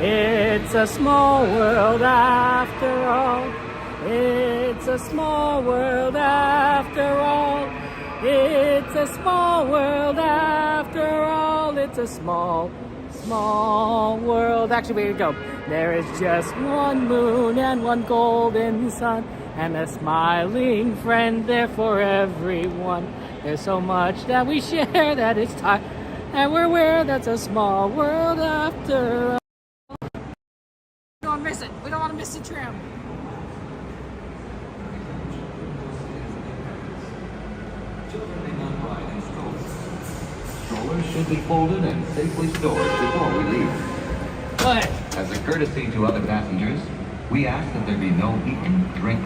It's a small world after all. It's a small world after all. It's a small world after all. It's a small, small world. Actually, wait, go. There is just one moon and one golden sun, and a smiling friend there for everyone. There's so much that we share that it's time, and we're aware that's a small world after all. We don't miss it. We don't want to miss the tram. Strollers should be folded and safely stored before we leave. What? As a courtesy to other passengers, we ask that there be no eating, drink.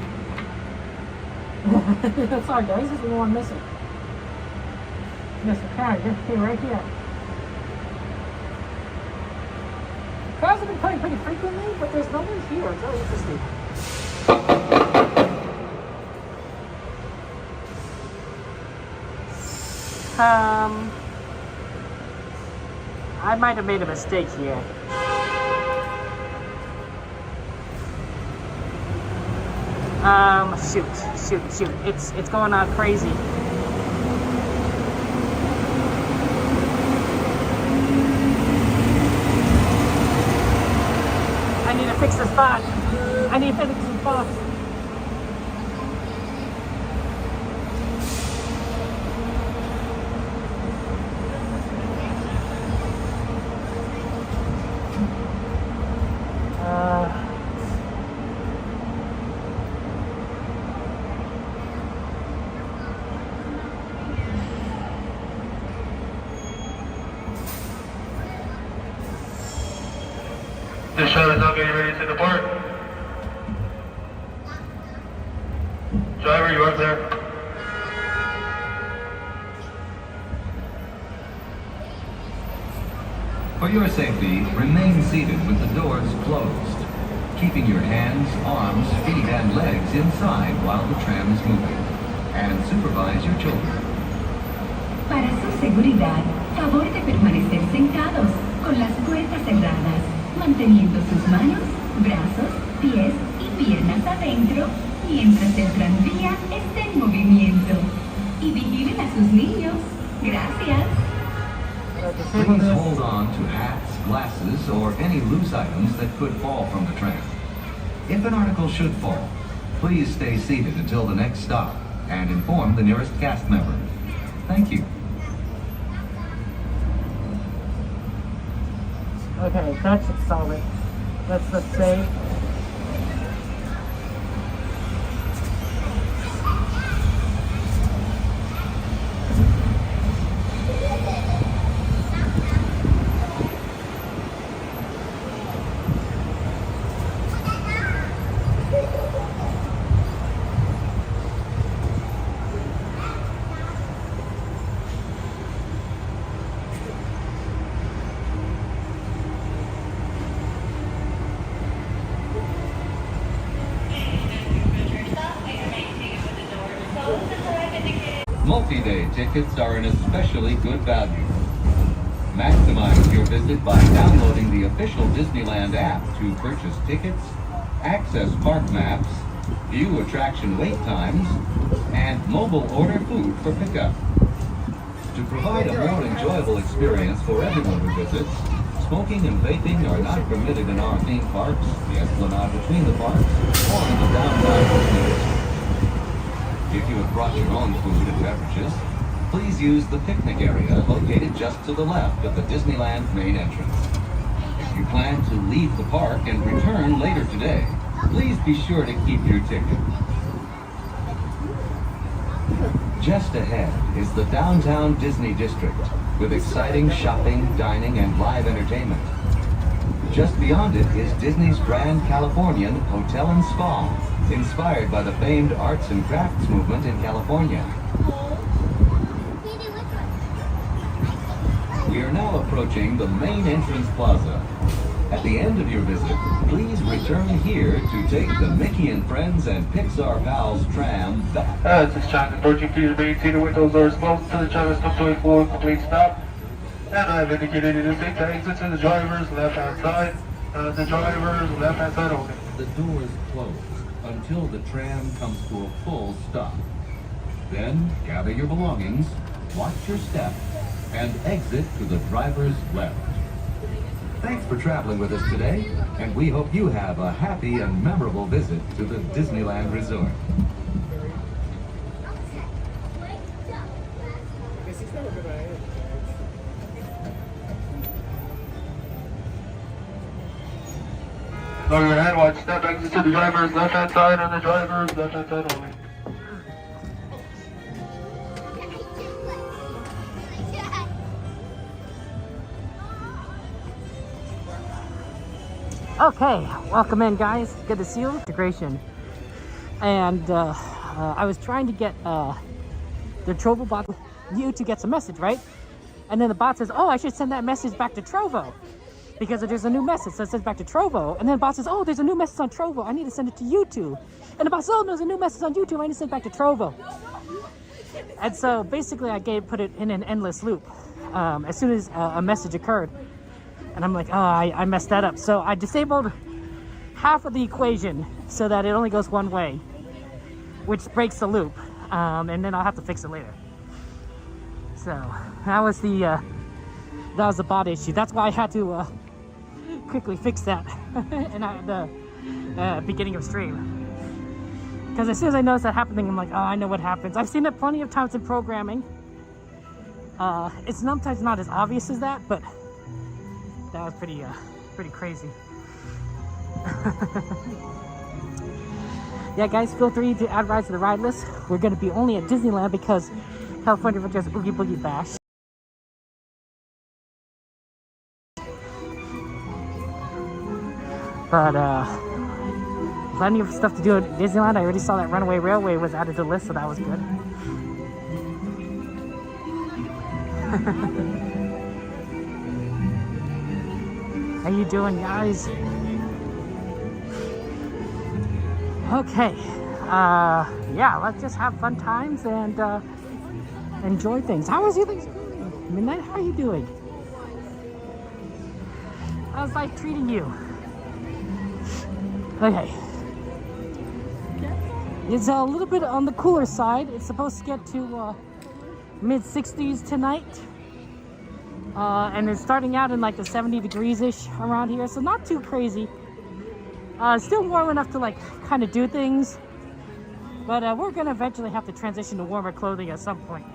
Sorry guys, we don't want to miss it. Miss the crowd, you're right here. Crowds have been coming pretty frequently, but there's nobody here. It's really interesting. I might have made a mistake here. Shoot. It's going on crazy. I need to fix the spot. I need to fix the spot. The shuttle is now getting ready to depart. Driver, you up there? For your safety, remain seated with the doors closed, keeping your hands, arms, feet, and legs inside while the tram is moving, and supervise your children. Para su seguridad, favor de permanecer sentados, con las puertas cerradas, manteniendo sus manos, brazos, pies y piernas adentro, mientras el tranvía esté en movimiento. Y vigilen a sus niños. Gracias. Please hold on to hats, glasses, or any loose items that could fall from the tram. If an article should fall, please stay seated until the next stop and inform the nearest cast member. Thank you. Okay, that should solve it. Let's save. Multi-day tickets are an especially good value. Maximize your visit by downloading the official Disneyland app to purchase tickets, access park maps, view attraction wait times, and mobile order food for pickup. To provide a more enjoyable experience for everyone who visits, smoking and vaping are not permitted in our theme parks, the Esplanade between the parks, or in the downtown Disney district. If you have brought your own food and beverages, please use the picnic area located just to the left of the Disneyland main entrance. If you plan to leave the park and return later today, please be sure to keep your ticket. Just ahead is the downtown Disney district with exciting shopping, dining, and live entertainment. Just beyond it is Disney's Grand Californian Hotel and Spa, inspired by the famed arts and crafts movement in California. We are now approaching the main entrance plaza. At the end of your visit, please return here to take the Mickey and Friends and Pixar Pals tram back. As this tram is approaching, please remain seated with those doors closed until the tram has come to a full and complete stop. And I've indicated it is safe to exit to the driver's left-hand side. The driver's left-hand side only. The doors close until the tram comes to a full stop. Then gather your belongings, watch your step, and exit to the driver's left. Thanks for traveling with us today, and we hope you have a happy and memorable visit to the Disneyland Resort. Lower your hand, watch step, exit to the driver's left-hand side and the driver's left-hand side only. Okay, welcome in, guys. Good to see you. Integration. And I was trying to get the Trovo bot you to get some message, right? And then the bot says, oh, I should send that message back to Trovo because there's a new message. So it says back to Trovo. And then the bot says, oh, there's a new message on Trovo. I need to send it to YouTube. And the bot says, oh, there's a new message on YouTube. I need to send it back to Trovo. And so basically I put it in an endless loop as soon as a message occurred. And I'm like, oh, I messed that up. So I disabled half of the equation so that it only goes one way, which breaks the loop. And then I'll have to fix it later. So that was the bot issue. That's why I had to quickly fix that in the beginning of stream. Because as soon as I noticed that happening, I'm like, oh, I know what happens. I've seen it plenty of times in programming. It's sometimes not as obvious as that, but that was pretty crazy. Yeah, guys, feel free to add rides to the ride list. We're going to be only at Disneyland because California Adventure has Oogie Boogie Bash. But plenty of stuff to do at Disneyland. I already saw that Runaway Railway was added to the list, so that was good. How you doing, guys? Okay, yeah, let's just have fun times and enjoy things. How was your things? Midnight, how are you doing? How's life treating you? Okay. It's a little bit on the cooler side. It's supposed to get to mid-60s tonight. And it's starting out in like the 70 degrees-ish around here, so not too crazy. Still warm enough to like kind of do things, but we're gonna eventually have to transition to warmer clothing at some point.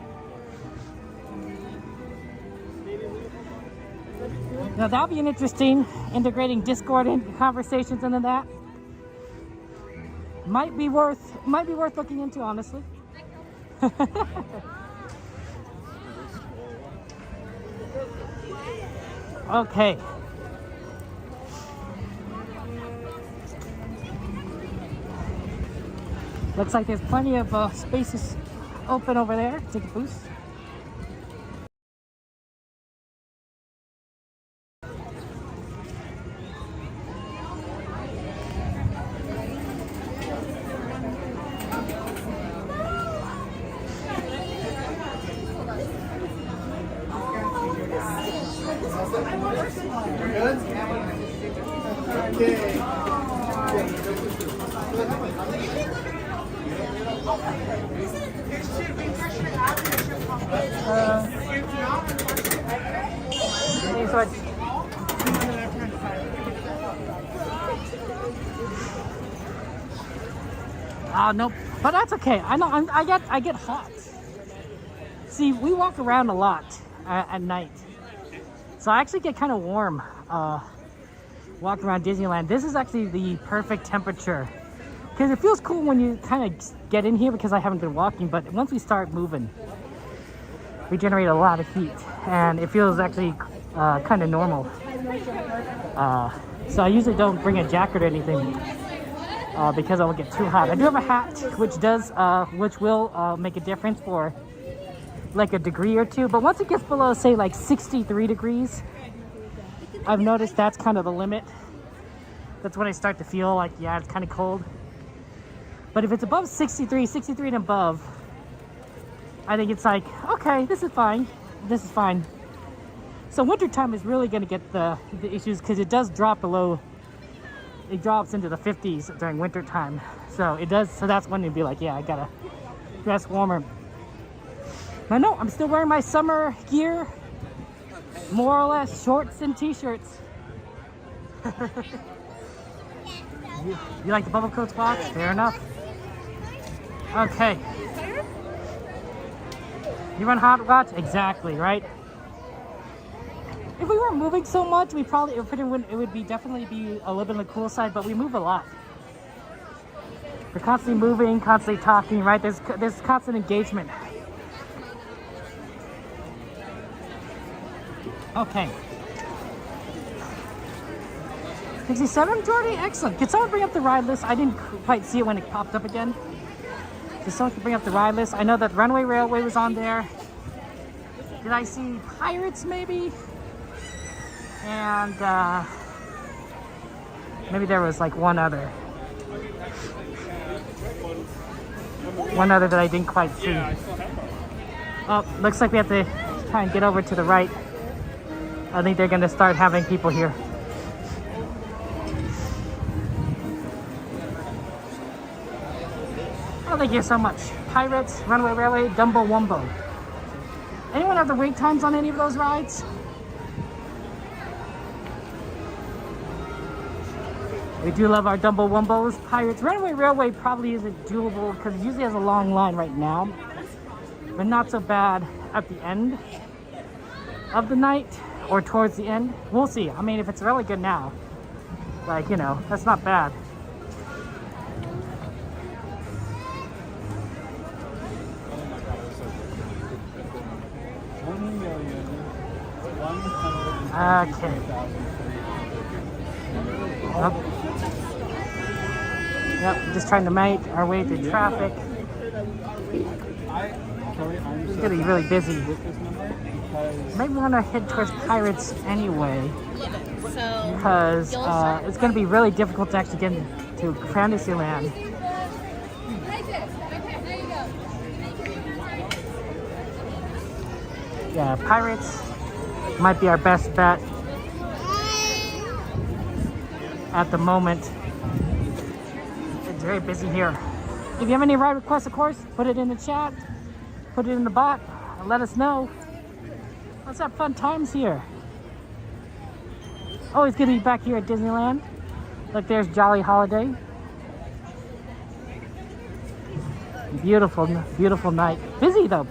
Now that'll be an interesting integrating Discord and conversations into that. Might be worth looking into, honestly. Okay. Looks like there's plenty of spaces open over there. Take a boost. Nope, but that's okay. I know I get hot. See, we walk around a lot at night, so I actually get kind of warm walking around Disneyland. This is actually the perfect temperature because it feels cool when you kind of get in here because I haven't been walking, but once we start moving, we generate a lot of heat and it feels actually kind of normal. So I usually don't bring a jacket or anything. Because I will get too hot. I do have a hat, which will make a difference for like a degree or two. But once it gets below, say like 63 degrees, I've noticed that's kind of the limit. That's when I start to feel like, yeah, it's kind of cold. But if it's above 63 and above, I think it's like, okay, this is fine. So wintertime is really going to get the issues because it does drop below. It drops into the 50s during wintertime. So it does. So that's when you'd be like, yeah, I gotta dress warmer. But no, I'm still wearing my summer gear. More or less shorts and t-shirts. You like the bubble coats box? Fair enough. Okay. You run hot watch? Exactly, right? If we weren't moving so much, it would be definitely be a little bit on the cool side, but we move a lot. We're constantly moving, constantly talking, right? There's constant engagement. Okay. 67, Jordy? Excellent. Could someone bring up the ride list? I didn't quite see it when it popped up again. If someone could bring up the ride list. I know that Runaway Railway was on there. Did I see Pirates maybe? And maybe there was like one other. One other that I didn't quite see. Oh, looks like we have to try and get over to the right. I think they're going to start having people here. Oh, thank you so much. Pirates, Runaway Railway, Dumbo Wumbo. Anyone have the wait times on any of those rides? We do love our Dumbo Wumbos. Pirates, Runaway Railway probably isn't doable because it usually has a long line right now. But not so bad at the end of the night or towards the end. We'll see. I mean, if it's really good now, like, you know, that's not bad. Okay. Oh. Yep, just trying to make our way through traffic. It's gonna be really busy. Maybe we're gonna head towards Pirates anyway, because it's gonna be really difficult to actually get into Fantasyland. Yeah, Pirates might be our best bet at the moment. It's very busy here. If you have any ride requests, of course, put it in the chat, put it in the bot, and let us know. Let's have fun times here. Always good to be back here at Disneyland. Look, there's Jolly Holiday. Beautiful, beautiful night. Busy though.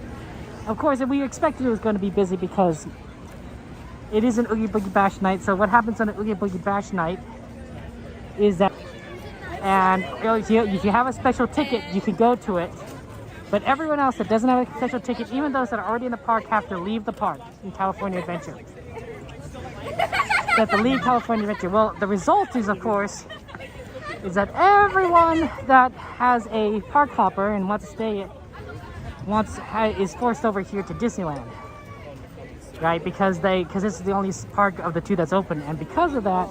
Of course, we expected it was going to be busy because it is an Oogie Boogie Bash night. So what happens on an Oogie Boogie Bash night is that, and if you have a special ticket, you can go to it. But everyone else that doesn't have a special ticket, even those that are already in the park, have to leave the park in California Adventure. They have to leave California Adventure. Well, the result is, of course, is that everyone that has a park hopper and wants to stay, is forced over here to Disneyland, right? Because this is the only park of the two that's open, and because of that,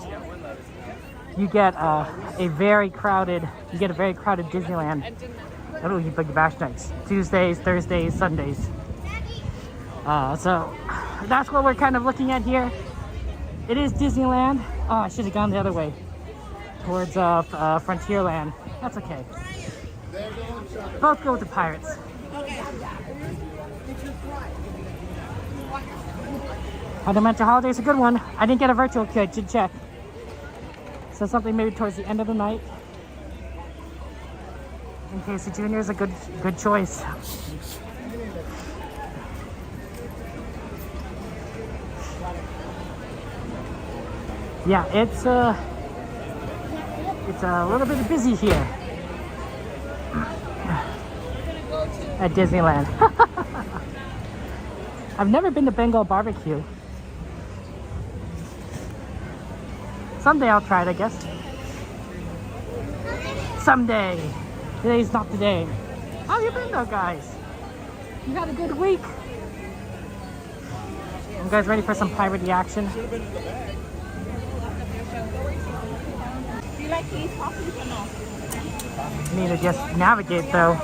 you get a very crowded Disneyland at Oogie Boogie Bash nights, Tuesdays, Thursdays, Sundays. So that's what we're kind of looking at here. It is Disneyland. Oh, I should have gone the other way towards Frontierland. That's okay. Both go with the Pirates. Fundamental Holiday is a good one. I didn't get a virtual queue, I did check. So something maybe towards the end of the night. In case the Junior is a good choice. Yeah, it's a little bit busy here at Disneyland. I've never been to Bengal barbecue. Someday I'll try it, I guess. Someday. Today's not the day. How have you been though, guys? You had a good week? You guys ready for some piratey action? Do you like to eat puppies or no? Need to just navigate though.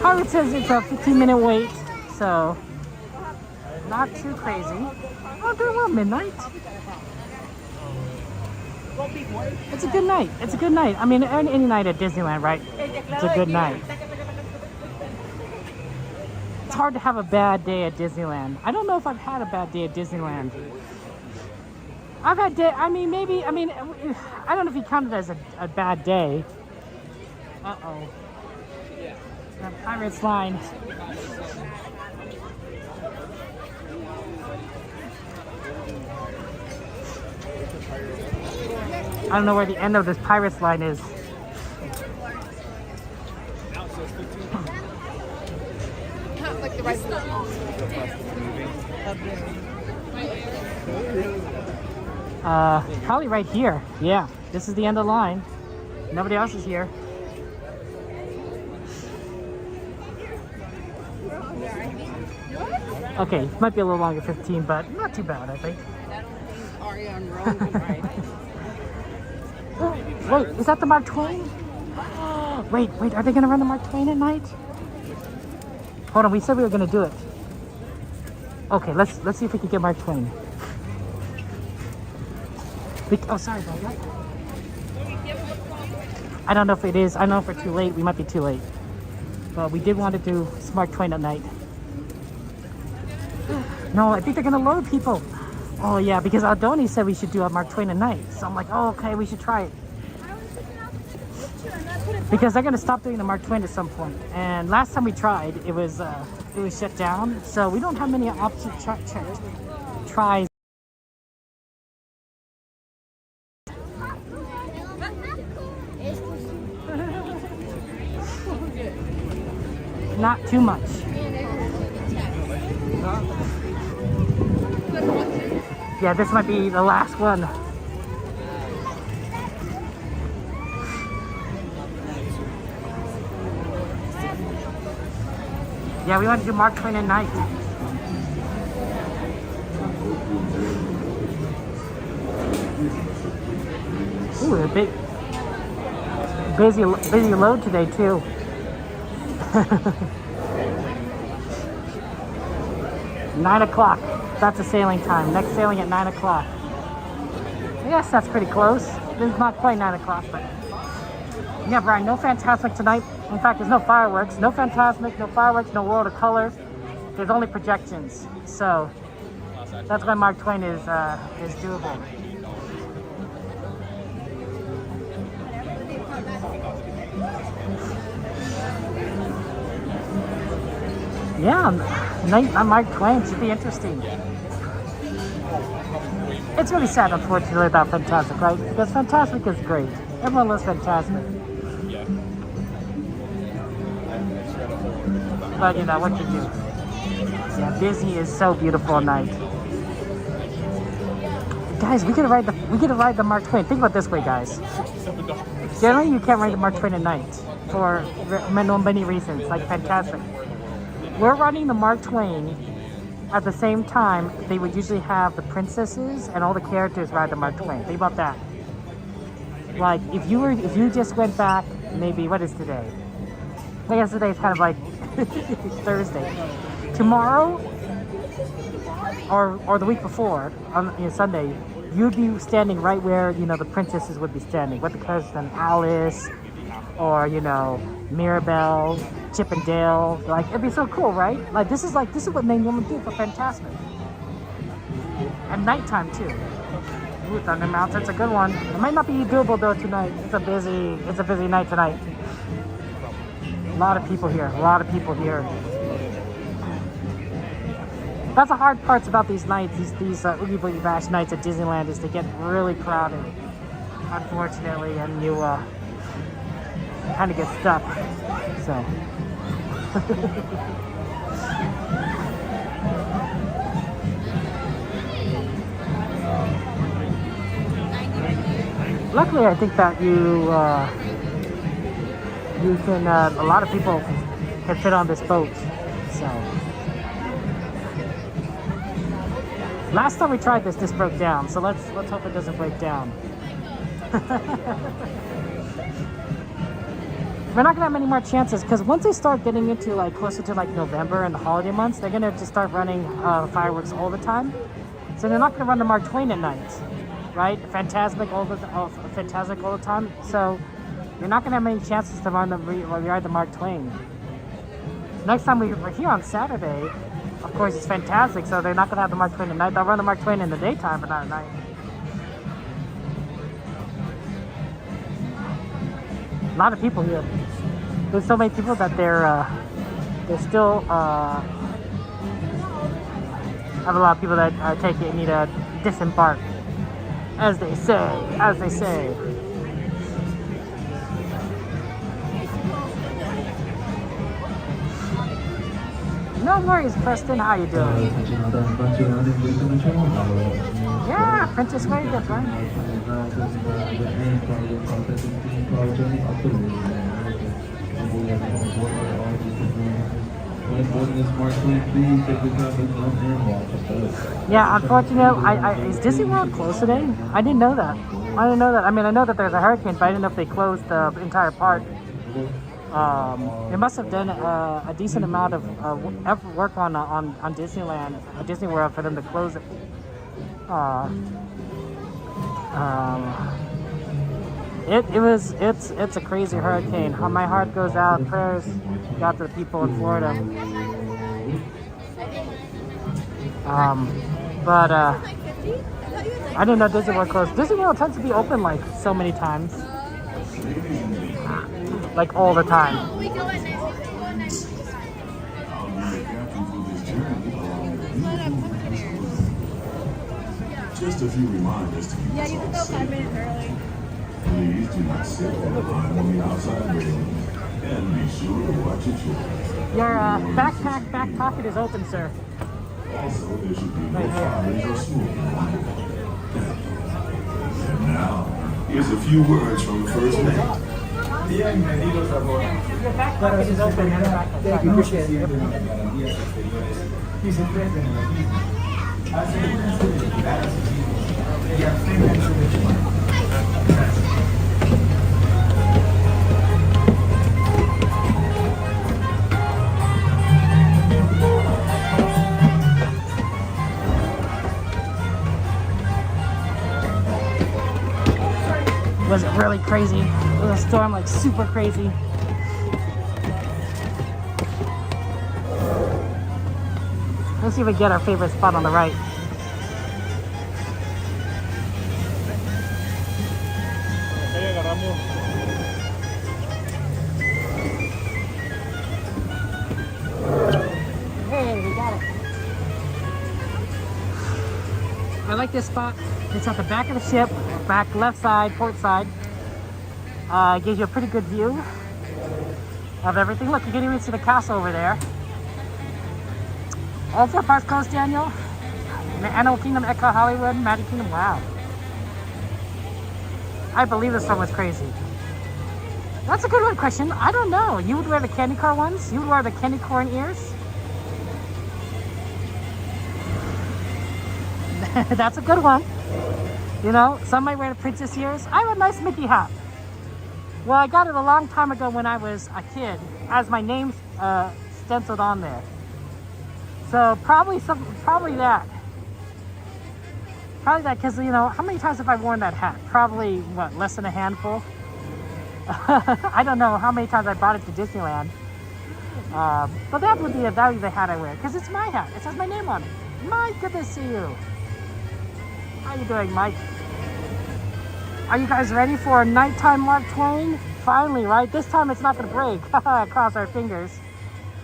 Howard says it's a 15-minute wait, so not too crazy. Oh, doing well, midnight. It's a good night. It's a good night. I mean, any night at Disneyland, right? It's a good night. It's hard to have a bad day at Disneyland. I don't know if I've had a bad day at Disneyland. I've had day. I mean, maybe. I mean, I don't know if you count it as a bad day. Uh-oh. That Pirates line. I don't know where the end of this Pirates line is. Like the rest of probably right here. Yeah, this is the end of the line. Nobody else is here. Okay, might be a little longer, 15, but not too bad, I think. Wait, is that the Mark Twain? Wait, are they gonna run the Mark Twain at night? Hold on, we said we were gonna do it. Okay, let's see if we can get Mark Twain. Oh, sorry about that. I don't know if it is. I don't know if we're too late. We might be too late. But we did want to do Mark Twain at night. No, I think they're gonna load people. Oh yeah, because Aldoni said we should do a Mark Twain at night. So I'm like, oh okay, we should try it. Because they're gonna stop doing the Mark Twain at some point. And last time we tried, it was shut down. So we don't have many options tries. Not too much. Yeah, this might be the last one. Yeah, we want to do Mark Twain at night. Ooh, a big, busy load today too. 9 o'clock. That's the sailing time. Next sailing at 9 o'clock. I guess that's pretty close. This is not quite 9 o'clock, but yeah, Brian, no Fantasmic tonight. In fact, there's no fireworks. No Fantasmic, no fireworks, no World of Colors. There's only projections. So that's why Mark Twain is doable. Yeah, night on Mark Twain should be interesting. It's really sad, unfortunately, about Fantasmic, right? Because Fantasmic is great. Everyone loves Fantasmic. But you know what you do. Yeah, Disney is so beautiful at night. Guys, we get to ride the Mark Twain. Think about it this way, guys. Generally, you can't ride the Mark Twain at night for many reasons, like Fantasmic. We're riding the Mark Twain at the same time they would usually have the princesses and all the characters ride the Mark Twain. Think about that. Like if you just went back, maybe what is today? I guess today's kind of like Thursday. Tomorrow or the week before on Sunday, you'd be standing right where the princesses would be standing, with the cousin Alice or Mirabelle, Chip and Dale. Like it'd be so cool, right? Like this is what they normally do for Fantasmic. At nighttime too. Ooh, Thunder Mountain's a good one. It might not be doable though tonight. It's a busy night tonight. A lot of people here. That's the hard parts about these nights. These Oogie Boogie Bash nights at Disneyland is they get really crowded, unfortunately, and you kind of get stuck. So. Luckily, I think that you can. A lot of people can fit on this boat. So. Last time we tried this broke down. So let's hope it doesn't break down. we're not gonna have many more chances because once they start getting into like closer to like November and the holiday months, they're gonna just start running fireworks all the time. So they're not gonna run the Mark Twain at night, right? Fantastic all the time. So you're not gonna have many chances to ride the Mark Twain. Next time we're here on Saturday, of course it's fantastic. So they're not gonna have the Mark Twain at night. They'll run the Mark Twain in the daytime, but not at night. A lot of people here. There's so many people that they're still have a lot of people that take it and need to disembark, as they say. No worries, Preston. How you doing? Yeah, Princess very good, right? Yeah, unfortunately, is Disney World closed today? I didn't know that. I mean, I know that there's a hurricane, but I didn't know if they closed the entire park. They must have done a decent amount of work on Disneyland, Disney World, for them to close it. It's a crazy hurricane. My heart goes out. Prayers out to the people in Florida. But I didn't know Disney World closed. Disney World tends to be open like so many times. Like all the time. Just a few reminders to keep Yeah, you can go 5 minutes early. Please do not sit on the line on the outside railing. And be sure to watch your children. Your back pocket is open, sir. Also, there should be no fires or smoking on the way. And now, here's a few words from the first mate. Your back pocket is open. Was it really crazy? Was the storm like super crazy? Let's see if we get our favorite spot on the right. Hey, we got it. I like this spot. It's at the back of the ship, back left side, port side. Gives you a pretty good view of everything. Look, you can even see the castle over there. All 4 parks closed, Daniel. Animal Kingdom, Epcot, Hollywood, Magic Kingdom. Wow. I believe this one was crazy. That's a good one question. I don't know. You would wear the candy corn ones? You would wear the candy corn ears? That's a good one. You know, some might wear the princess ears. I have a nice Mickey hat. Well, I got it a long time ago when I was a kid, as my name's stenciled on there. So probably that. Probably that, because, you know, how many times have I worn that hat? Probably, what, less than a handful? I don't know how many times I brought it to Disneyland. But that would be the hat I wear, because it's my hat. It says my name on it. Mike, good to see you. How you doing, Mike? Are you guys ready for a nighttime Mark Twain? Finally, right? This time it's not going to break. Cross our fingers.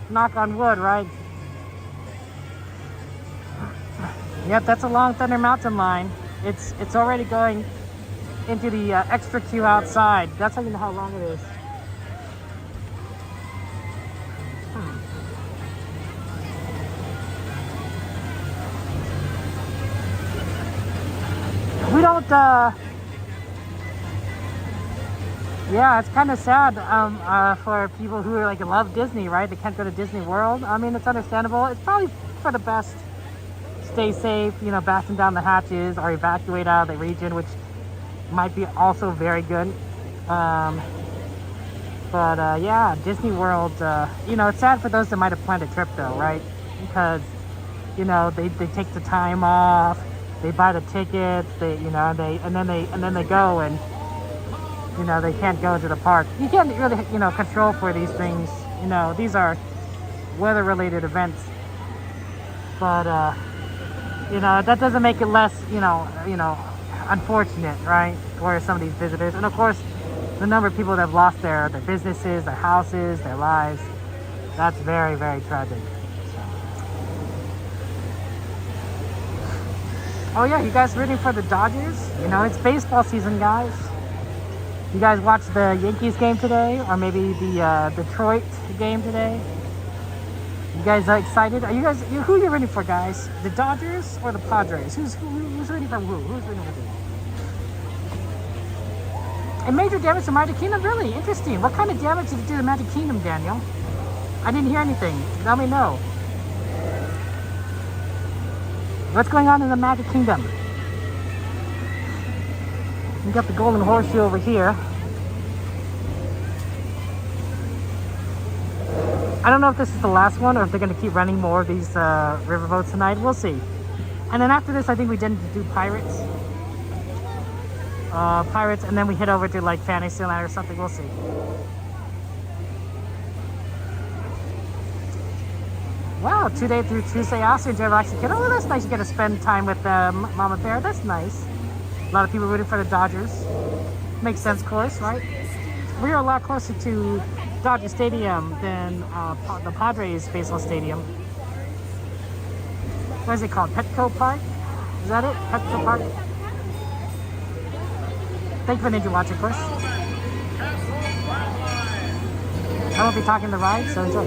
Knock on wood, right? Yep, that's a long Thunder Mountain line. It's already going into the extra queue outside. That's how you know how long it is. We don't, yeah, it's kind of sad for people who are like love Disney, right? They can't go to Disney World. I mean, it's understandable. It's probably for the best. Stay safe, you know, batten down the hatches or evacuate out of the region, which might be also very good. But yeah, Disney World, you know, it's sad for those that might have planned a trip though, right? Because, you know, they take the time off, they buy the tickets, they, you know, and then they go and, you know, they can't go to the park. You can't really, you know, control for these things. You know, these are weather related events. But you know, that doesn't make it less, you know, unfortunate, right? For some of these visitors. And of course, the number of people that have lost their businesses, their houses, their lives, that's very, very tragic. Oh yeah, you guys rooting for the Dodgers? You know, it's baseball season, guys. You guys watch the Yankees game today? Or maybe the Detroit game today? You guys are excited? Are you guys, who are you rooting for, guys? The Dodgers or the Padres? Who's rooting for who? Who's rooting for who? And major damage to Magic Kingdom? Really? Interesting. What kind of damage did it do to Magic Kingdom, Daniel? I didn't hear anything. Let me know. What's going on in the Magic Kingdom? We got the Golden Horseshoe over here. I don't know if this is the last one or if they're going to keep running more of these riverboats tonight. We'll see. And then after this, I think we didn't do Pirates. Pirates, and then we head over to like Fantasyland or something. We'll see. Wow, 2 day through Tuesday. Also enjoy relaxing kid. Oh, that's nice. You get to spend time with Mama Bear. That's nice. A lot of people rooting for the Dodgers. Makes sense, of course, right? We are a lot closer to Dodger Stadium than the Padres baseball stadium. What is it called? Petco Park? Is that it? Petco Park? Thank you for Ninja watching, of course. I won't be talking the ride, so enjoy.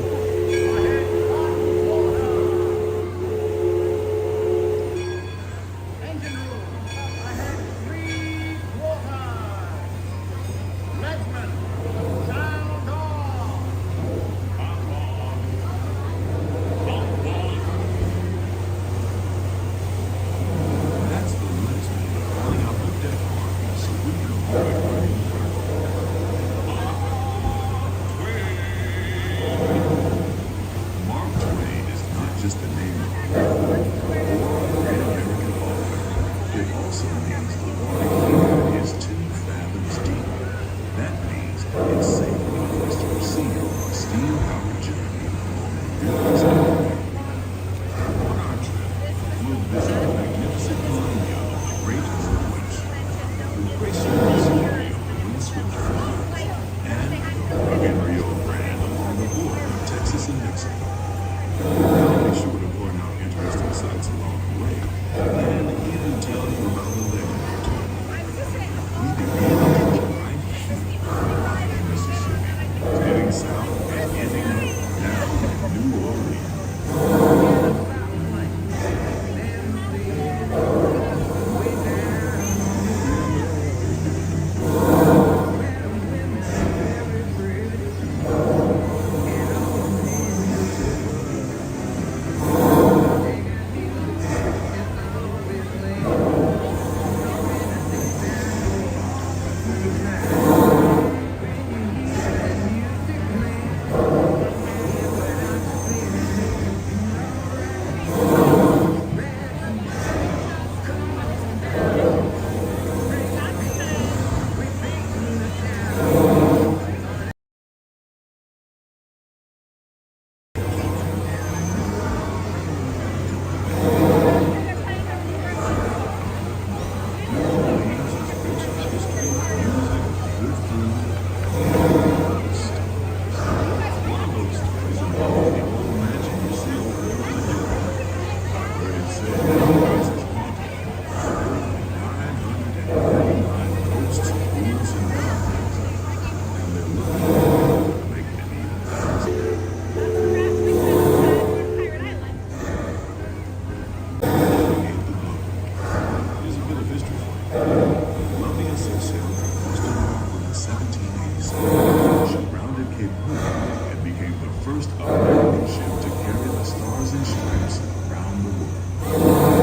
became the first American ship to carry the stars and stripes around the world.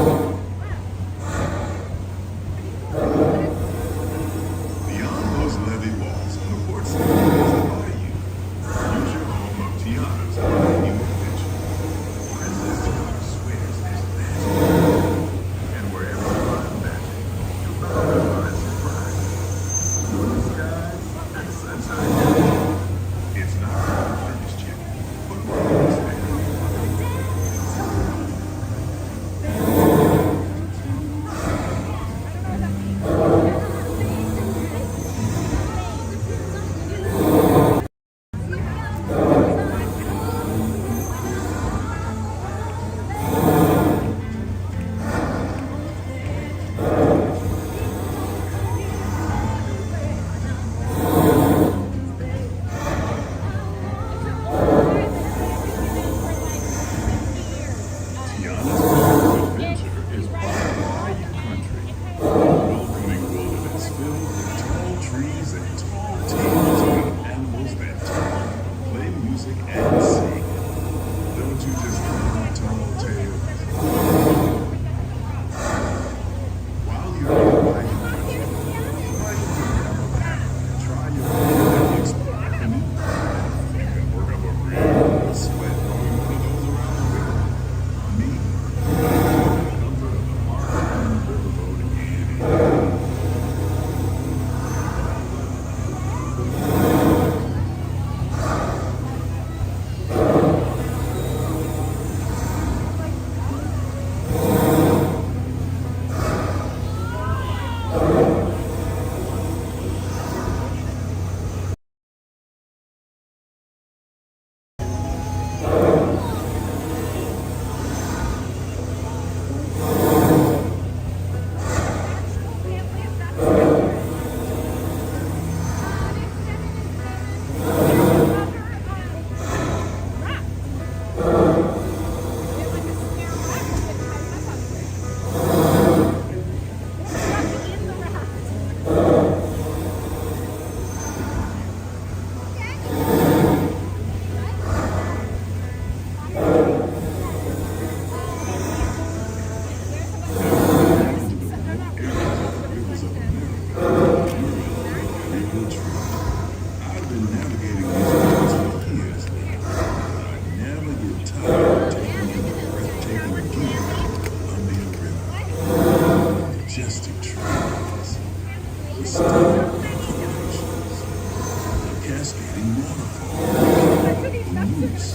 stunning formations, a cascading waterfall, moose,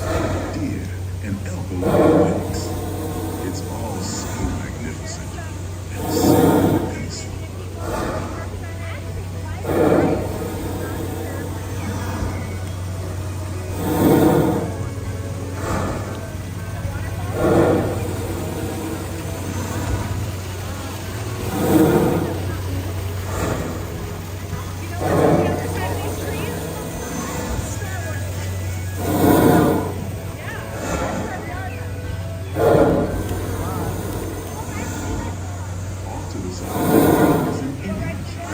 deer, and elbow lakes. It's all so magnificent and so peaceful. Off to the side is an Indian chief,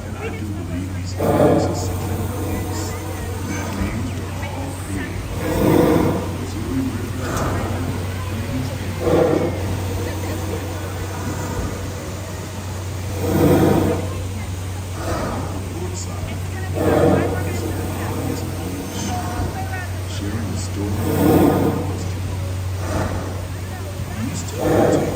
and I do believe he's always a solid piece. That means we're all free. Missouri River means port side is a wise old ship, sharing the story of the lost. Used to take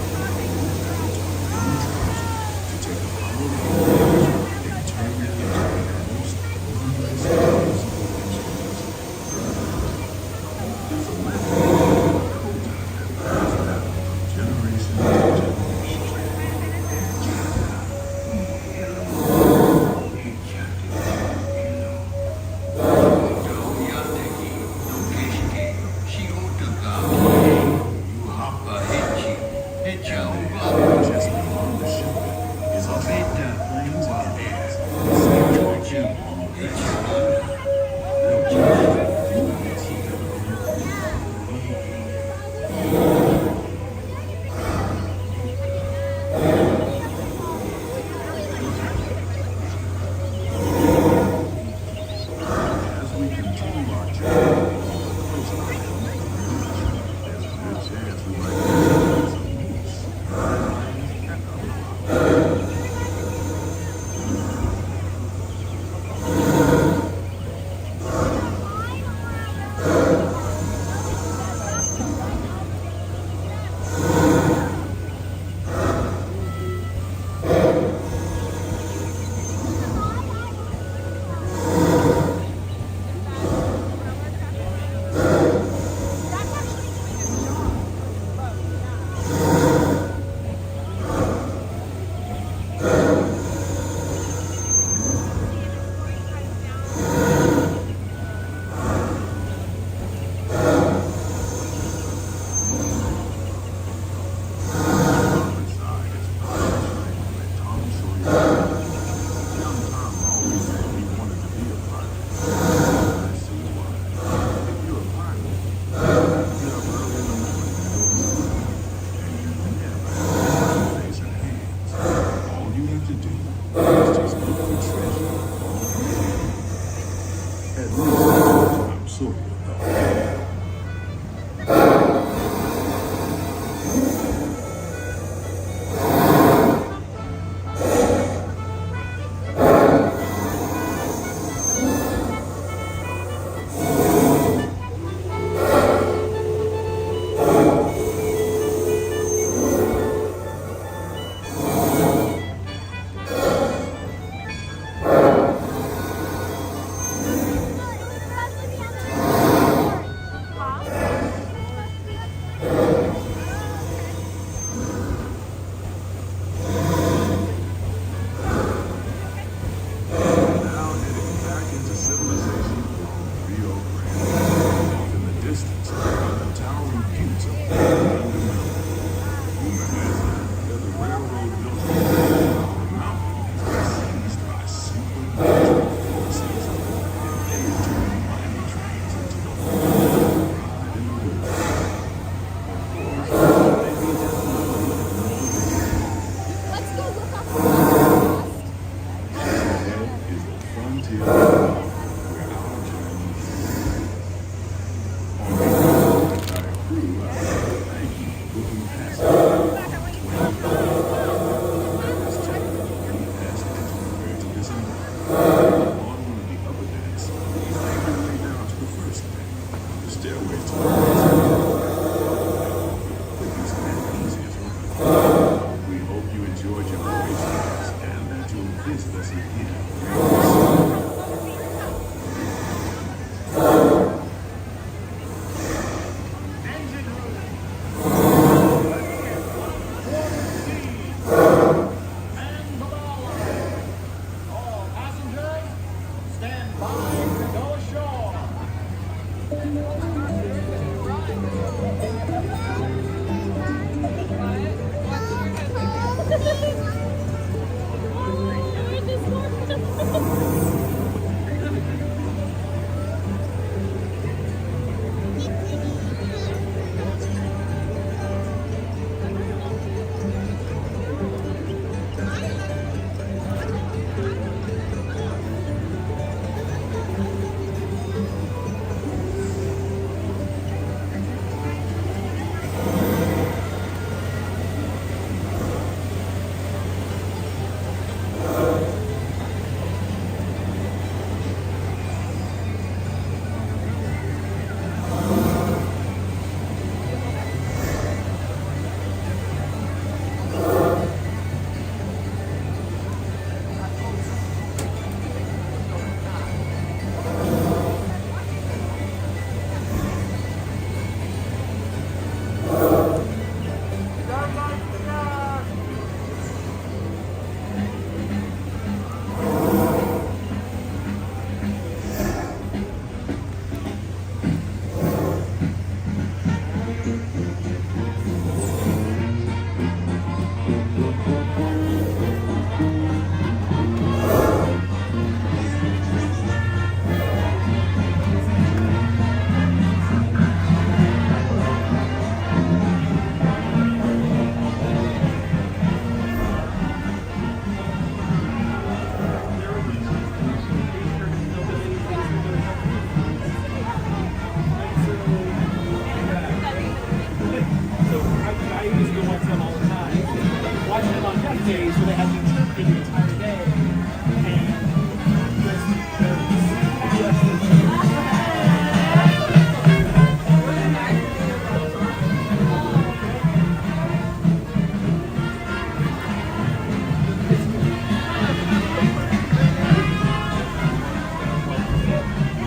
days where they have the interpreter the entire day.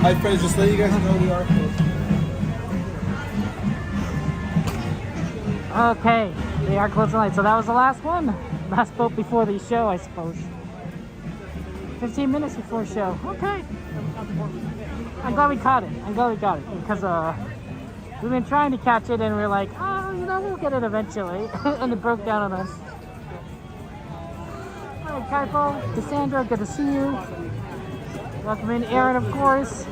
Hi friends, just letting you guys know we are closed. Okay, they are closed tonight. So that was the last one. Last boat before the show, I suppose. 15 minutes before show. Okay. I'm glad we caught it. I'm glad we got it. Because we've been trying to catch it and we're like, oh, you know, we'll get it eventually. And it broke down on us. Alright, Kaipo, Cassandra, good to see you. Welcome in, Aaron, of course.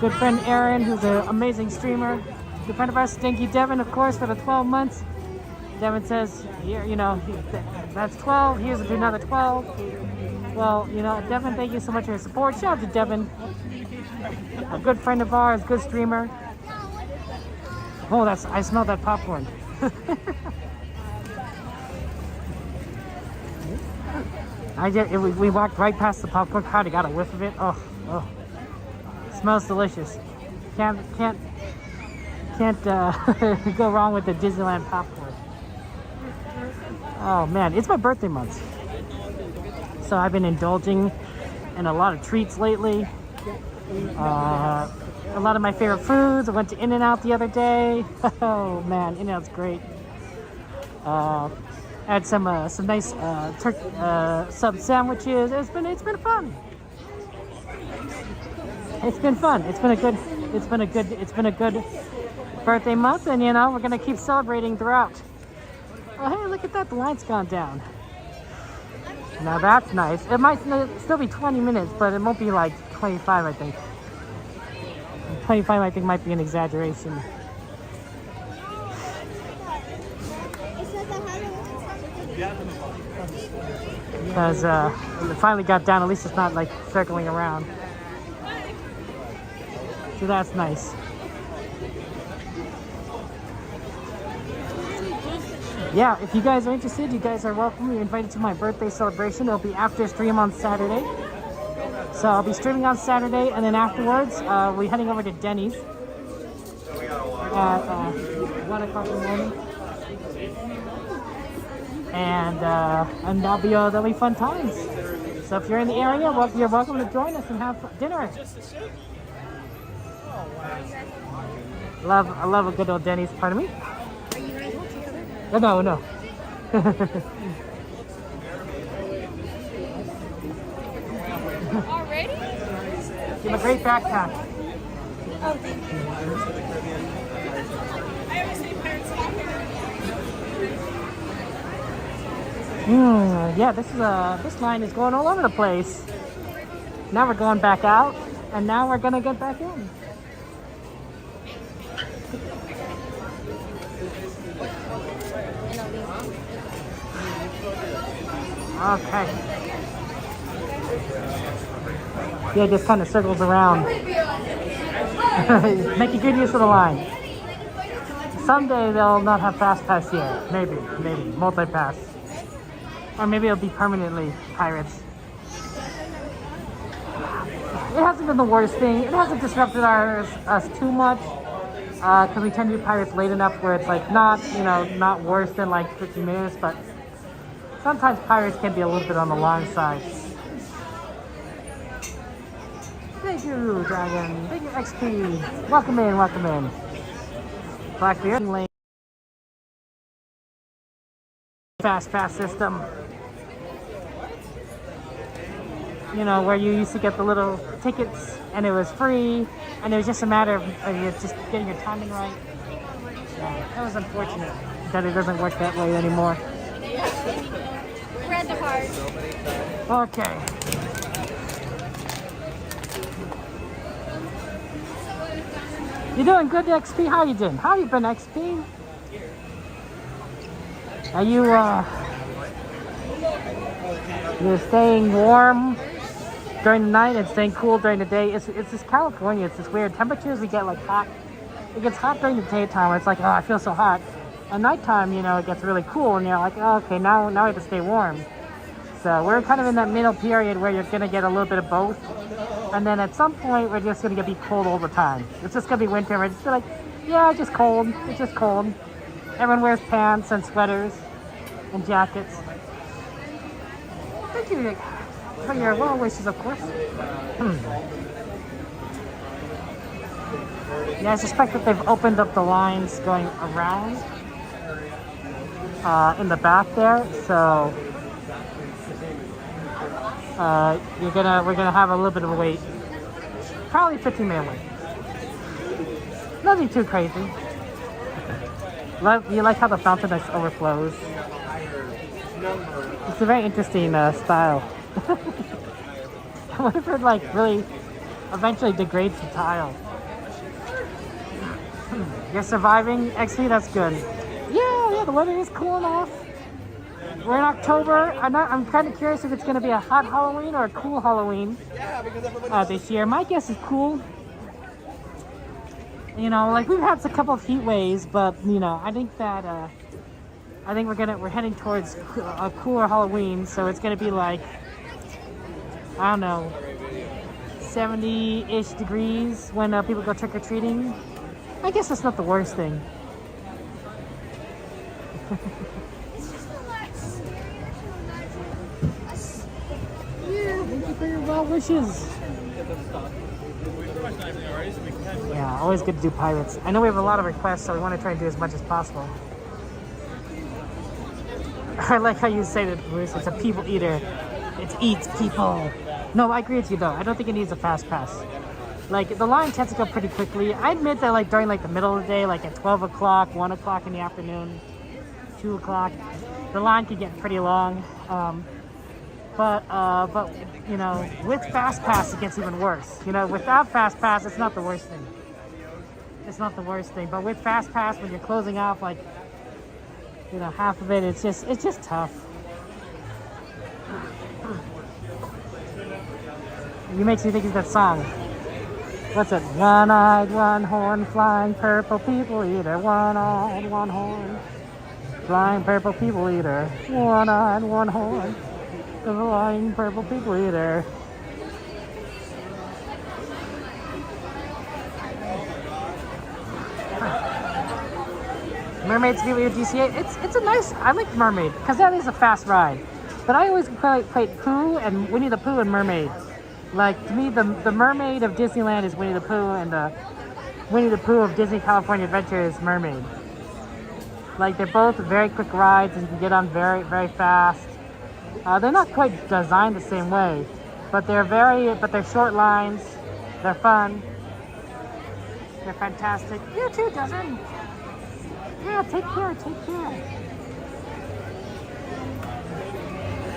Good friend Aaron, who's an amazing streamer. Good friend of ours, Stinky Devin, of course, for the 12 months. Devin says, here, you know, that's 12. Here's to do another 12. Well, you know, Devin, thank you so much for your support. Shout out to Devin, a good friend of ours, good streamer. Oh, I smell that popcorn. We walked right past the popcorn cart. I got a whiff of it. Oh, smells delicious. Can't go wrong with the Disneyland popcorn. Oh man, it's my birthday month, so I've been indulging in a lot of treats lately. A lot of my favorite foods. I went to In-N-Out the other day. Oh man, In-N-Out's great. Had some nice sub sandwiches. It's been fun. It's been fun. It's been a good birthday month, and you know we're gonna keep celebrating throughout. Oh hey, look at that! The line's gone down. Now that's nice. It might still be 20 minutes, but it won't be like 25. I think 25. I think might be an exaggeration. Because it finally got down. At least it's not like circling around. So that's nice. Yeah, if you guys are interested, you guys are welcome. You're invited to my birthday celebration. It'll be after stream on Saturday. So I'll be streaming on Saturday, and then afterwards, we're heading over to Denny's at 1 o'clock in the morning. And that'll be fun times. So if you're in the area, you're welcome to join us and have dinner. I love a good old Denny's. Pardon me? No. Already? You have a great backpack. Oh, thank you. I always say Pirates Yeah, this line is going all over the place. Now we're going back out, and now we're gonna get back in. Okay. Yeah, it just kind of circles around. Make a good use of the line. Someday they'll not have fast pass here. Maybe multi-pass. Or maybe it'll be permanently Pirates. It hasn't been the worst thing. It hasn't disrupted us too much. Because we tend to do Pirates late enough where it's like not worse than like 50 minutes, but sometimes Pirates can be a little bit on the long side. Thank you, Dragon. Thank you, XP. Welcome in. Blackbeard lane. Fast pass system. You know, where you used to get the little tickets and it was free, and it was just a matter of just getting your timing right. Yeah, that was unfortunate that it doesn't work that way anymore. Read the heart. Okay. You doing good, XP? How you doing? How you been, XP? Are you're staying warm during the night and staying cool during the day? It's just California. It's this weird temperatures. We get like hot. It gets hot during the daytime. It's like, oh, I feel so hot. at nighttime, you know, it gets really cool, and you're like, oh, okay, now I have to stay warm. So we're kind of in that middle period where you're gonna get a little bit of both, and then at some point we're just gonna be cold all the time. It's just gonna be winter. We're just like, yeah, it's just cold. It's just cold. Everyone wears pants and sweaters and jackets. Thank you for your well wishes, of course. Yeah, I suspect that they've opened up the lines going around in the back there, so we're gonna have a little bit of a wait. Probably 15-minute wait. Nothing too crazy. You like how the fountain overflows? It's a very interesting style. I wonder if it like really eventually degrades the tile. You're surviving, XP. That's good. Yeah, the weather is cooling off. We're in October. I'm kind of curious if it's going to be a hot Halloween or a cool Halloween this year. My guess is cool. You know, like we've had a couple of heat waves, but you know, I think that I think we're heading towards a cooler Halloween. So it's going to be like, I don't know, 70-ish degrees when people go trick or treating. I guess that's not the worst thing. Yeah, thank you for your well wishes. Yeah, always good to do pirates. I know we have a lot of requests, so we want to try and do as much as possible. I like how you say that, Bruce. It's a people eater. It eats people. No, I agree with you though. I don't think it needs a fast pass. Like, the line tends to go pretty quickly. I admit that, like, during, like, the middle of the day, like, at 12 o'clock, 1 o'clock in the afternoon, 2 o'clock, the line can get pretty long. But, you know, with Fast Pass, it gets even worse. You know, without Fast Pass, it's not the worst thing. It's not the worst thing. But with Fast Pass, when you're closing off, like, you know, half of it, it's just tough. It makes me think of that song. What's it? One-eyed, one-horn, flying purple people eater. One-eyed, one-horn, flying purple people eater. One-eyed, one-horn, flying purple people eater. Mermaid's View DCA. It's a nice. I like Mermaid because that is a fast ride. But I always played Pooh and Winnie the Pooh and Mermaid. Like, to me, the Mermaid of Disneyland is Winnie the Pooh, and the Winnie the Pooh of Disney California Adventure is Mermaid. Like, they're both very quick rides, and you can get on very, very fast. They're not quite designed the same way, but they're short lines. They're fun. They're fantastic. You too, Desmond. Yeah, take care.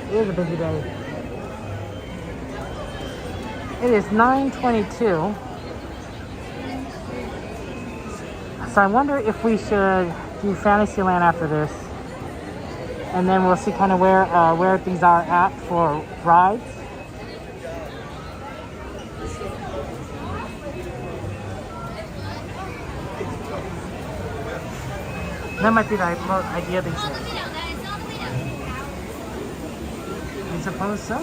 It is a busy day. It is 9:22. So I wonder if we should do Fantasyland after this. And then we'll see kind of where things are at for rides. That might be the idea these days. I suppose so.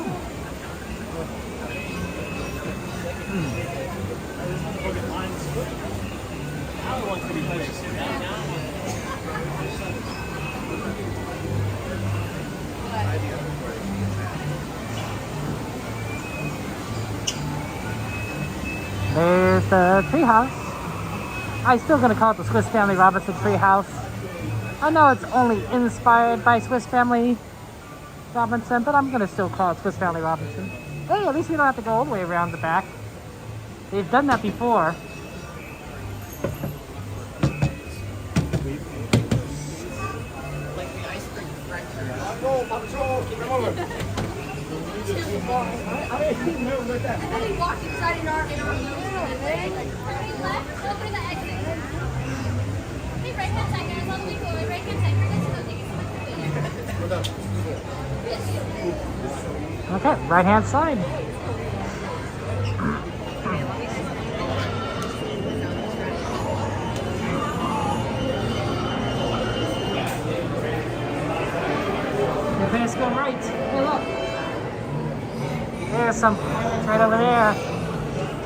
There's the treehouse. I'm still gonna call it the Swiss Family Robinson Treehouse. I know it's only inspired by Swiss Family Robinson, but I'm gonna still call it Swiss Family Robinson. Hey, at least we don't have to go all the way around the back. They've done that before. Okay, right hand side. You best go right. Hey, look. There's some pirates right over there.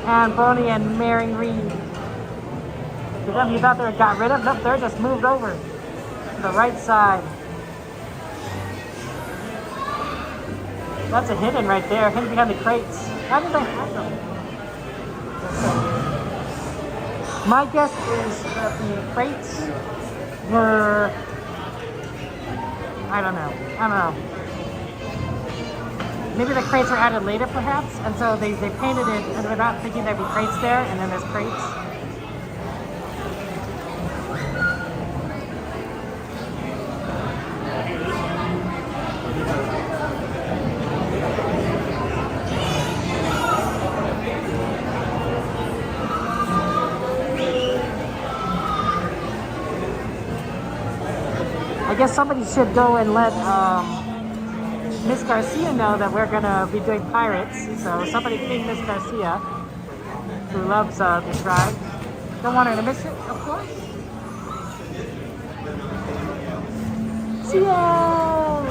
And Bonnie and Mary Reed. You thought they got rid of? Nope, they're just moved over to the right side. That's a hidden right there, hidden behind the crates. How did they hide them? My guess is that the crates were, I don't know. Maybe the crates were added later perhaps, and so they painted it and without thinking there'd be crates there, and then there's crates. I guess somebody should go and let Miss Garcia know that we're gonna be doing pirates. So somebody ping Miss Garcia, who loves this ride. Don't want her to miss it, of course. CL!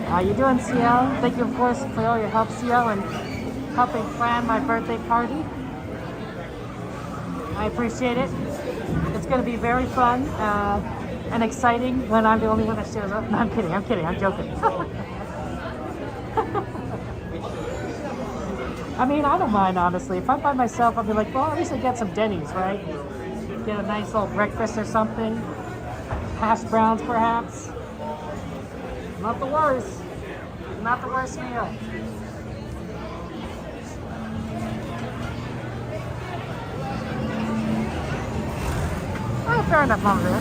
How you doing, CL? Thank you, of course, for all your help, CL, and helping plan my birthday party. I appreciate it. It's gonna be very fun. And exciting when I'm the only one that shows up. No, I'm kidding, I'm joking. I mean, I don't mind, honestly. If I'm by myself, I'll be like, well, at least I get some Denny's, right? Get a nice little breakfast or something. Hash browns, perhaps. Not the worst. Not the worst meal. Oh, fair enough, Mom, there.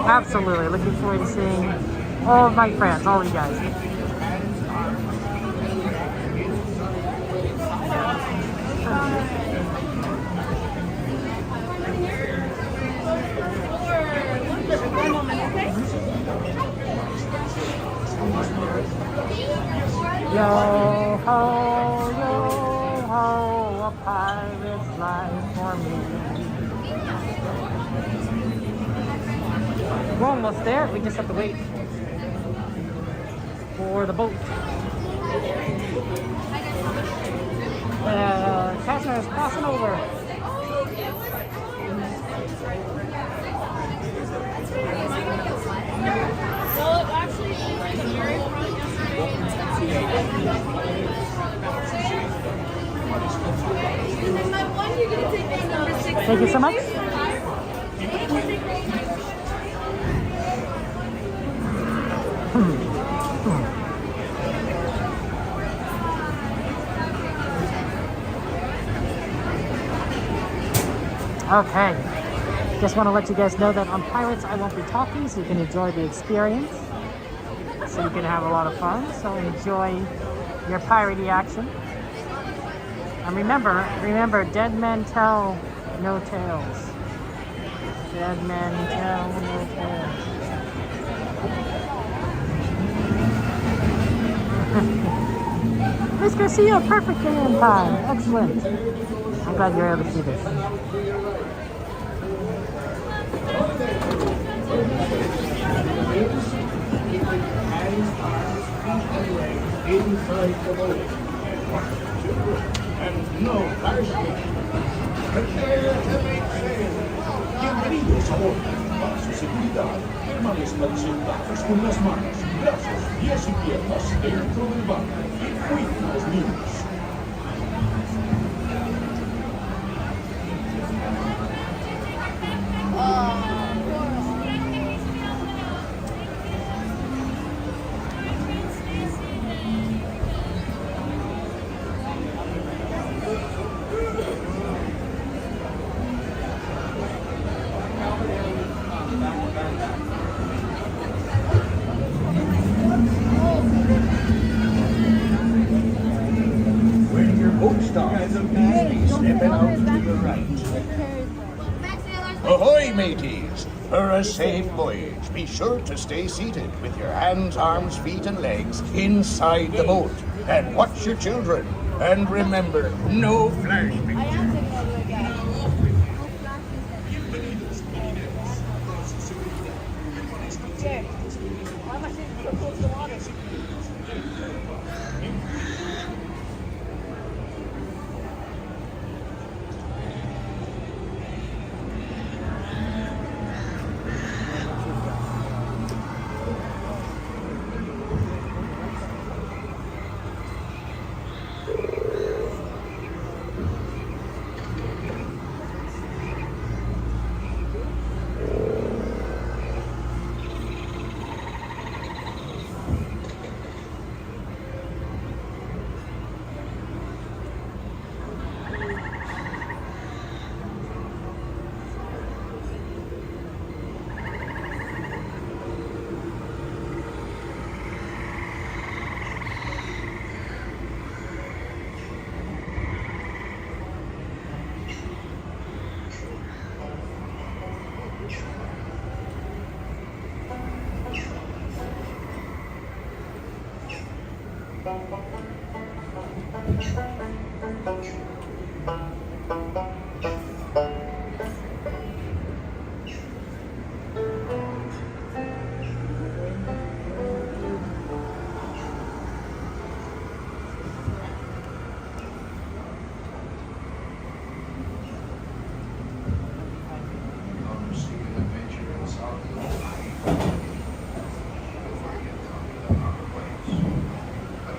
Absolutely. Looking forward to seeing all of my friends, all of you guys. Yo ho, a pirate's life for me. We're almost there. We just have to wait for the boat. Kastner is crossing over. Well, actually, the very front yesterday. Thank you so much. Okay, just want to let you guys know that on Pirates I won't be talking, so you can enjoy the experience. So you can have a lot of fun, so enjoy your piratey action. And remember, dead men tell no tales. Dead men tell no tales. Miss Garcia, perfectly on time. Excellent. I'm glad you're able to see this. Inside the boat. And no flashing. Prepare to make sail. Bienvenidos a bordo. Para su seguridad, permanezcan sentados con las manos, brazos, pies y piernas dentro del barco y cuiden a los niños. Ahoy, mateys! For a safe voyage, be sure to stay seated with your hands, arms, feet, and legs inside the boat. And watch your children. And remember, no flash I am pictures. sitting over like that. Here. Why am I sitting so close to the water?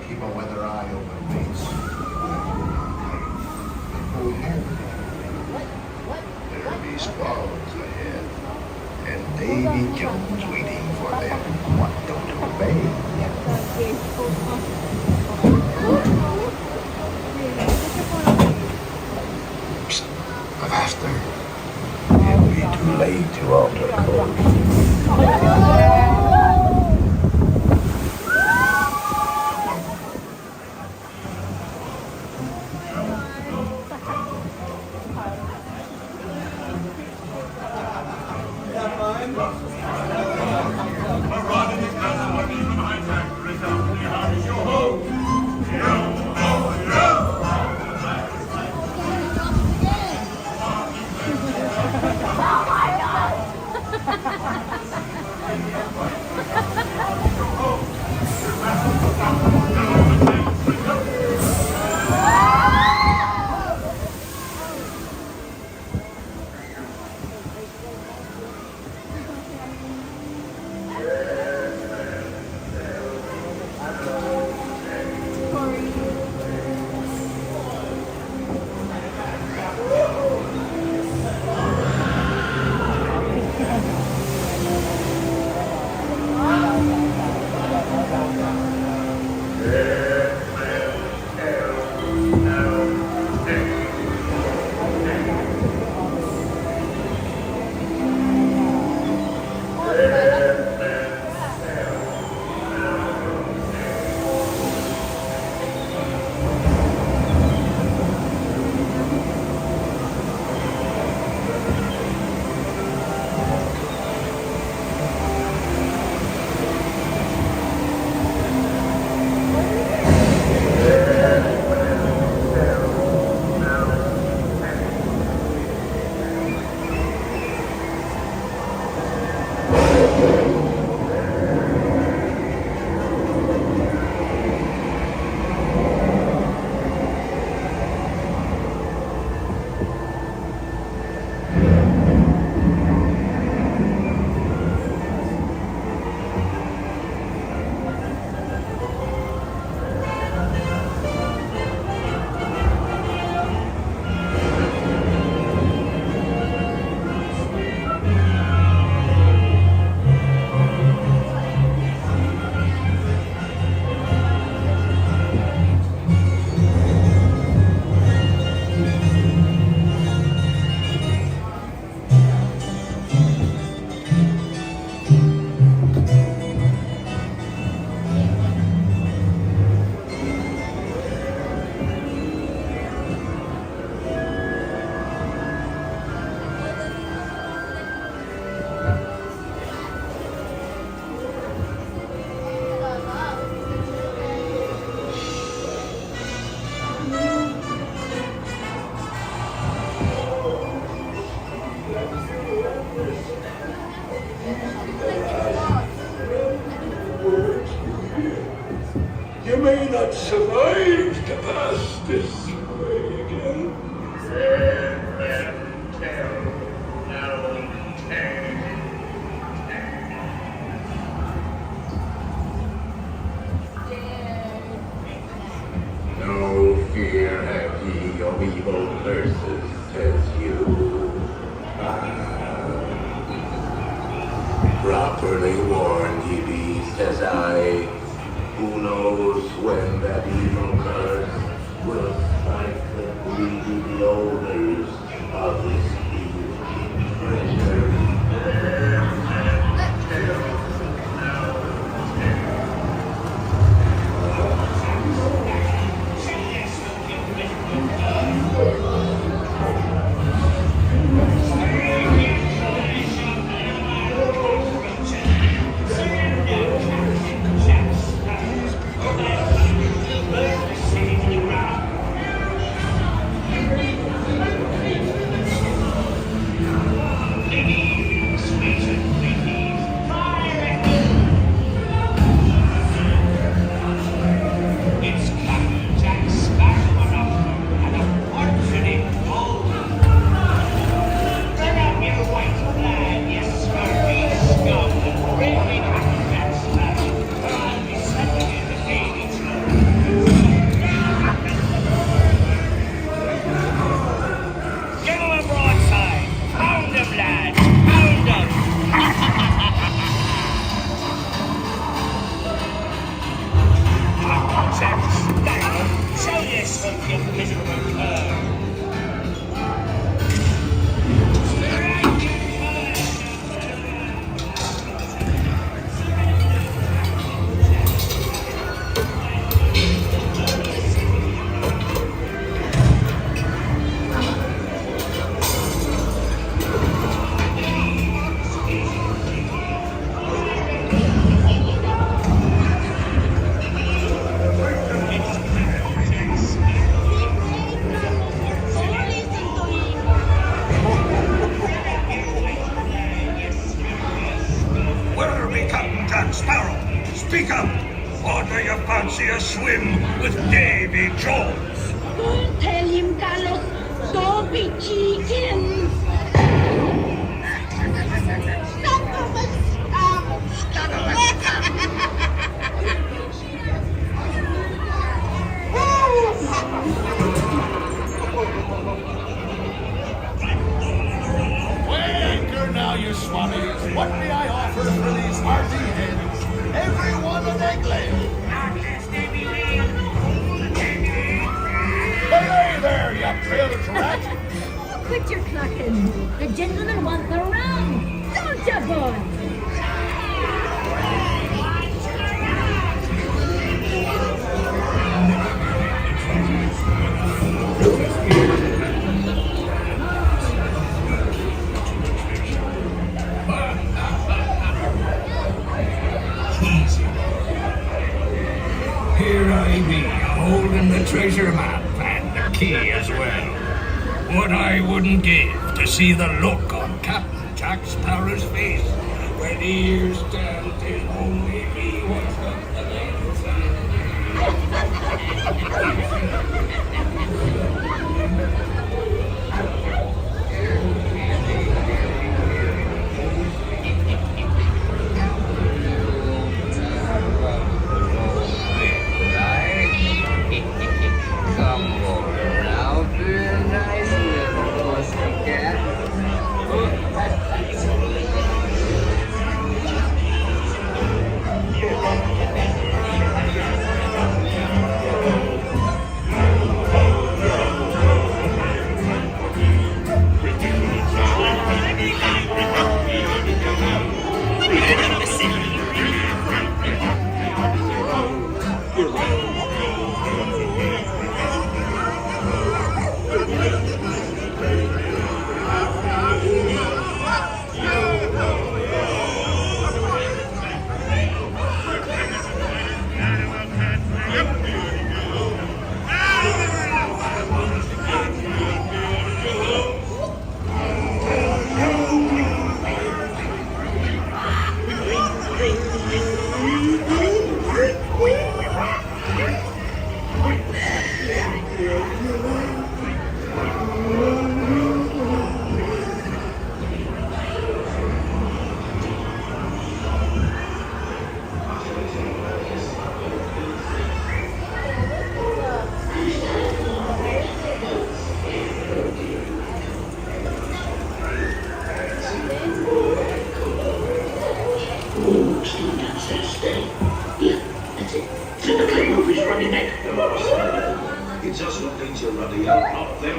Keep a weather eye open, please. There'll be squalls ahead, and Davy Jones waiting for them. What don't obey? Psst, faster. It'll be too late to alter course. evil curses, says you. Properly warned ye be, says I. Who knows when that evil curse will strike the greedy owners of this huge treasure. See the look on Captain Jack Sparrow's face when he hears that it only me what's got the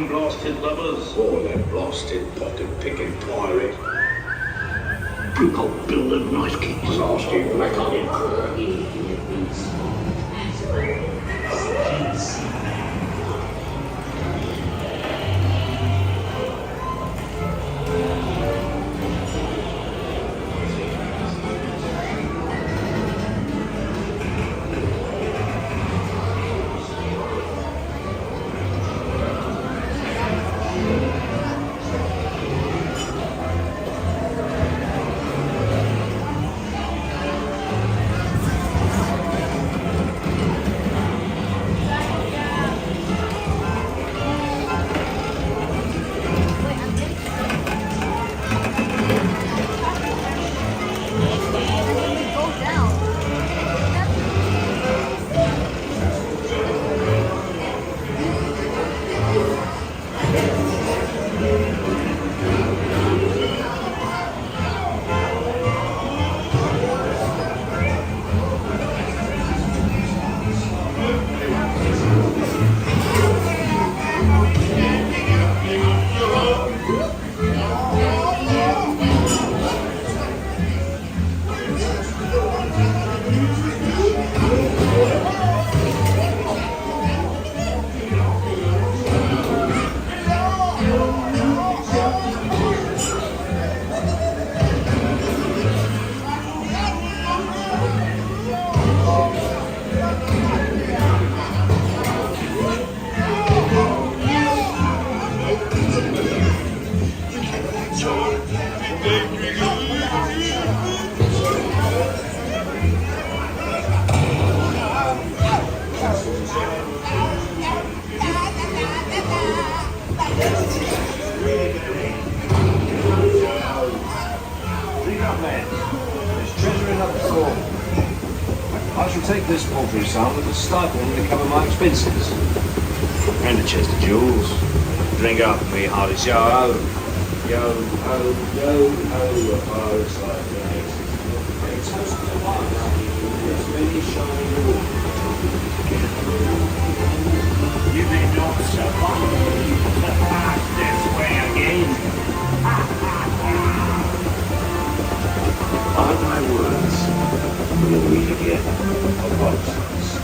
them blasted lovers, or that blasted pocket-picking pirate. Blue coat bill of nice keys. Blasted black-hearted I shall take this paltry sum as a stipend to cover my expenses. And a chest of jewels. Drink up, me hearties. Yo, ho. Yo, ho, yo, ho, ho. It's like a toast to life. There's many shining jewels. You may not survive to pass this way again. Mark my words. We'll meet again about stories.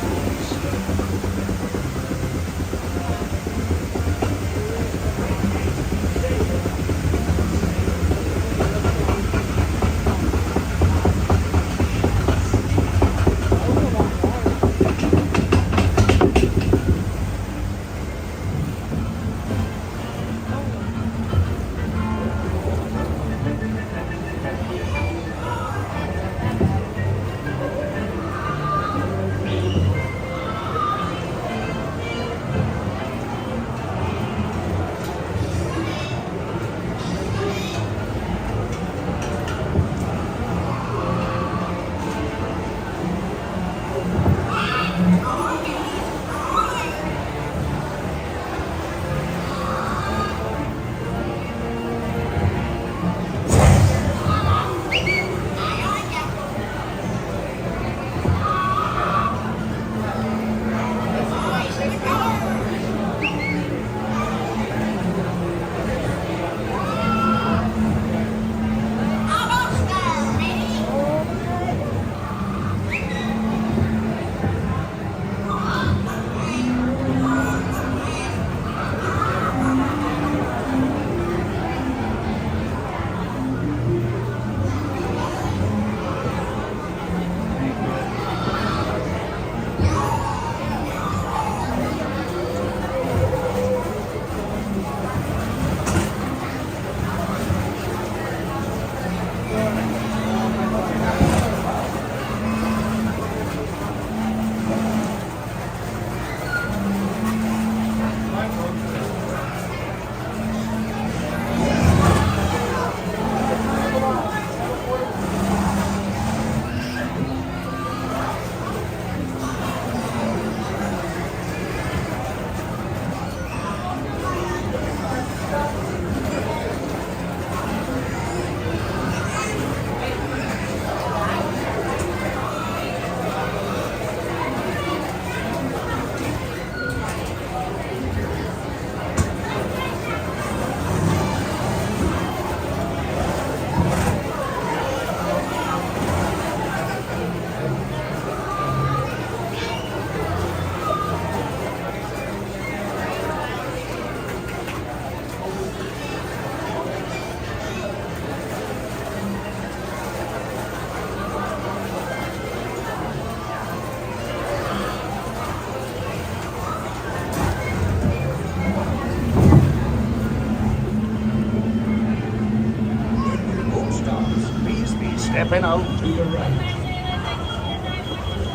Stepping out to your right.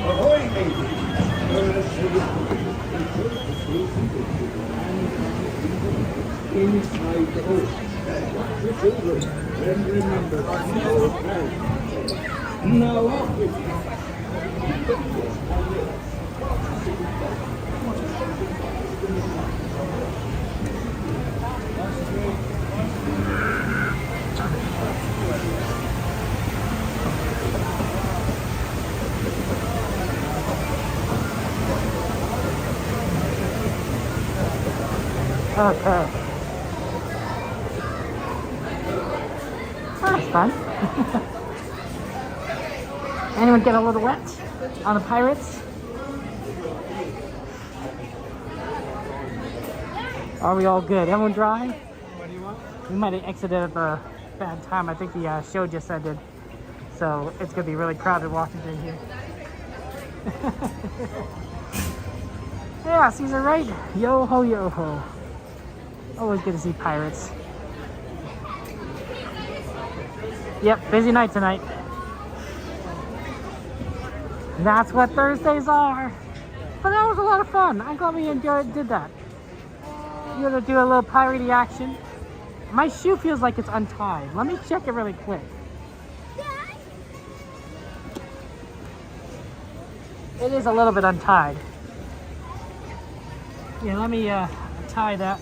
Ahoy, matey! Inside the boat. Watch the children. And remember, no hands. Now off with you. Okay. That's fun. Anyone get a little wet on the pirates? Are we all good? Everyone dry? What do you want? We might have exited at a bad time. I think the show just ended. So it's going to be really crowded walking through here. Yeah, Caesar, right? Yo ho, yo ho. Always good to see pirates. Yep, busy night tonight. That's what Thursdays are. But that was a lot of fun. I'm glad we did that. You're gonna do a little piratey action. My shoe feels like it's untied. Let me check it really quick. It is a little bit untied. Yeah, let me tie that.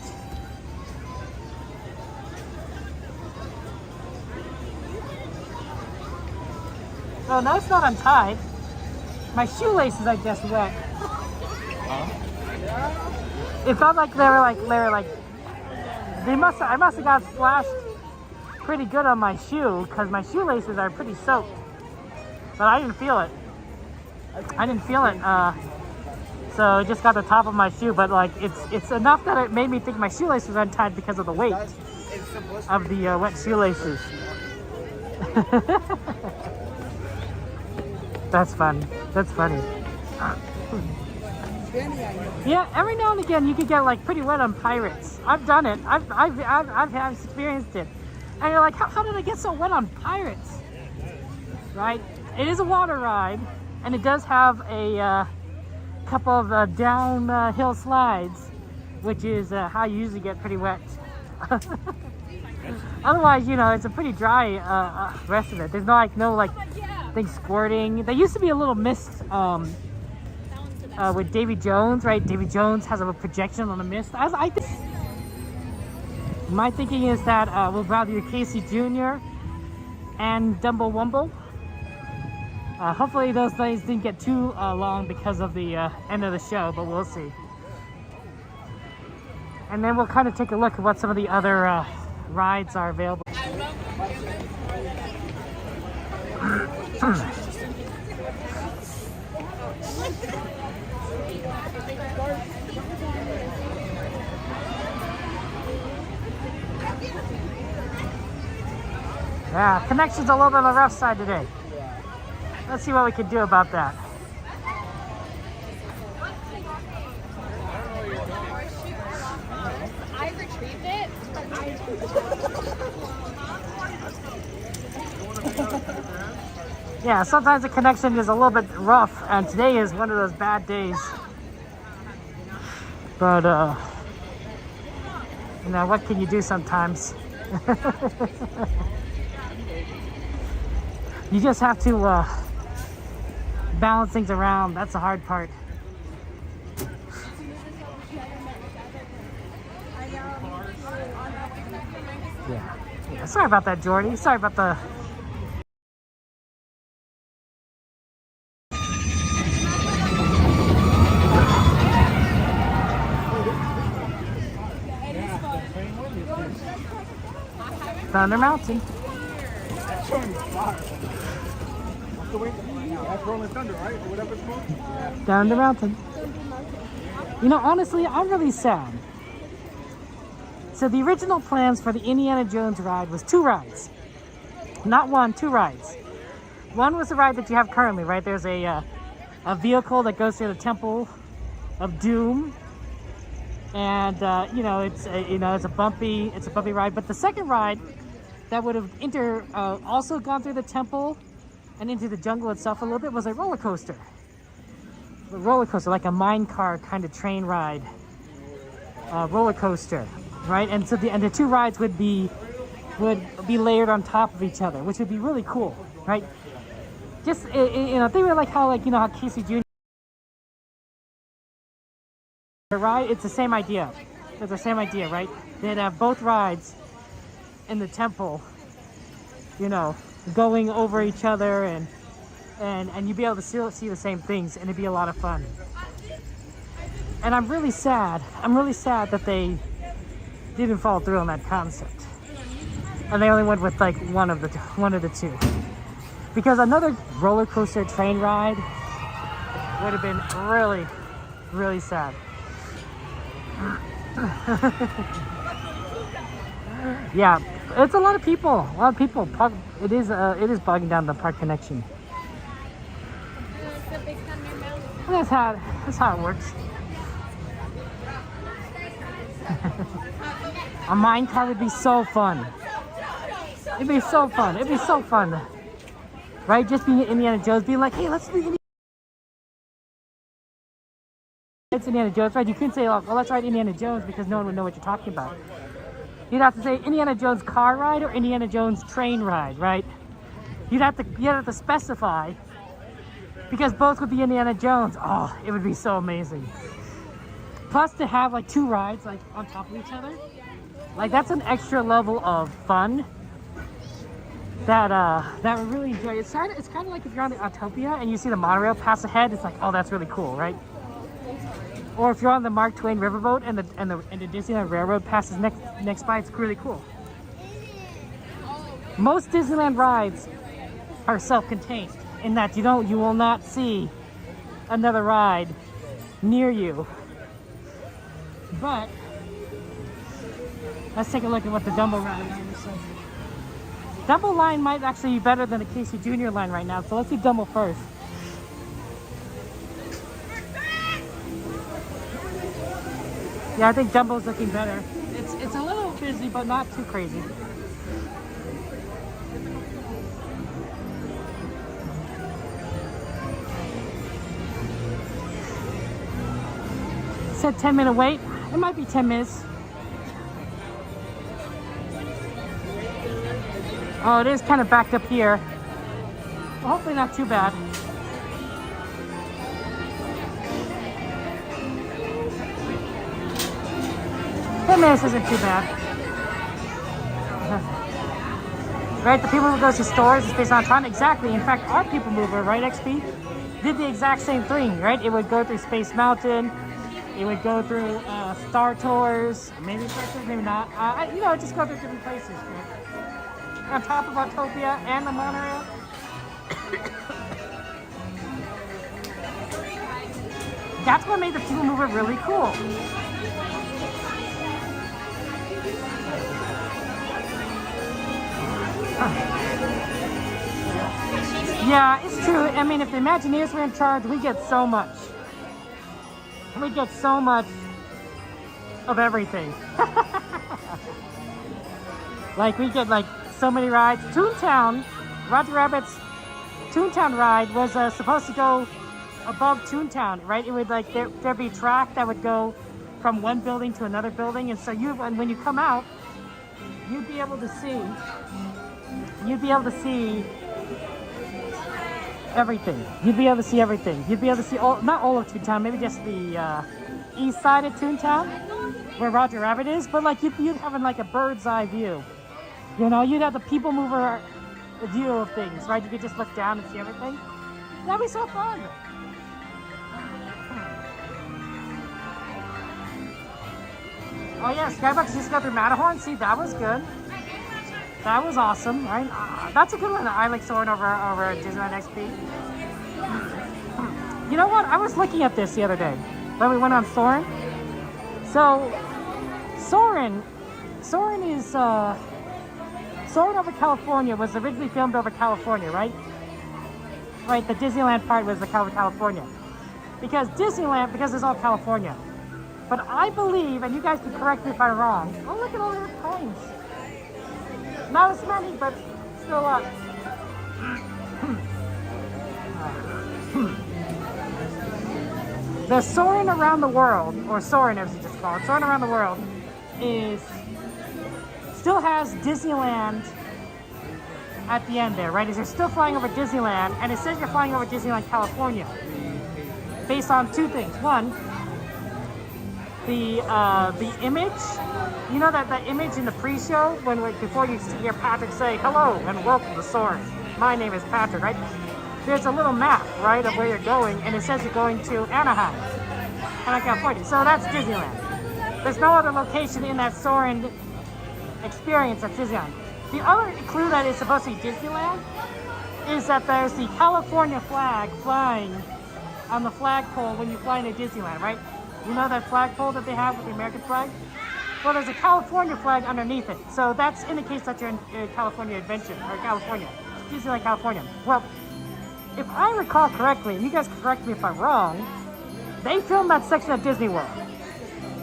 Oh, no, it's not untied. My shoelaces, I guess, wet. It felt like I must have got splashed pretty good on my shoe because my shoelaces are pretty soaked. But I didn't feel it. So it just got the top of my shoe, but like it's enough that it made me think my shoelace was untied because of the weight of the wet shoelaces. That's fun. That's funny. Yeah, every now and again you could get like pretty wet on pirates. I've done it. I've experienced it. And you're like, how did I get so wet on pirates? Right? It is a water ride, and it does have a couple of downhill slides, which is how you usually get pretty wet. Otherwise, you know, it's a pretty dry rest of it. There's no things squirting. There used to be a little mist with Davy Jones, right? Davy Jones has a projection on the mist. My thinking is that we'll probably do Casey Jr. and Dumbo Wumble. Hopefully those things didn't get too long because of the end of the show, but we'll see. And then we'll kind of take a look at what some of the other rides are available. Yeah, connection's a little bit on the rough side today. Let's see what we can do about that. I retrieved it. Yeah, sometimes the connection is a little bit rough, and today is one of those bad days. But, you know, what can you do sometimes? You just have to balance things around. That's the hard part. Yeah. Sorry about that, Jordy. Sorry about the... Thunder Mountain. That's Rolling Thunder, right? Or whatever it's called? Yeah. Down the mountain. You know, honestly, I'm really sad. So the original plans for the Indiana Jones ride was 2 rides. Not 1, 2 rides. One was the ride that you have currently, right? There's a vehicle that goes through the Temple of Doom. And, you know, it's a bumpy ride. But the second ride that would have also gone through the Temple and into the jungle itself a little bit was a roller coaster. A roller coaster, like a mine car kind of train ride. Roller coaster, right? And so the two rides would be layered on top of each other, which would be really cool, right? Just you know, they were like how how Casey Jr. ride. It's the same idea. It's the same idea, right? They'd have both rides in the temple, you know, going over each other, and you'd be able to still see the same things, and it'd be a lot of fun. And I'm really sad that they didn't follow through on that concept, and they only went with like one of the two, because another roller coaster train ride would have been really, really sad. Yeah, it's a lot of people. It is bogging down the park connection. That's how it works. A mine car would be so fun. It'd be so fun. Right? Just being Indiana Jones, being like, hey, let's do Indiana. It's Indiana Jones, right? You couldn't say, oh, well, let's ride Indiana Jones, because no one would know what you're talking about. You'd have to say Indiana Jones car ride or Indiana Jones train ride, right? You'd have to specify, because both would be Indiana Jones. Oh, it would be so amazing. Plus, to have like two rides like on top of each other, like that's an extra level of fun that we really enjoy. It's kind of like if you're on the Autopia and you see the monorail pass ahead. It's like, oh, that's really cool, right? Or if you're on the Twain Riverboat and the Disneyland Railroad passes next by, it's really cool. Most Disneyland rides are self-contained in that you will not see another ride near you. But let's take a look at what the Dumbo ride is. Dumbo line might actually be better than the Casey Jr. line right now, so let's do Dumbo first. Yeah, I think Dumbo's looking better. It's a little busy, but not too crazy. It said 10-minute wait. It might be 10 minutes. Oh, it is kind of backed up here. Well, hopefully not too bad. Minutes isn't too bad. Right, the people who go to stores is based on time. Exactly. In fact, our people mover, right, XP, did the exact same thing, right? It would go through Space Mountain. It would go through Star Tours. Maybe Star Tours, maybe not. Just go through different places. Right? On top of Autopia and the monorail. That's what made the people mover really cool. Yeah, it's true. I mean, if the Imagineers were in charge, we get so much. We get so much of everything. Like, we get, like, so many rides. Toontown, Roger Rabbit's Toontown ride was supposed to go above Toontown, right? It would, like, there'd be a track that would go from one building to another building. And so when you come out, you'd be able to see everything. You'd be able to see everything. You'd be able to see not all of Toontown, maybe just the east side of Toontown, where Roger Rabbit is. But like you'd have like a bird's eye view. You know, you'd have the people mover view of things, right? You could just look down and see everything. That'd be so fun. Oh yeah, Skybox just got through Matterhorn. See, that was good. That was awesome, right? That's a good one. I like soaring over Disneyland XP. You know what? I was looking at this the other day when we went on Soarin'. So, Soarin' is Soarin' over California was originally filmed over California, right? Right. The Disneyland part was over California because it's all California. But I believe, and you guys can correct me if I'm wrong. Oh, look at all those coins. Not as many, but still a lot. The Soarin' Around the World, or Soarin' as you just call it, Soarin' Around the World, still has Disneyland at the end there, right? Is you're still flying over Disneyland, and it says you're flying over Disneyland, California, based on two things. One, the image, you know that image in the pre-show when before you hear Patrick say hello and welcome to Soarin'. My name is Patrick, right? There's a little map, right, of where you're going, and it says you're going to Anaheim, California. So that's Disneyland. There's no other location in that Soarin' experience at Disneyland. The other clue that is supposed to be Disneyland is that there's the California flag flying on the flagpole when you fly into Disneyland, right? You know that flagpole that they have with the American flag? Well, there's a California flag underneath it. So that indicates that you're in California Adventure, or California, Disneyland, California. Well, if I recall correctly, and you guys can correct me if I'm wrong, they filmed that section at Disney World.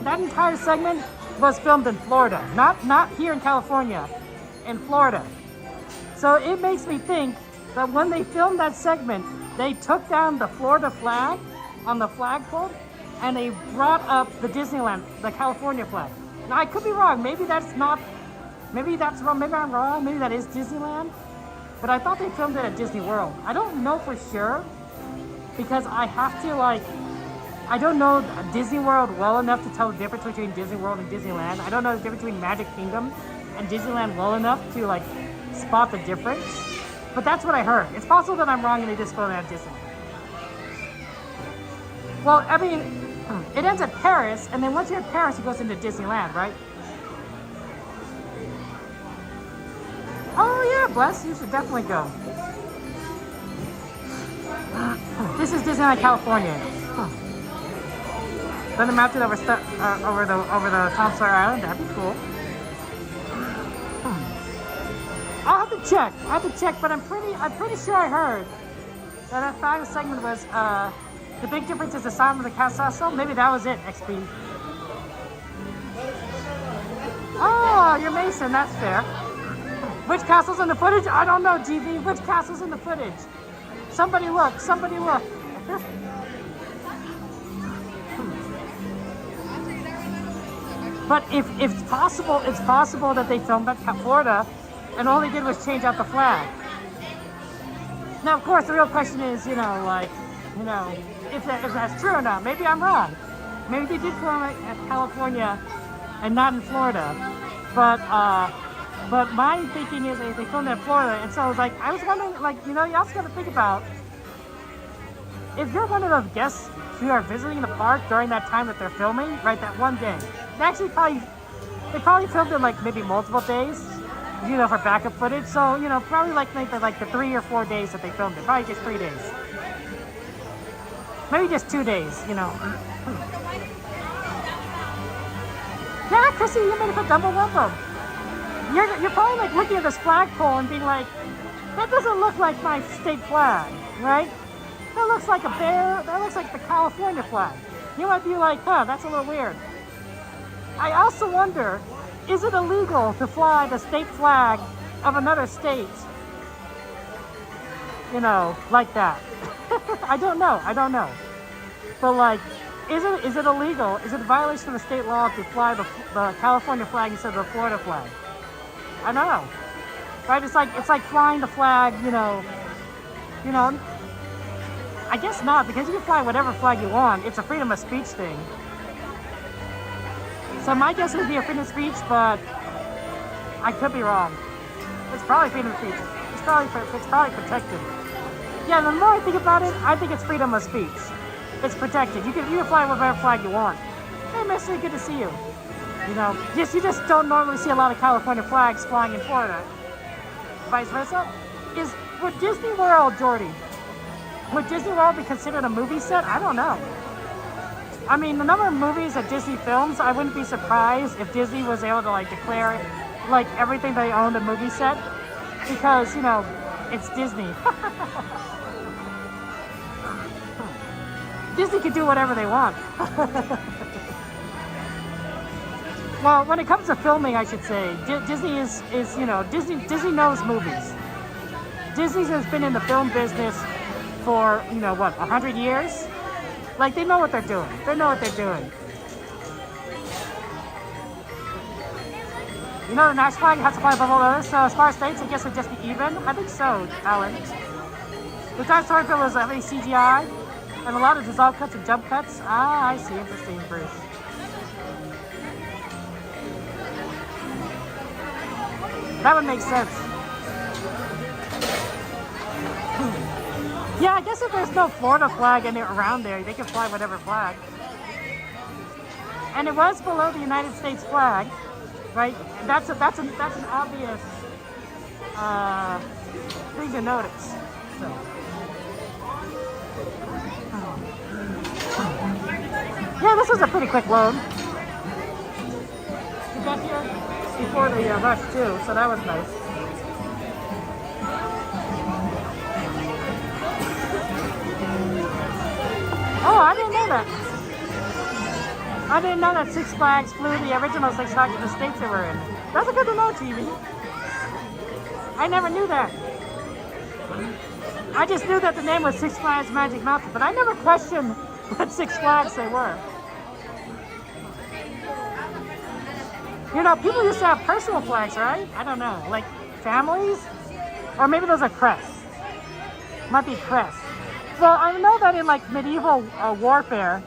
That entire segment was filmed in Florida, not here in California, in Florida. So it makes me think that when they filmed that segment, they took down the Florida flag on the flagpole, and they brought up the Disneyland, the California flag. Now I could be wrong. Maybe that's wrong. Maybe I'm wrong. Maybe that is Disneyland. But I thought they filmed it at Disney World. I don't know for sure because I have to I don't know Disney World well enough to tell the difference between Disney World and Disneyland. I don't know the difference between Magic Kingdom and Disneyland well enough to spot the difference. But that's what I heard. It's possible that I'm wrong and they just filmed it at Disneyland. Well, I mean, it ends at Paris, and then once you're at Paris, it goes into Disneyland, right? Oh yeah, Bless, you should definitely go. This is Disneyland, California. Then I'm out to over the Tom Sawyer Island. That'd be cool. I'll have to check, but I'm pretty sure I heard that final segment was the big difference is the sound of the castle. Maybe that was it. XP. Oh, you're Mason. That's fair. Which castle's in the footage? I don't know, GV. Which castle's in the footage? Somebody look. But if it's possible that they filmed at Florida and all they did was change out the flag. Now, of course, the real question is, if that's true or not. Maybe I'm wrong. Maybe they did film it at California and not in Florida. But my thinking is they filmed it in Florida, and so I was wondering, you also got to think about if you're one of those guests who are visiting the park during that time that they're filming, right, that one day. They probably filmed it maybe multiple days, for backup footage. So probably the 3 or 4 days that they filmed it, probably just 3 days, maybe just 2 days, Yeah, Chrissy, you made it for Dumbo Wumbo. You're probably looking at this flagpole and being like, that doesn't look like my state flag, right? That looks like a bear. That looks like the California flag. You might be like, that's a little weird. I also wonder, is it illegal to fly the state flag of another state? Like that. I don't know. But is it illegal? Is it a violation of the state law to fly the California flag instead of the Florida flag? I don't know. Right? It's like flying the flag, I guess not, because you can fly whatever flag you want. It's a freedom of speech thing. So my guess would be a freedom of speech, but I could be wrong. It's probably freedom of speech. It's probably protected. Yeah, the more I think about it, I think it's freedom of speech. It's protected. You can fly whatever flag you want. Hey, Mister, good to see you. You just don't normally see a lot of California flags flying in Florida. Vice versa. Would Disney World, Jordy? Would Disney World be considered a movie set? I don't know. I mean, the number of movies that Disney films, I wouldn't be surprised if Disney was able to declare everything they owned a movie set, because it's Disney. Disney can do whatever they want. Well, when it comes to filming, I should say, Disney is Disney knows movies. Disney has been in the film business for 100 years. Like, they know what they're doing. They know what they're doing. You know the national flag has to fly above all others, so as far as states, I guess it would just be even. I think so, Alan. The Toy Story film was heavy CGI, and a lot of dissolve cuts and jump cuts. Ah, I see. Interesting, Bruce. That would make sense. Yeah, I guess if there's no Florida flag around there, they can fly whatever flag. And it was below the United States flag, right? And that's an obvious thing to notice. So. Yeah, this was a pretty quick load. We got here before the rush too, so that was nice. Oh, I didn't know that. I didn't know that Six Flags flew the original Six Flags to the states they were in. That's a good to know, TV. I never knew that. I just knew that the name was Six Flags Magic Mountain, but I never questioned what Six Flags they were. You know, people used to have personal flags, right? I don't know, like families? Or maybe those are crests. Might be crests. Well, I know that in like medieval warfare,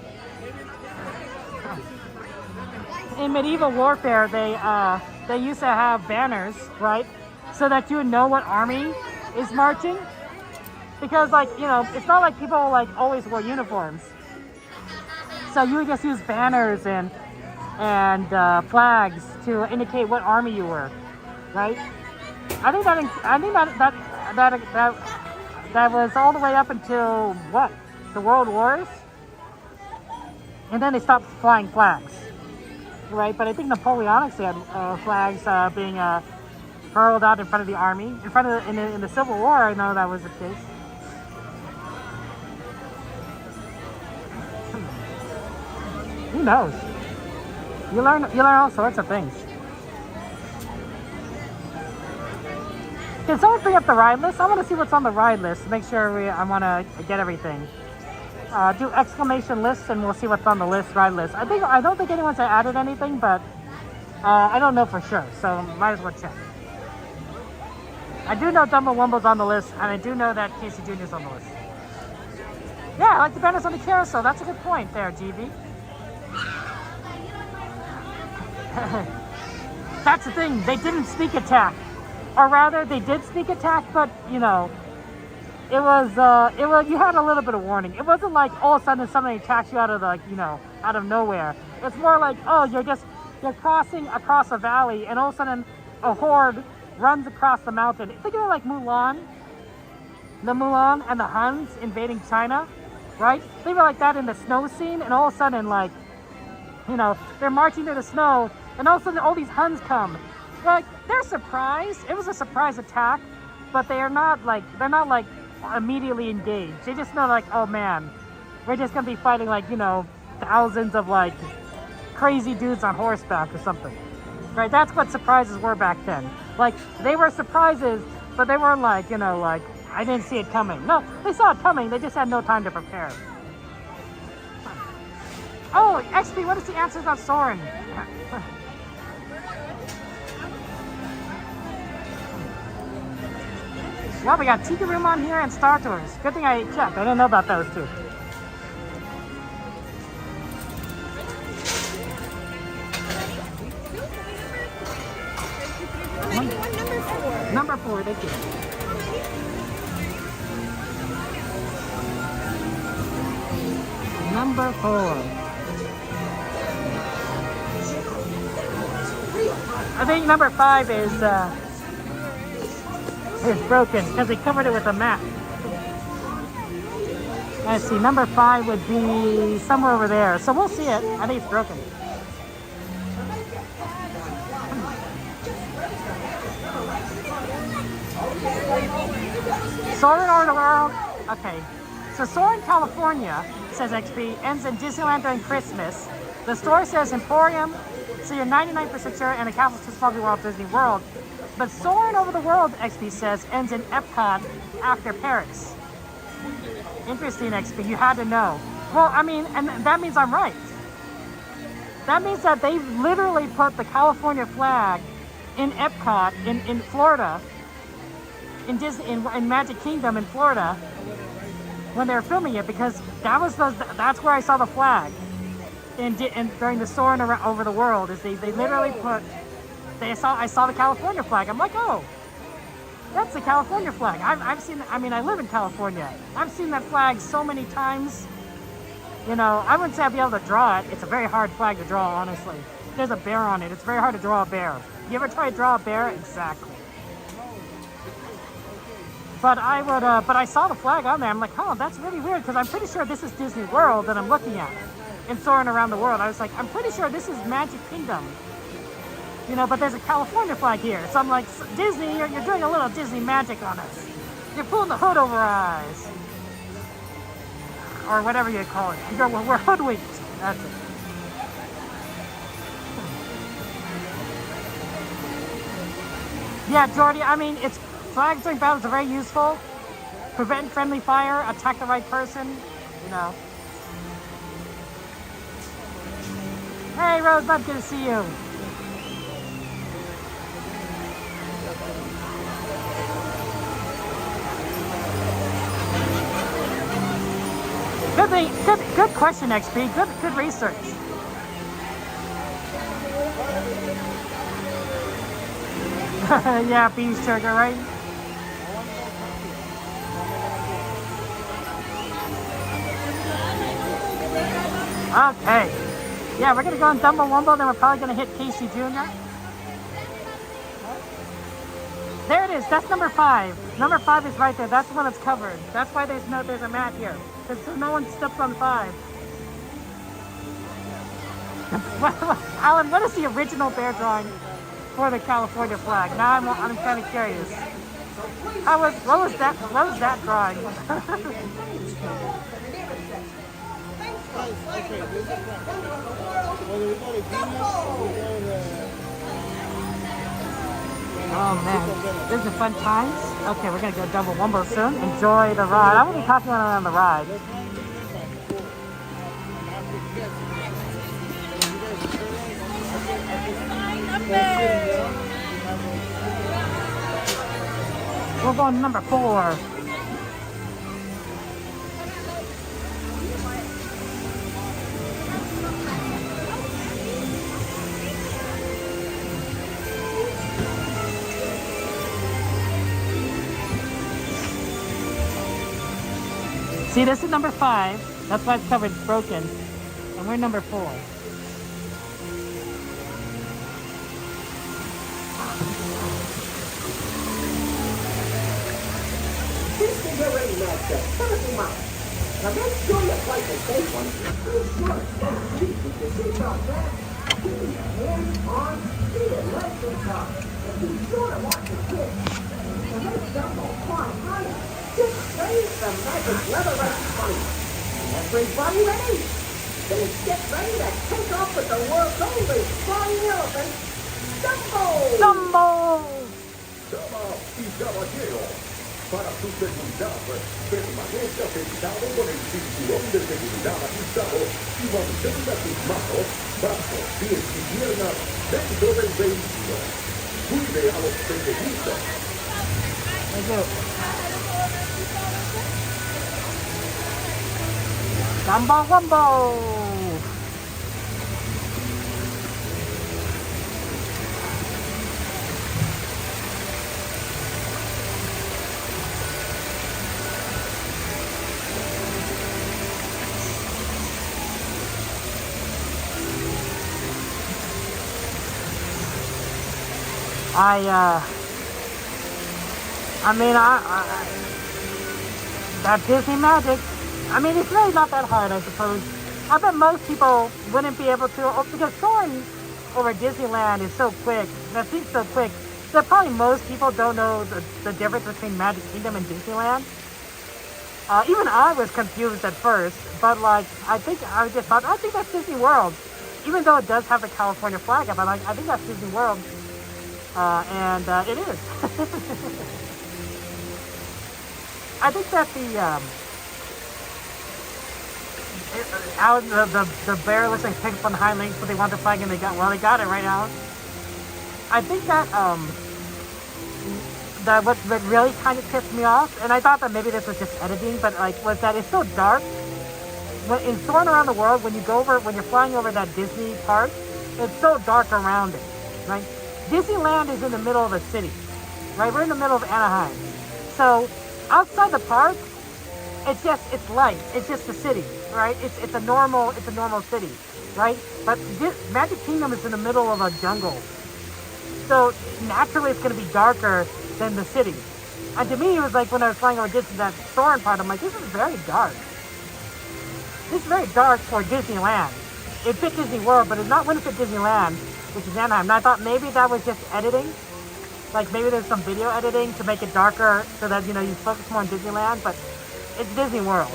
they used to have banners, right? So that you would know what army is marching. Because like, you know, it's not like people like always wear uniforms. So you would just use banners and flags to indicate what army you were, right? I think that was all the way up until what? The World Wars? And then they stopped flying flags, right? But I think Napoleonics had flags being hurled out in front of the army. In the Civil War, I know that was the case. Who knows? You learn all sorts of things. Can someone bring up the ride list? I want to see what's on the ride list to make sure I want to get everything. Do exclamation lists and we'll see what's on the ride list. I don't think anyone's added anything, but I don't know for sure, so might as well check. I do know Dumbo Wumble's on the list, and I do know that Casey Jr.'s on the list. Yeah, I like the banners on the carousel. That's a good point there, GB. That's the thing. They didn't sneak attack, or rather, they did sneak attack. But you know, it was you had a little bit of warning. It wasn't like all of a sudden somebody attacks you out of out of nowhere. It's more like, oh, you're crossing across a valley, and all of a sudden a horde runs across the mountain. Think of it like Mulan, the Mulan and the Huns invading China, right? Think of it like that in the snow scene, and all of a sudden, like, you know, they're marching through the snow. And all of a sudden, all these Huns come. Like, they're surprised. It was a surprise attack, but they're not immediately engaged. They just know, like, oh man, we're just gonna be fighting, like, you know, thousands of like crazy dudes on horseback or something. Right? That's what surprises were back then. Like, they were surprises, but they weren't like, you know, like, I didn't see it coming. No, they saw it coming. They just had no time to prepare. Oh, XP, what is the answer about Soren? Well, we got Tiki Room on here and Star Tours. Good thing I checked. I didn't know about those two. Number 4, thank you. Number 4. I think number 5 is broken because they covered it with a mat. Let's see, number 5 would be somewhere over there. So we'll see it. I think it's broken. Soarin' over the world. Okay. So Soarin', California, says XP, ends in Disneyland during Christmas. The store says Emporium, so you're 99% sure, and the Castle's too small to be Walt Disney World. But Soarin' over the world, XP says, ends in Epcot after Paris. Interesting, XP. You had to know. Well, I mean, and that means I'm right. That means that they literally put the California flag in Epcot in Florida, in Disney, in Magic Kingdom in Florida, when they were filming it, because that's where I saw the flag. And during the soaring over the world, is they literally put, I saw the California flag. I'm like, oh, that's the California flag. I've seen, I mean, I live in California. I've seen that flag so many times. You know, I wouldn't say I'd be able to draw it. It's a very hard flag to draw, honestly. There's a bear on it. It's very hard to draw a bear. You ever try to draw a bear? Exactly. But I saw the flag on there. I'm like, oh, that's really weird, because I'm pretty sure this is Disney World that I'm looking at and soaring around the world. I was like, I'm pretty sure this is Magic Kingdom. You know, but there's a California flag here. So I'm like, Disney, you're doing a little Disney magic on us. You're pulling the hood over our eyes. Or whatever you call it. We're hoodwinked. That's it. Yeah, Jordy, I mean, flags during battles are very useful. Prevent friendly fire, attack the right person, you know. Hey, Rosebud, good to see you. Good question, XP. Good research. Yeah, beef sugar, right? Okay. Yeah, we're gonna go on Dumbo Wumbo, then we're probably gonna hit Casey Jr. There it is. That's number 5. Number 5 is right there. That's the one that's covered. That's why there's a mat here. So no one steps on 5. Alan, what is the original bear drawing for the California flag? Now I'm kind of curious. What was that drawing? Oh man, this is fun times. Okay, we're gonna go Dumbo Wumbo soon. Enjoy the ride. I won't be talking on the ride. We're going to number 4. See, this is number 5. That's why it's covered, it's broken. And we're number 4. Since you're already matched up, put us out. Now make sure you play the safe one. Be sure to keep the seatbelt back. Keep your hands on, see your legs and top. And be sure to watch the kids. And make Dumbo climb higher. Just raise the magic lever right in front of you. Everybody ready? Then get ready to take off with the world's only flying elephant, Dumbo! Dumbo! Damas y caballeros, para su seguridad, permanezca sentado con el cinturón de seguridad ajustado y mantenga sus manos, brazos, pies y piernas dentro del vehículo. Cuide a los pequeñitos. Dumbo Wumbo! I mean, that Disney magic, I mean, it's really not that hard, I suppose. I bet most people wouldn't be able to, because soaring over Disneyland is so quick, that thing's so quick, that probably most people don't know the difference between Magic Kingdom and Disneyland. Even I was confused at first, but like, I think that's Disney World. Even though it does have the California flag up, I think that's Disney World. And it is. I think that Alice, the bear looks like picked up on hind legs, but they want the flag and they got it right now. I think that what really kind of pissed me off, and I thought that maybe this was just editing, but like was that it's so dark. When in Soaring Around the World, when you're flying over that Disney park, it's so dark around it, right? Disneyland is in the middle of a city, right? We're in the middle of Anaheim, so outside the park, it's light. It's just the city, right? It's a normal city, right? But Magic Kingdom is in the middle of a jungle, so naturally it's going to be darker than the city. And to me, it was like when I was flying over Disney, that Soarin' part, I'm like, this is very dark. This is very dark for Disneyland. It fit Disney World, but it's not when it fit Disneyland, which is Anaheim. And I thought maybe that was just editing. Like maybe there's some video editing to make it darker so that, you know, you focus more on Disneyland, but it's Disney World.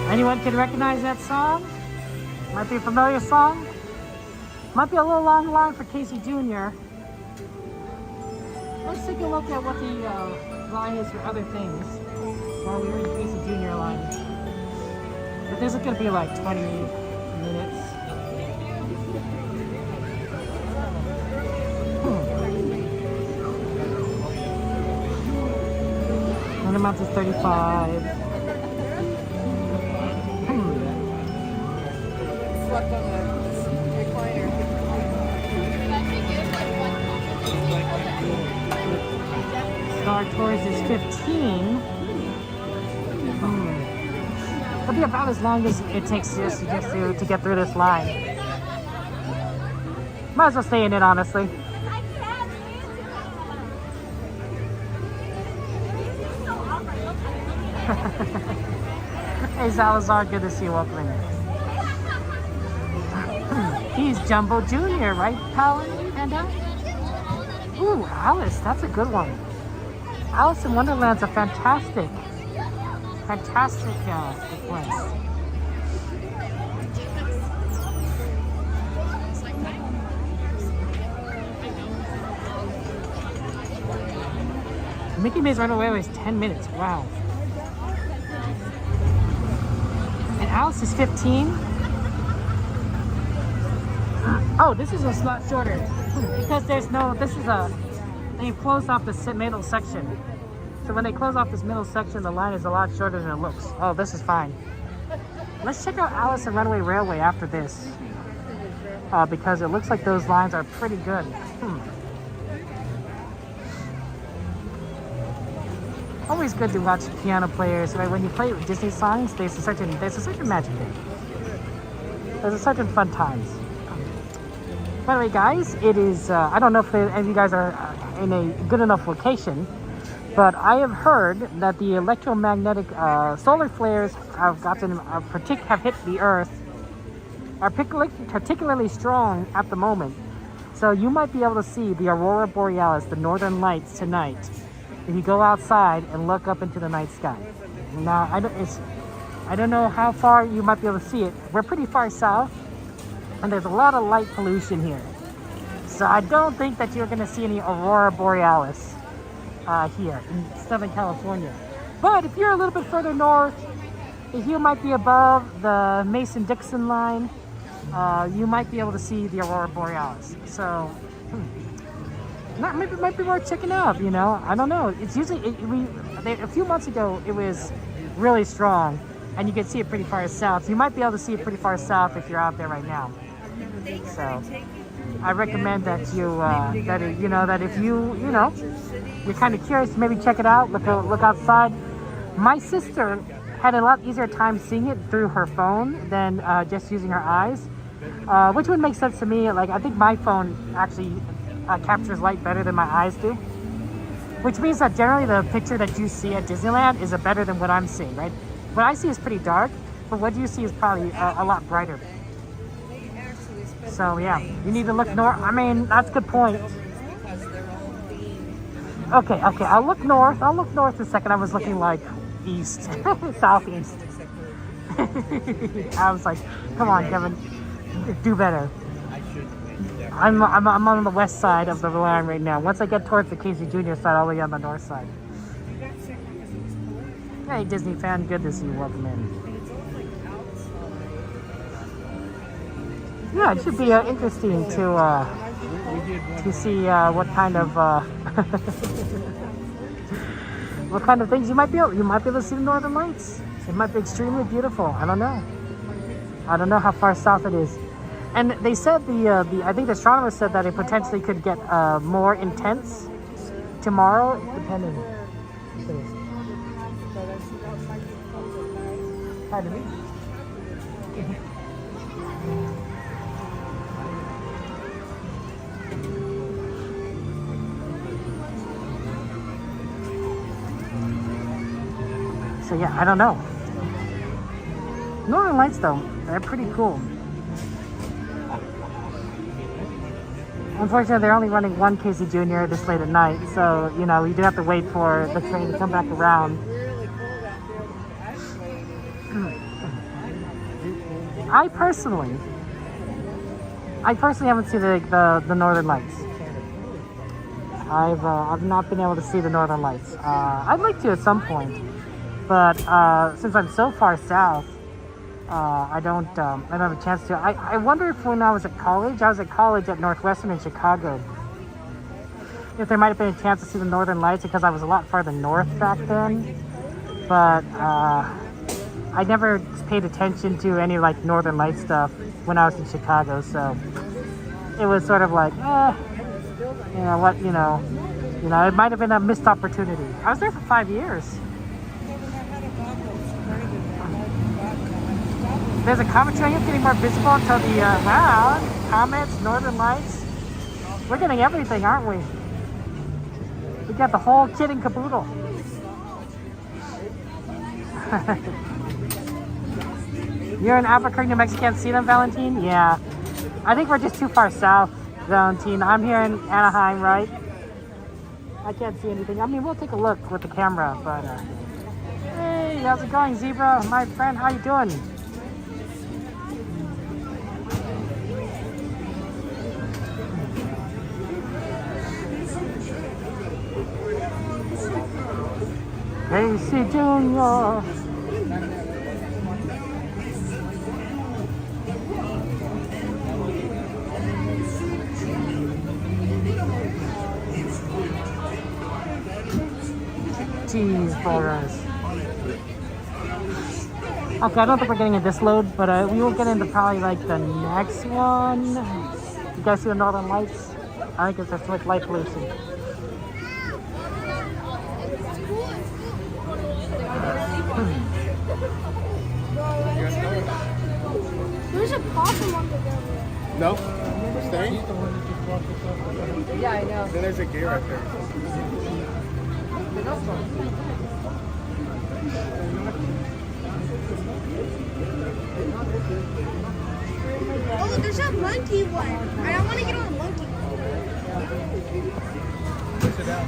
Anyone can recognize that song? Might be a familiar song. Might be a little long line for Casey Jr. Let's take a look at what the line is for other things while we're in Casey Jr. line. But this is going to be like 20 minutes. One amount is 35. Star Tours is 15. It'll be about as long as it takes just to get through this line. Might as well stay in it, honestly. Hey Salazar, good to see you. Welcome in. He's Jumbo Jr., right, Panda? Ooh, Alice, that's a good one. Alice in Wonderland's a fantastic place. Mickey Maze Runaway was 10 minutes. Wow. And Alice is 15. Oh, this is a lot shorter because they've closed off the middle section. So when they close off this middle section, the line is a lot shorter than it looks. Oh, this is fine. Let's check out Alice and Runaway Railway after this. Because it looks like those lines are pretty good. Always good to watch piano players, right? When you play Disney songs, there's a certain magic there. There's a certain fun times. By the way, guys, it is, I don't know if any of you guys are in a good enough location, but I have heard that the electromagnetic solar flares have hit the Earth, are particularly strong at the moment. So you might be able to see the Aurora Borealis, the Northern Lights, tonight if you go outside and look up into the night sky. Now, I don't know how far you might be able to see it. We're pretty far south, and there's a lot of light pollution here. So I don't think that you're going to see any Aurora Borealis here in Southern California. But if you're a little bit further north, if you might be above the Mason-Dixon line, you might be able to see the Aurora Borealis. So, maybe it might be worth checking out, you know? I don't know. It's usually, a few months ago, it was really strong, and you can see it pretty far south. You might be able to see it pretty far south if you're out there right now. So, I recommend that that if you're kind of curious, maybe check it out, look outside. My sister had a lot easier time seeing it through her phone than just using her eyes, which would make sense to me. Like, I think my phone actually captures light better than my eyes do, which means that generally the picture that you see at Disneyland is better than what I'm seeing, right? What I see is pretty dark, but what you see is probably a lot brighter. So yeah, you need to look north. I mean, that's a good point. Okay, I'll look north a second. I was looking like east, southeast. I was like, come on, Kevin, do better. I'm on the west side of the line right now. Once I get towards the Casey Jr. side, I'll be on the north side. Hey, Disney fan, good to see you. Welcome in. Yeah, it should be interesting to see what kind of things you might be able to see the Northern Lights. It might be extremely beautiful. I don't know how far south it is. And they said I think the astronomers said that it potentially could get more intense tomorrow, depending. Pardon me? So yeah, I don't know. Northern Lights though, they're pretty cool. Unfortunately, they're only running one Casey Jr. this late at night, so you know, you do have to wait for the train to come back around. I personally haven't seen the Northern Lights. I've not been able to see the Northern Lights. I'd like to at some point, but since I'm so far south, I don't have a chance to. I wonder if when I was at college at Northwestern in Chicago, if there might have been a chance to see the Northern Lights because I was a lot farther north back then. But I never paid attention to any like Northern Light stuff when I was in Chicago, so it was sort of like, it might have been a missed opportunity. I was there for 5 years. There's a comet train getting more visible until the comets, Northern Lights. We're getting everything, aren't we? We got the whole kit and caboodle. You're in Albuquerque, New Mexico, can't see them, Valentine? Yeah. I think we're just too far south, Valentine. I'm here in Anaheim, right? I can't see anything. I mean, we'll take a look with the camera, but... Hey, how's it going, Zebra? My friend, how you doing? Casey Jr. Cheeseburgers. Okay, I don't think we're getting in this load, but we will get into probably like the next one. You guys see the Northern Lights? I think it's just like light pollution. a possum on the ground. No? We're staying? Yeah, I know. Then there's a gate right there. Oh, there's a monkey one. I don't want to get on a monkey one. Sit down.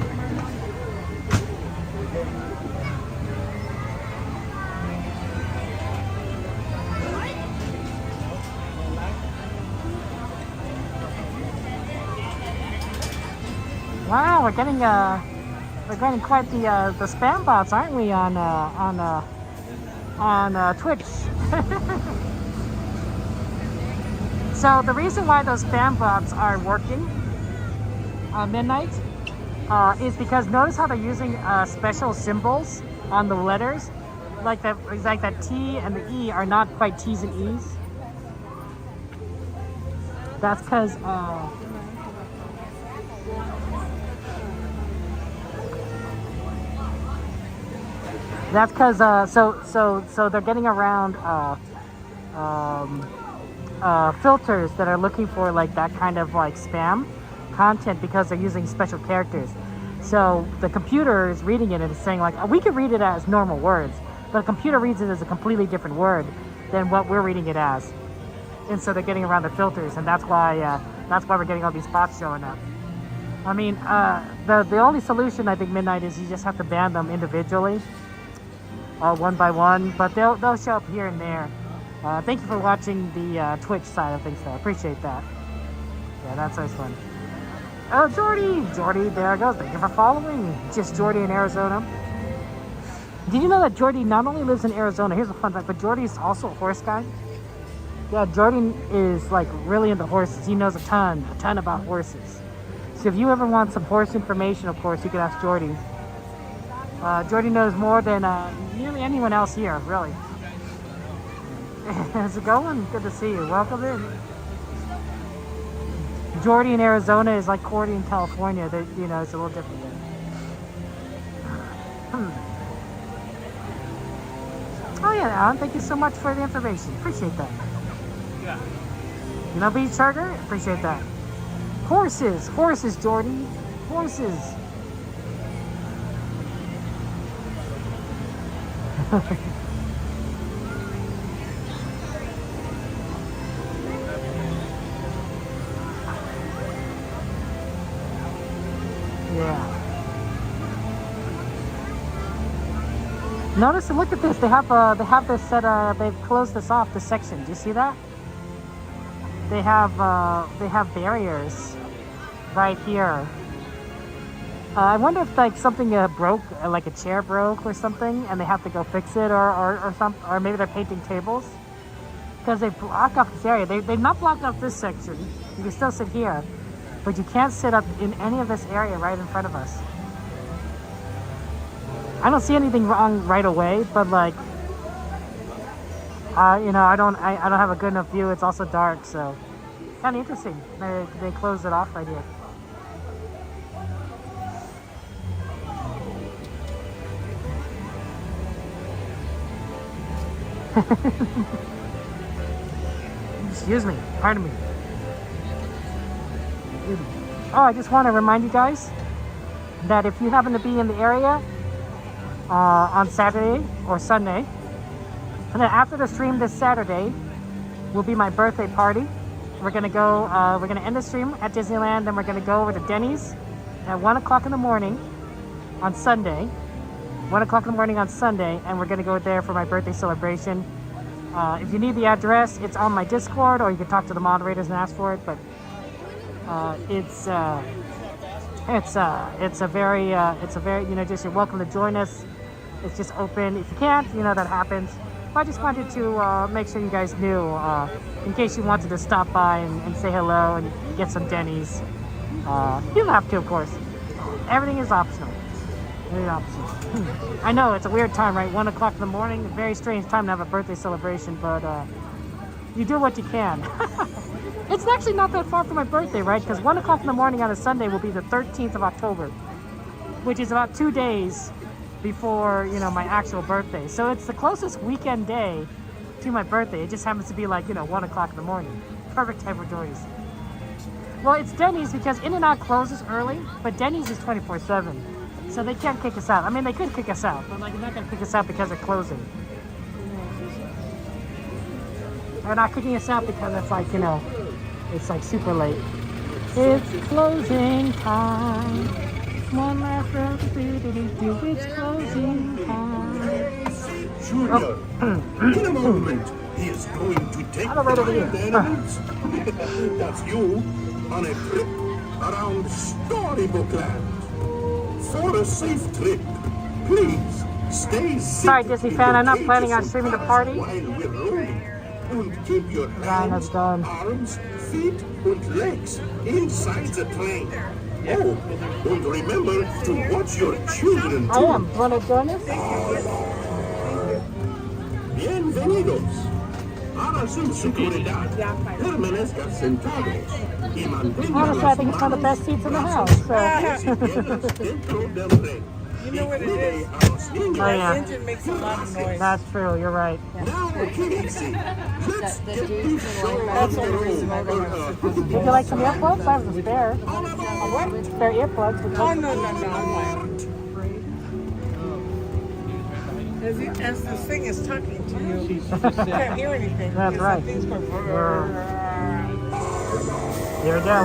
Wow, we're getting quite the spam bots, aren't we, on Twitch? So the reason why those spam bots are working on Midnight is because notice how they're using special symbols on the letters, like that T and the E are not quite T's and E's. That's because so they're getting around filters that are looking for like that kind of like spam content because they're using special characters. So the computer is reading it and it's saying like, we can read it as normal words, but the computer reads it as a completely different word than what we're reading it as. And so they're getting around the filters, and that's why we're getting all these bots showing up. I mean, the only solution I think Midnight is you just have to ban them individually, one by one, but they'll show up here and there. Thank you for watching the Twitch side of things, though. I appreciate that. Yeah, that's always fun. Oh, Jordy, there it goes. Thank you for following. Just Jordy in Arizona. Did you know that Jordy not only lives in Arizona? Here's a fun fact, but Jordy is also a horse guy. Yeah, Jordy is like really into horses. He knows a ton about horses. So if you ever want some horse information, of course, you can ask Jordy. Jordy knows more than nearly anyone else here, really. How's it going? Good to see you. Welcome in. Jordy in Arizona is like Cordy in California. That it's a little different there. Oh yeah, Alan, thank you so much for the information. Appreciate that. Yeah. Beach Charger? Appreciate that. Horses, Jordy. Horses. Yeah. Notice and look at this. They have this set. They've closed this off. This section. Do you see that? They have barriers right here. I wonder if like something broke, like a chair broke or something, and they have to go fix it, or maybe they're painting tables because they block off this area. They've not blocked off this section. You can still sit here, but you can't sit up in any of this area right in front of us. I don't see anything wrong right away, but like, I don't have a good enough view. It's also dark, so kind of interesting. They closed it off right here. Excuse me, pardon me. Oh, I just want to remind you guys that if you happen to be in the area on Saturday or Sunday, and then after the stream this Saturday will be my birthday party. We're gonna end the stream at Disneyland, then we're gonna go over to Denny's at 1 o'clock in the morning on Sunday. 1 o'clock in the morning on Sunday, and we're gonna go there for my birthday celebration. If you need the address, it's on my Discord, or you can talk to the moderators and ask for it. But it's a very just you're welcome to join us. It's just open. If you can't, that happens. But I just wanted to make sure you guys knew, in case you wanted to stop by and say hello and get some Denny's. You don't have to, of course. Everything is optional. Very optional. I know it's a weird time, right? 1 o'clock in the morning. A very strange time to have a birthday celebration, but you do what you can. It's actually not that far from my birthday, right? Because 1 o'clock in the morning on a Sunday will be the 13th of October, which is about 2 days before my actual birthday. So it's the closest weekend day to my birthday. It just happens to be like, 1 o'clock in the morning. Perfect time for toys. Well, it's Denny's because In-N-Out closes early, but Denny's is 24/7. So they can't kick us out. I mean, they could kick us out, but like, they're not going to kick us out because they're closing. They're not kicking us out because it's like, it's like super late. It's closing time. One last round, it's closing time. Junior, in a moment, he is going to take the wild animals. That's you on a trip around Storybook Land. For a safe trip, please stay safe. Sorry, Disney fan, I'm not planning on streaming the party. While we're rolling, and keep your That's hands, done. arms, feet, and legs inside the plane. Oh, and remember to watch your children too. I am. Wanna join us? Bienvenidos. Ahora su seguridad permanezca sentados y mantenga Honestly, I think it's one of the best seats in the house. So. You know what it is? Oh, yeah. Engine makes a lot of noise. That's true, you're right. Now, Casey, let's get this show That's the only reason I don't have Would you like some earplugs? I have some spare. what? Spare earplugs. Oh, no, I'm fine. As this thing is talking to you, you can't hear anything. That's because right. that thing's going Here we go.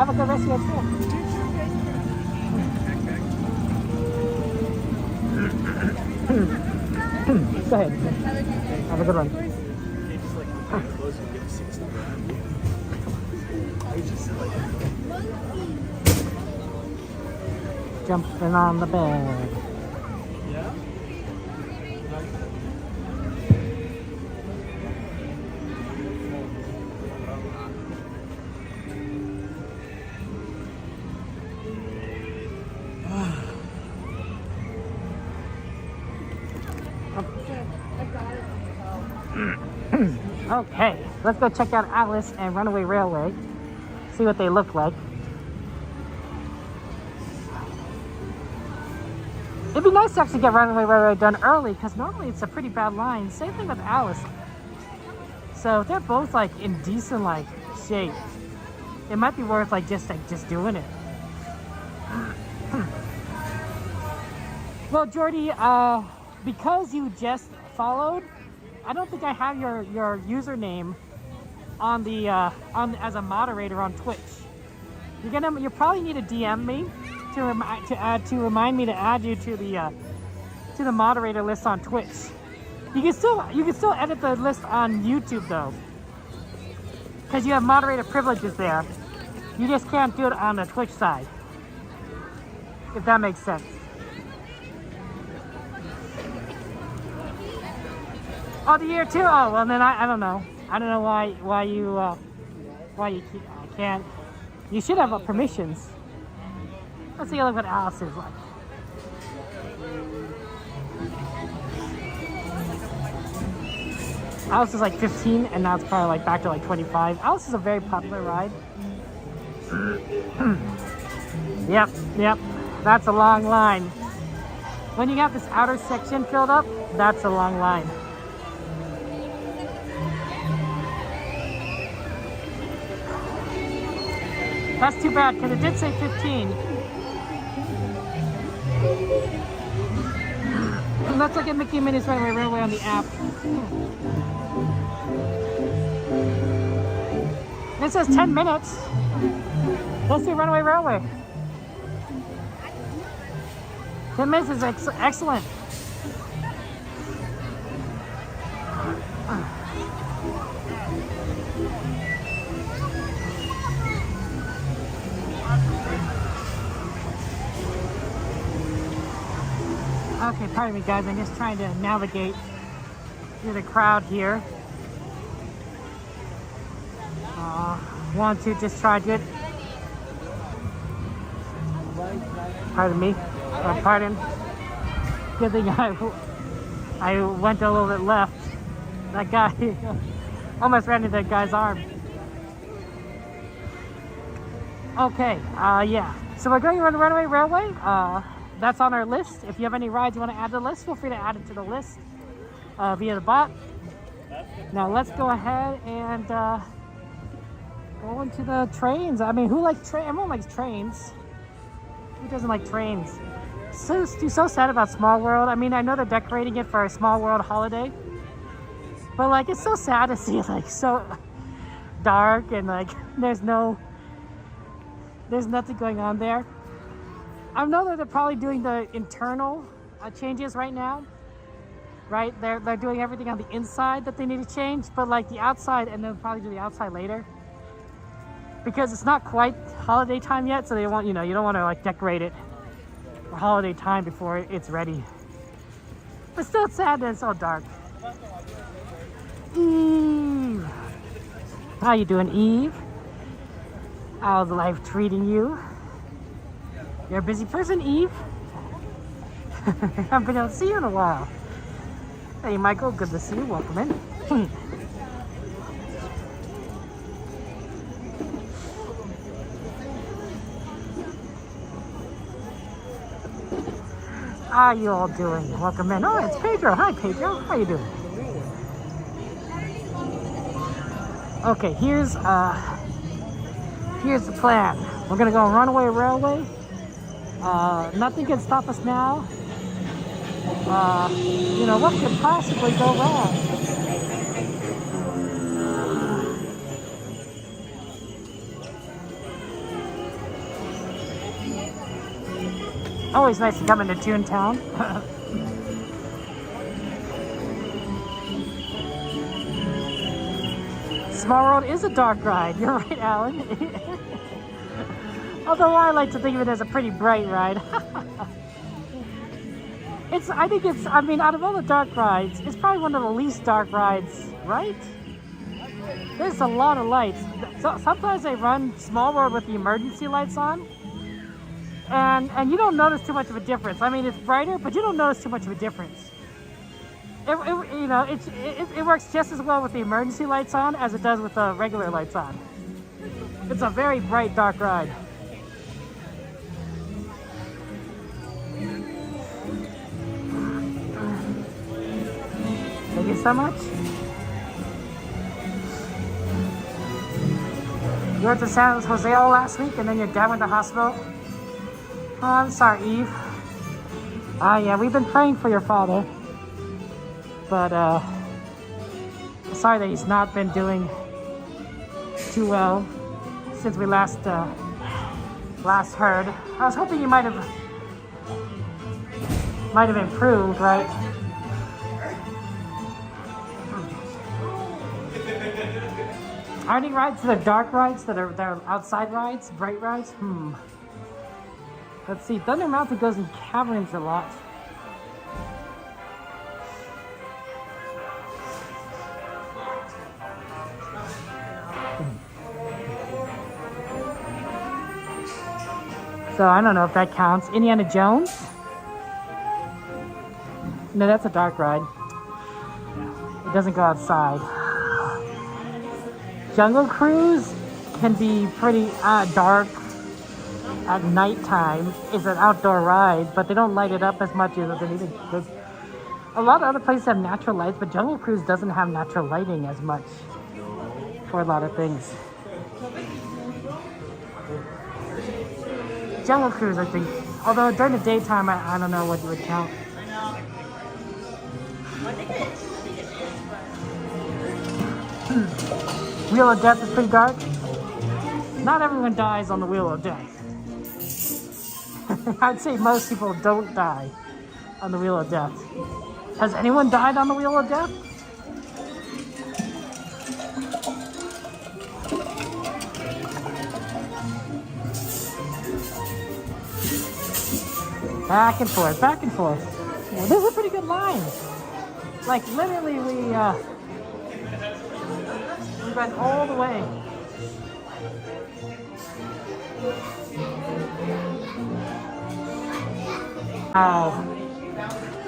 Have a good rest of your trip. Go ahead. Have a good one. Jumping on the bed. Okay, let's go check out Alice and Runaway Railway. See what they look like. It'd be nice to actually get Runaway Railway done early because normally it's a pretty bad line. Same thing with Alice. So they're both like in decent like shape. It might be worth like just doing it. Well, Jordy, because you just followed, I don't think I have your username on the as a moderator on Twitch. You probably need to DM me to remind me to add you to the moderator list on Twitch. You can still edit the list on YouTube though, because you have moderator privileges there. You just can't do it on the Twitch side, if that makes sense. Oh, the year too. Oh, well then I don't know. I don't know why you can't. You should have permissions. Let's take a look what Alice is like. Alice is like 15, and now it's probably like back to like 25. Alice is a very popular ride. Yep. That's a long line. When you have this outer section filled up, that's a long line. That's too bad, because it did say 15. Let's look at Mickey and Minnie's Runaway Railway on the app. It says 10 minutes. Let's do Runaway Railway. 10 minutes is excellent. Okay, pardon me guys, I'm just trying to navigate through the crowd here. Want to just try to... Pardon me. Pardon. Good thing I went a little bit left. That guy almost ran into that guy's arm. Okay, yeah. So we're going to run the Runaway Railway. That's on our list. If you have any rides you want to add to the list, feel free to add it to the list via the bot. Now let's go ahead and go into the trains. I mean, who likes trains? Everyone likes trains. Who doesn't like trains? So sad about Small World. I mean, I know they're decorating it for a Small World holiday, but like it's so sad to see like so dark and like there's nothing going on there. I know that they're probably doing the internal changes right now, right? They're doing everything on the inside that they need to change, but like the outside, and they'll probably do the outside later because it's not quite holiday time yet. So they want, you don't want to like decorate it for holiday time before it's ready. But still, it's sad that it's so dark. Eve, how you doing, Eve? How's life treating you? You're a busy person, Eve. Haven't been able to see you in a while. Hey, Michael, good to see you. Welcome in. How are you all doing? Welcome in. Oh, it's Pedro. Hi, Pedro. How you doing? Okay, here's the plan. We're gonna go on Runaway Railway. Nothing can stop us now. What could possibly go wrong? Always nice to come into Toontown. Small World is a dark ride. You're right, Alan. Although I like to think of it as a pretty bright ride. I mean, out of all the dark rides, it's probably one of the least dark rides, right? There's a lot of lights. So sometimes they run Small World with the emergency lights on. And you don't notice too much of a difference. I mean, it's brighter, but you don't notice too much of a difference. It works just as well with the emergency lights on as it does with the regular lights on. It's a very bright, dark ride. Thank you so much. You went to San Jose all last week and then your dad went to the hospital? Oh, I'm sorry, Eve. Yeah, we've been praying for your father. But, sorry that he's not been doing too well since we last heard. I was hoping you might have improved, right? Are any rides that are dark rides, that are outside rides, bright rides? Let's see, Thunder Mountain goes in caverns a lot. So I don't know if that counts. Indiana Jones? No, that's a dark ride. It doesn't go outside. Jungle Cruise can be pretty dark at nighttime. It's an outdoor ride, but they don't light it up as much as they need to. A lot of other places have natural lights, but Jungle Cruise doesn't have natural lighting as much for a lot of things. Jungle Cruise, I think. Although during the daytime, I don't know what you would count. Wheel of Death is pretty dark. Not everyone dies on the Wheel of Death. I'd say most people don't die on the Wheel of Death. Has anyone died on the Wheel of Death? Back and forth, back and forth. Yeah, this is a pretty good line. Like literally we went all the way.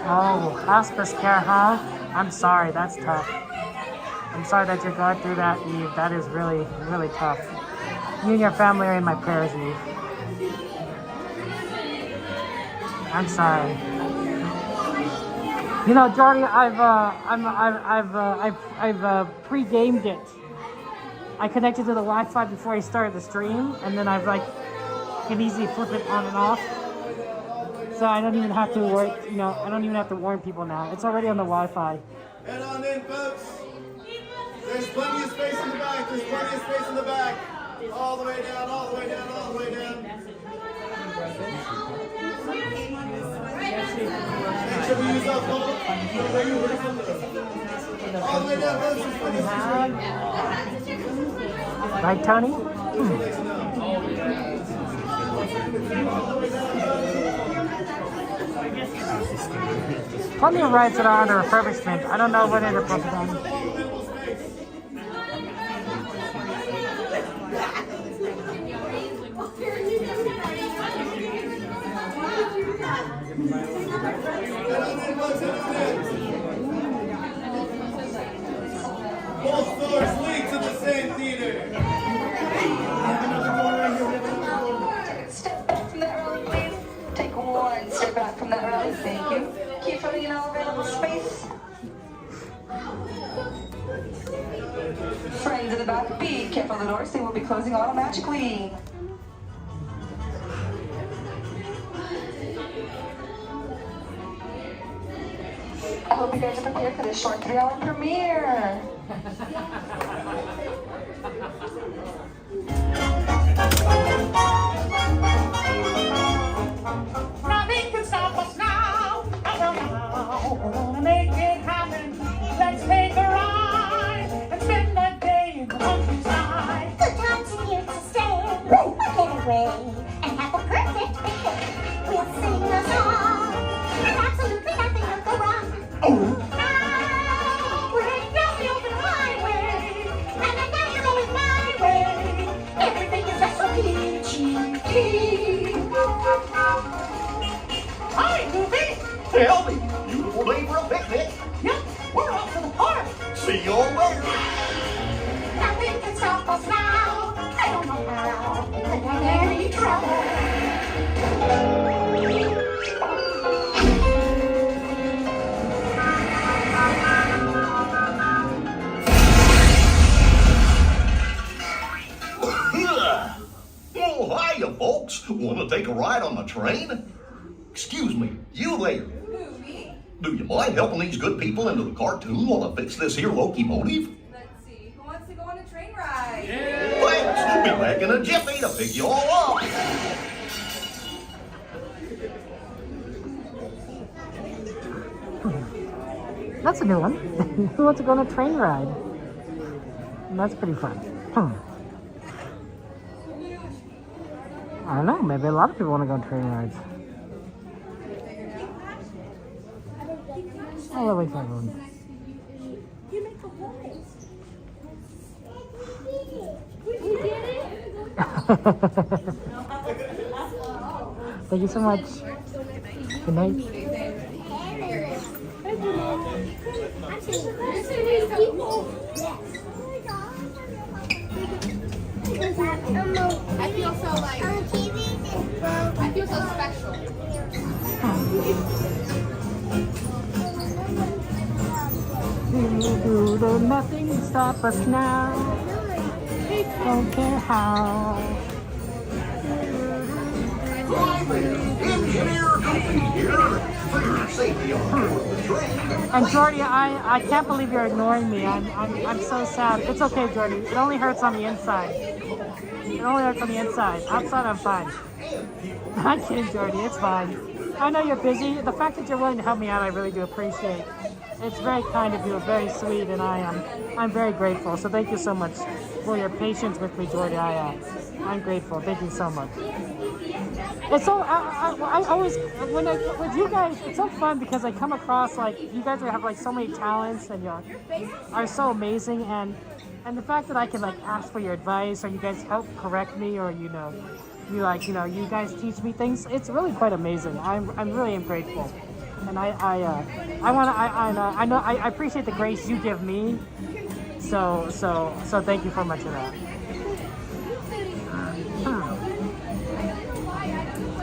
Oh, hospice care, huh? I'm sorry, that's tough. I'm sorry that you're going through that, Eve. That is really, really tough. You and your family are in my prayers, Eve. I'm sorry. You know, Jordy, I've pre-gamed it. I connected to the Wi-Fi before I started the stream, and then I've can easily flip it on and off. So I don't even have to worry. You know, I don't even have to warn people now. It's already on the Wi-Fi. Head on in, folks. There's plenty of space in the back. There's plenty of space in the back. All the way down. All the way down. All the way down. Make sure we use our phone. All the way down, folks. There's plenty of space. Right, Tony? Plenty of rides that are under refurbishment. I don't know what they're focused on. Both stores lead to the same theater. Step back from that rally, please. Take one step back from that rally. Thank you. Keep filling in all available space. Friends in the back, be careful of the doors. They will be closing automatically. I hope you guys are prepared for this short 3-hour premiere. Not me. way and have the perfect picnic. We'll sing a song and absolutely nothing will go wrong. Now we're down the open highway and now you're going my way. Everything is just so peachy. Hi, Goofy! Tell me, beautiful day for a picnic? Yep, we're off to the park. See you all later. Nothing can stop us now. I don't know how. We're in any trouble. Oh, hiya, folks. Want to take a ride on the train? Excuse me, you there. Who, me? Do you mind helping these good people into the cartoon while I fix this here locomotive? Let's see. Who wants to go on a train ride? Thanks. We'll be back in a jiffy to pick you all up. That's a new one. Who wants to go on a train ride? That's pretty fun. I don't know. Maybe a lot of people want to go on train rides. I'll wait for everyone. Thank you so much. Good night. I feel so like, I feel so special. Do nothing to stop us now. Don't care how. Hi there, Engineer Goofy here. For your safety on board the train. And Jordy, I can't believe you're ignoring me. I'm so sad. It's okay, Jordy. It only hurts on the inside. It only hurts on the inside. Outside, I'm fine. I'm kidding, Jordy. It's fine. I know you're busy. The fact that you're willing to help me out, I really do appreciate. It's very kind of you, very sweet, and I'm very grateful. So thank you so much for your patience with me, Jordy. I'm grateful. Thank you so much. It's so I always with you guys, it's so fun because I come across like you guys have like so many talents and you are so amazing, and the fact that I can like ask for your advice or you guys help correct me or you guys teach me things. It's really quite amazing. I'm really grateful, and I appreciate the grace you give me. So thank you so much for that.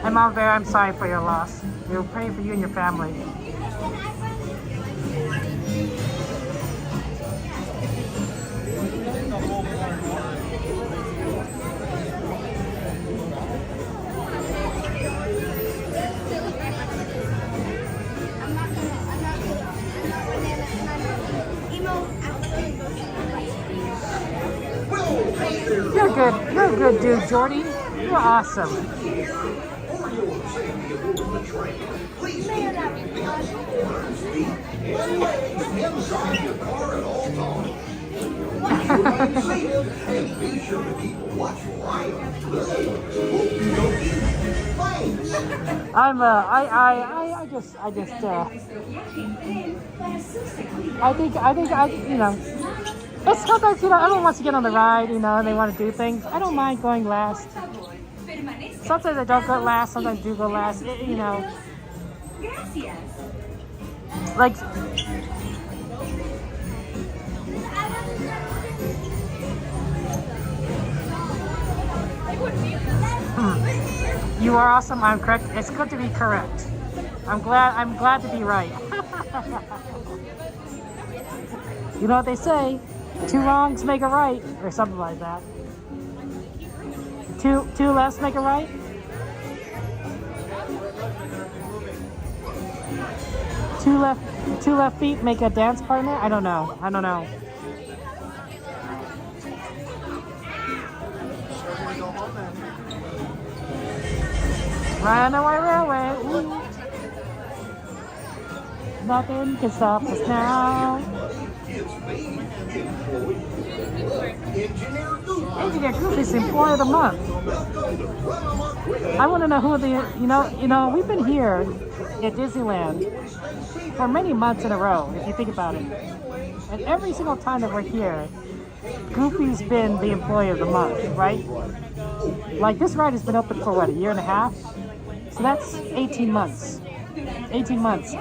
And Mom Bear, I'm sorry for your loss. We're praying for you and your family. You're a good dude, Jordy. You're awesome. Please keep your feet and legs inside your car at all times. Please remain safe and be sure to keep a watchful eye on the Thanks. It's sometimes, everyone wants to get on the ride, and they want to do things. I don't mind going last. Sometimes I don't go last, sometimes I do go last, like, you are awesome, I'm correct. It's good to be correct. I'm glad to be right. You know what they say, 2 wrongs make a right, or something like that. Two lefts make a right? Two left feet make a dance partner? I don't know. Runaway railway. Ooh. Nothing can stop us now. It's me, Engineer Goofy. Engineer Goofy's the employee of the month. I want to know who the, you know, we've been here at Disneyland for many months in a row, if you think about it. And every single time that we're here, Goofy's been the employee of the month, right? Like this ride has been open for what, a year and a half? So that's 18 months. 18 months.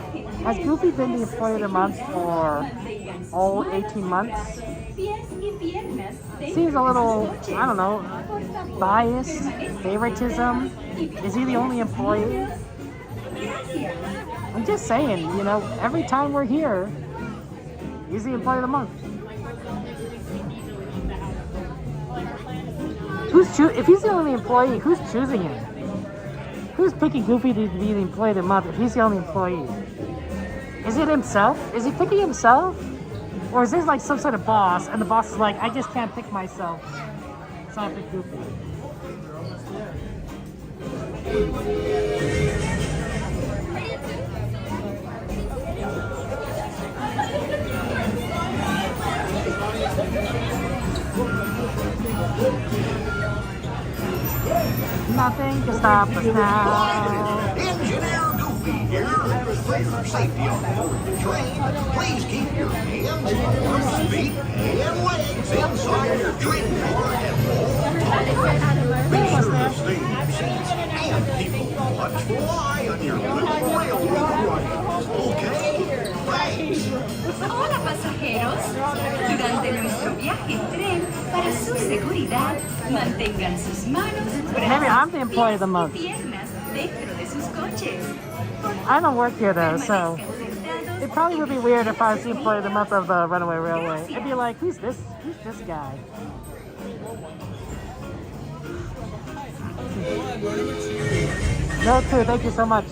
Has Goofy been the employee of the month for all 18 months? Seems a little, I don't know, biased, favoritism. Is he the only employee? I'm just saying, you know, every time we're here, he's the employee of the month. If he's the only employee, who's choosing him? Who's picking Goofy to be the employee of the month if he's the only employee? Is it himself? Is he picking himself? Or is this like some sort of boss, and the boss is like, I just can't pick myself, so I pick Goofy. Nothing can stop us now. Engineer Goofy here. For your safety on board the train, please keep your hands, arms, feet, and legs inside your train car at all times. Be sure to stay in your seats and keep a watchful eye on your little railroad running. Okay? Thanks. Hola pasajeros, durante nuestro viaje en tren, para su seguridad, mantengan sus manos, Maybe I'm the employee of the month. piernas dentro de sus coches. I don't work here though, so it probably would be weird if I was the employee of the month of the Runaway Railway. I'd be like, who's this guy? No, too. Thank you so much.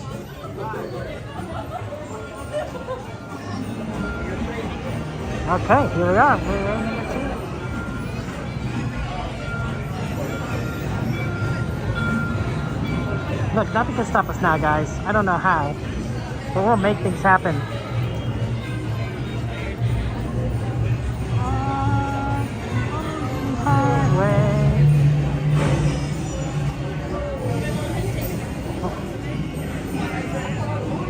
Okay, here we are. We're in number 2. Look, nothing can stop us now, guys. I don't know how, but we'll make things happen.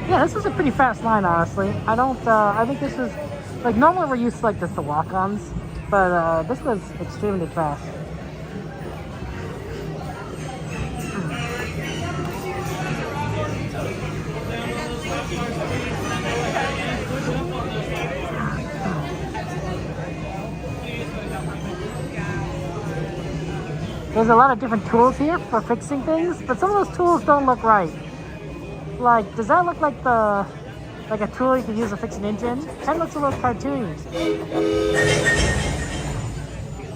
Yeah, this is a pretty fast line, honestly. I think this is, like, normally we're used to, like, just the walk-ons, but this was extremely fast. There's a lot of different tools here for fixing things, but some of those tools don't look right. Like, does that look like a tool you could use to fix an engine? That looks a little cartoony.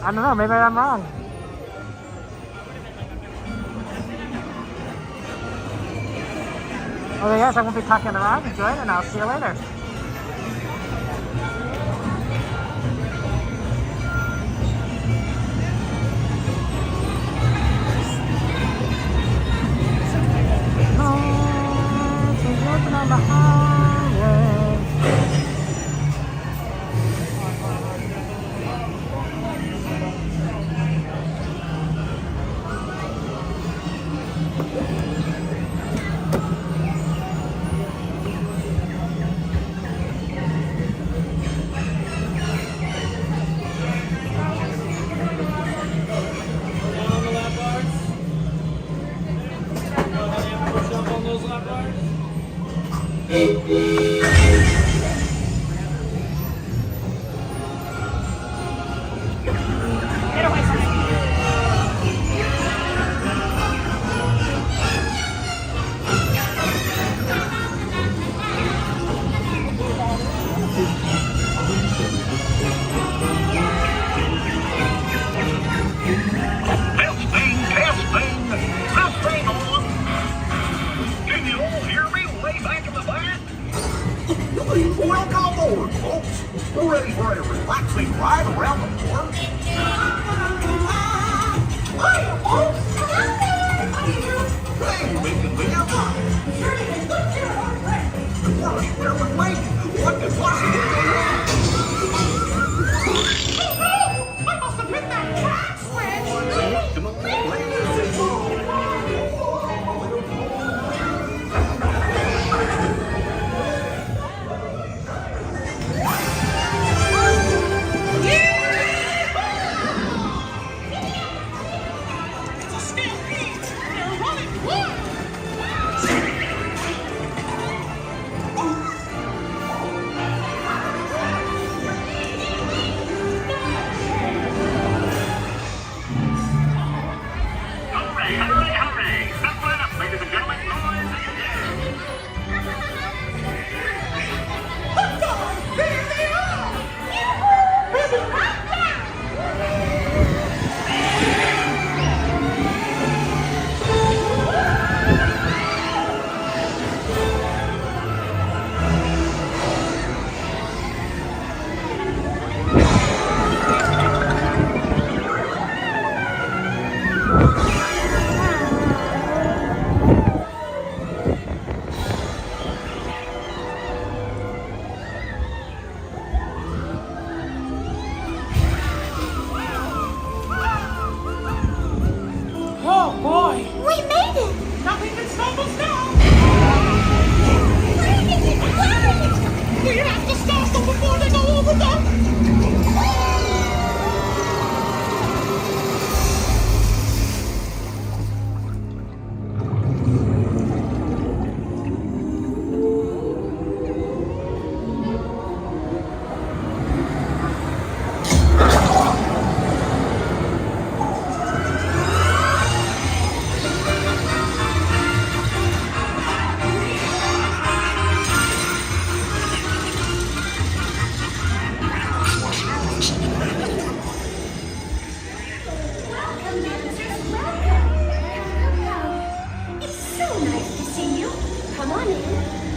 I don't know, maybe I'm wrong. Okay guys, I won't be talking around. Enjoy it, and I'll see you later. On the highway. Welcome aboard, folks. We're ready for a relaxing ride around the park. Hi, folks. Hey, making me a ride. Gosh, where we're waiting. What could possibly go wrong? I must have hit that track switch.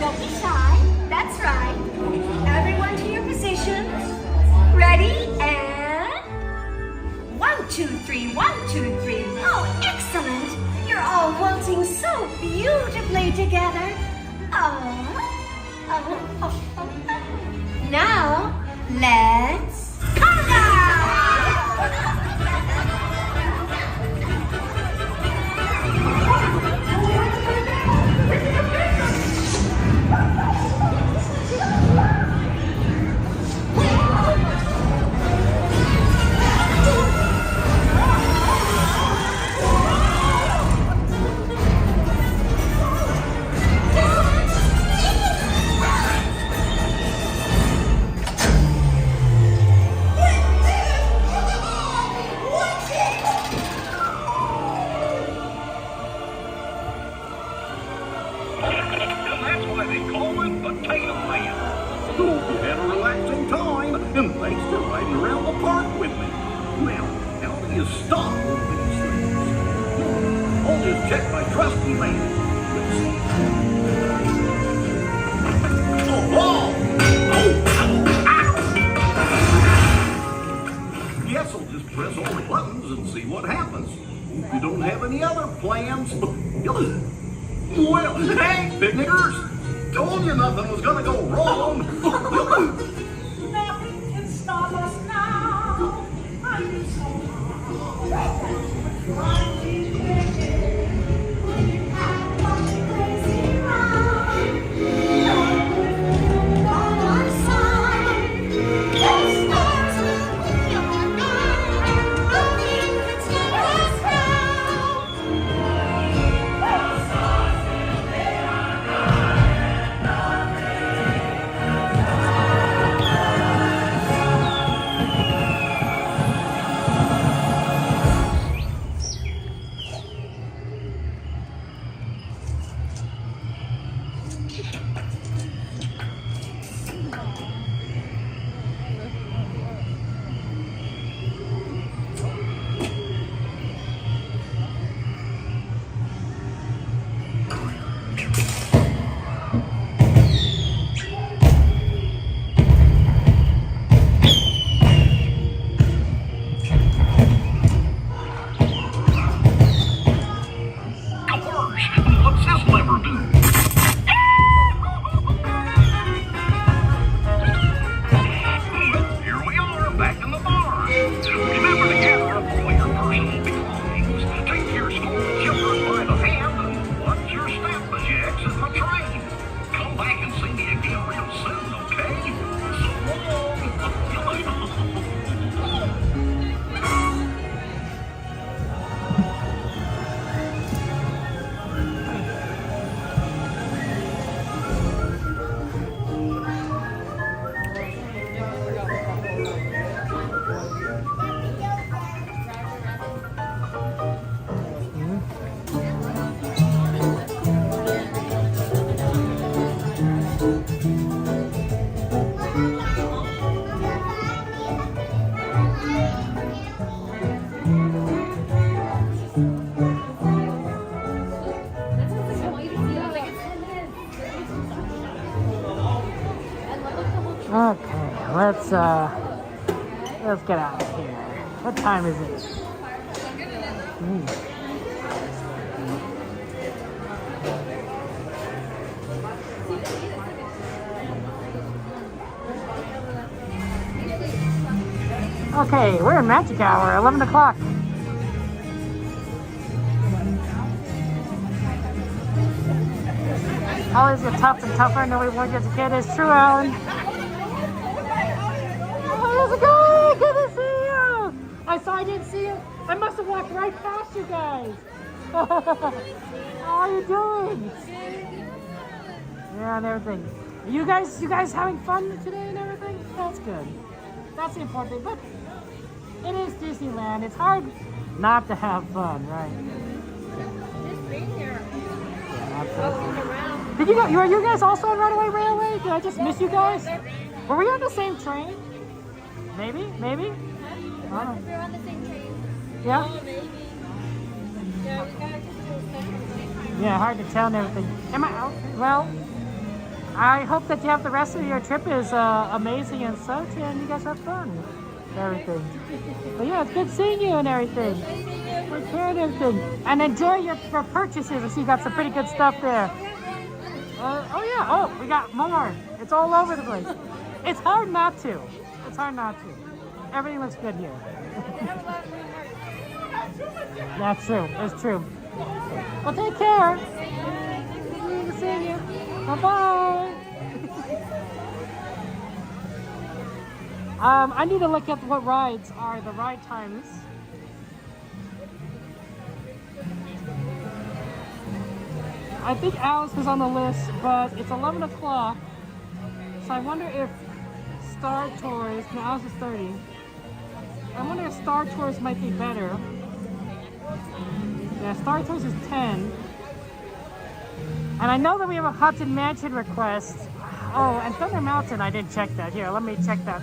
Don't be shy. That's right. Everyone to your positions. Ready? And 1, 2, 3, 1, 2, 3. Oh, excellent. You're all waltzing so beautifully together. Now, let's conga! And thanks for riding around the park with me. Now, how do you stop one of these things? I'll just check my trusty man. Let's see. Guess I'll just press all the buttons and see what happens. Hope you don't have any other plans. Well, hey, picnickers! Told you nothing was gonna go wrong. Nothing can stop us now. I'm so Okay, let's get out of here. What time is it? Okay, we're in Magic Hour, 11 o'clock. Always get tough and tougher, nobody warned you as a kid. It's true, Alan. How's it going? Good to see you. I didn't see you. I must have walked right past you guys. How are you doing? Yeah, and everything. You guys having fun today and everything? That's good. That's the important thing. But it is Disneyland. It's hard not to have fun, right? Just being here. Yeah, absolutely. Did you go? Were you guys also on Runaway Railway? Did I just miss you guys? Were we on the same train? Maybe? Huh? I don't know. We're on the same train. Yeah? Oh, maybe. Yeah, we got to do the same. Yeah, hard to tell and everything. Am I out? Well, I hope that you have the rest of your trip is amazing and such, and you guys have fun and everything. But yeah, it's good seeing you and everything. Take care and everything. And enjoy your purchases. I see you got some pretty good stuff there. Oh yeah, oh, we got more. It's all over the place. It's hard not to. It's hard not to. Everything looks good here. That's true. It's true. Well, take care. Good seeing you. Bye-bye. I need to look at what rides are the ride times. I think Alice was on the list, but it's 11 o'clock. So I wonder if Star Tours, no, Alice is 30. I wonder if Star Tours might be better. Yeah, Star Tours is 10. And I know that we have a Haunted Mansion request. Oh, and Thunder Mountain, I didn't check that. Here, let me check that.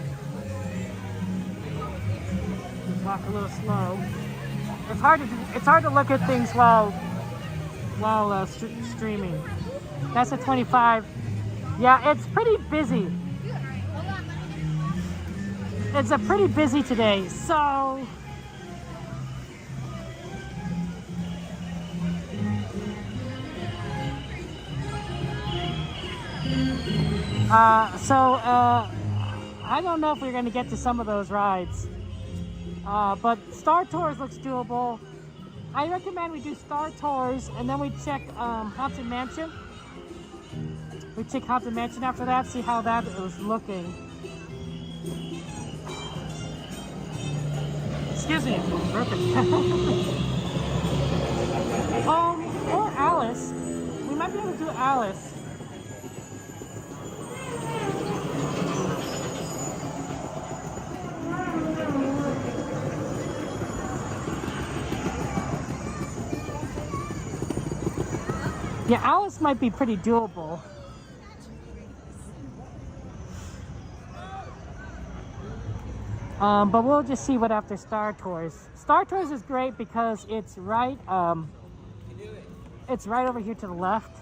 Walk a little slow. It's hard to look at things while streaming. That's a 25. Yeah, it's pretty busy. It's a pretty busy today, so I don't know if we're going to get to some of those rides, but Star Tours looks doable. I recommend we do Star Tours and then we check Haunted Mansion. We check Haunted Mansion after that, see how that is looking. Excuse me, perfect. Or Alice. We might be able to do Alice. Yeah, Alice might be pretty doable. But we'll just see what after Star Tours. Star Tours is great because it's right over here to the left.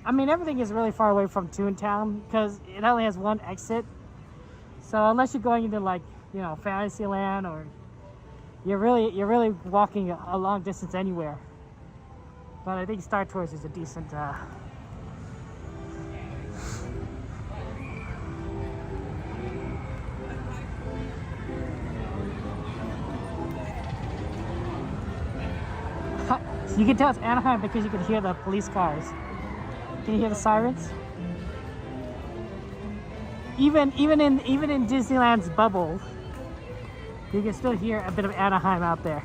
I mean, everything is really far away from Toontown because it only has one exit. So unless you're going into like, you know, Fantasyland, or you're really walking a long distance anywhere. But I think Star Tours is a decent you can tell it's Anaheim because you can hear the police cars. Can you hear the sirens? Even in Disneyland's bubble, you can still hear a bit of Anaheim out there.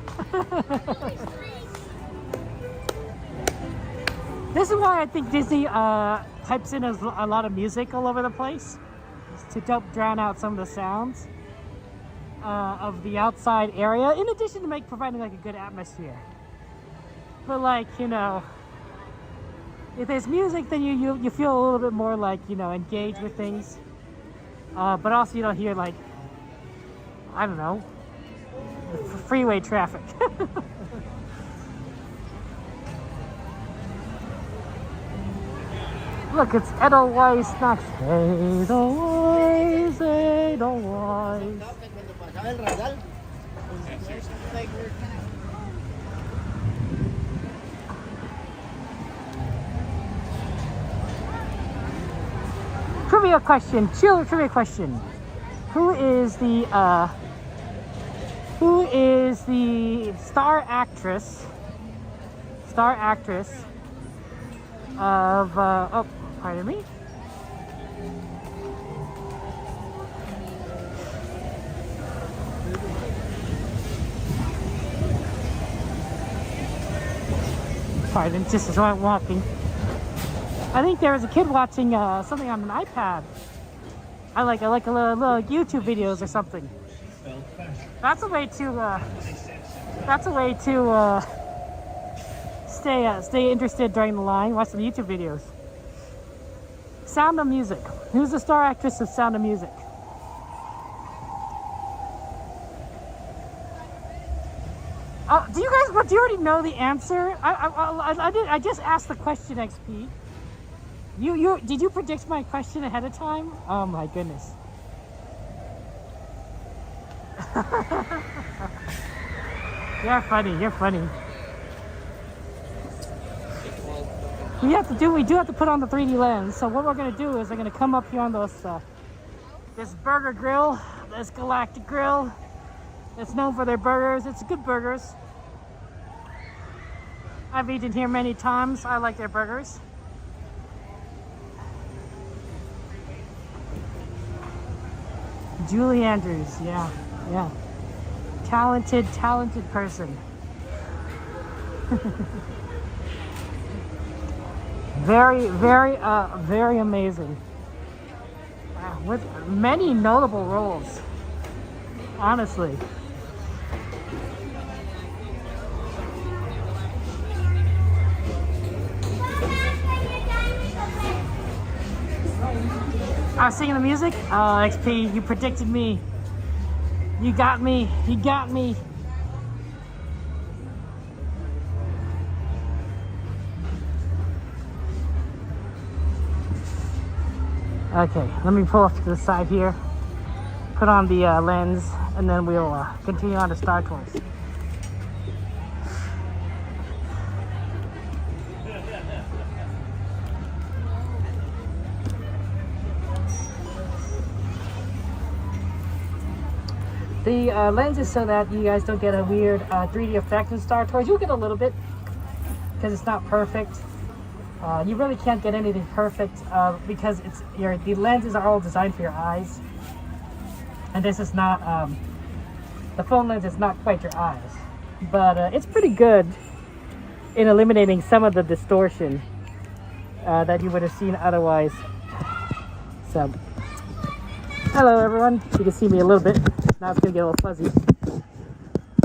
This is why I think Disney types in a lot of music all over the place to help drown out some of the sounds of the outside area, in addition to providing like a good atmosphere. But like, you know, if there's music, then you feel a little bit more like, you know, engaged with things. But also you don't hear like, I don't know, freeway traffic. Look, it's Edelweiss Snacks. Edelweiss, Edelweiss. Trivia question, chill trivia question. Who is the star actress of oh, pardon me. Pardon, just as I'm walking. I think there was a kid watching something on an iPad. I like a little YouTube videos or something. That's a way to stay interested during the line. Watch some YouTube videos. Sound of Music. Who's the star actress of Sound of Music? Do you already know the answer? I just asked the question, XP. Did you predict my question ahead of time? Oh my goodness. You're funny. You're funny. We do have to put on the 3D lens. So what we're gonna do is we're gonna come up here on this burger grill, this Galactic Grill. It's known for their burgers. It's good burgers. I've eaten here many times. I like their burgers. Julie Andrews, yeah. Talented person. Very amazing. With many notable roles, honestly. I was singing the music. Oh, XP, you predicted me. You got me. You got me. Okay, let me pull off to the side here, put on the lens, and then we'll continue on to Star Tours. The lens is so that you guys don't get a weird 3D effect in Star Tours. You'll get a little bit, because it's not perfect. You really can't get anything perfect because the lenses are all designed for your eyes, and this is not the phone lens is not quite your eyes, but it's pretty good in eliminating some of the distortion that you would have seen otherwise. So, hello everyone. You can see me a little bit. Now it's gonna get a little fuzzy.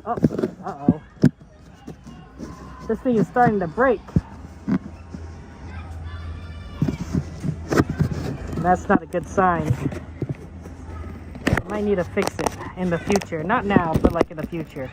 Oh, uh-oh. This thing is starting to break. That's not a good sign. I might need to fix it in the future. Not now, but like in the future.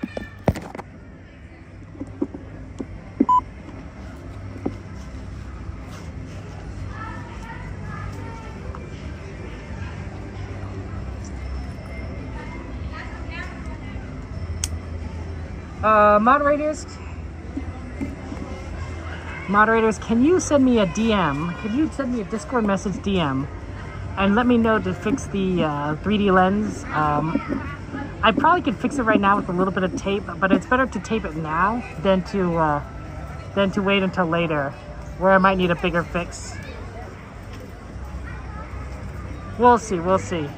Moderators, can you send me a DM? Can you send me a Discord message DM and let me know to fix the 3D lens? I probably could fix it right now with a little bit of tape, but it's better to tape it now than to wait until later, where I might need a bigger fix. We'll see.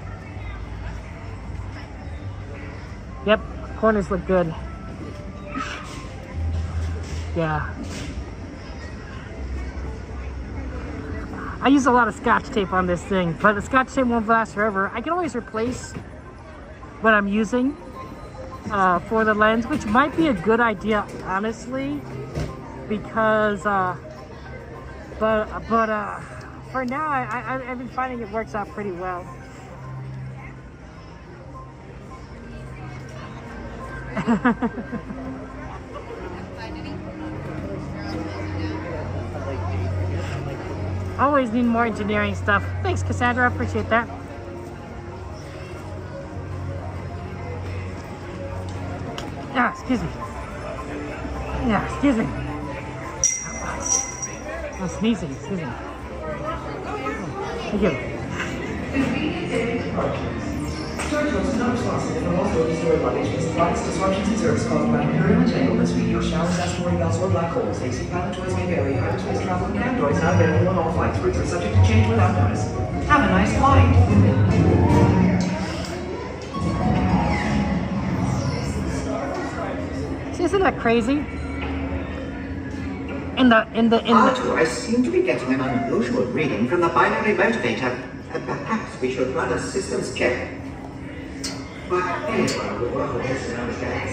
Yep, corners look good. Yeah. I use a lot of Scotch tape on this thing, but the Scotch tape won't last forever. I can always replace what I'm using for the lens, which might be a good idea, honestly, because, but for now, I've been finding it works out pretty well. Always need more engineering stuff. Thanks, Cassandra. I appreciate that. Ah, excuse me. Yeah, excuse me. I'm sneezing. Excuse me. Thank you. Star Tours is not responsible for all failures or luggage, misflights, disruptions in service caused by imperial entanglements, meteor showers, asteroid belts, or black holes. AC pilot toys may vary. Hyperspace travel and androids not available on all flights. Routes are subject to change without notice. Have a nice flight. Isn't that crazy? I seem to be getting an unusual reading from the binary motivator. Perhaps we should run a systems check. But anyone would work on this and understand.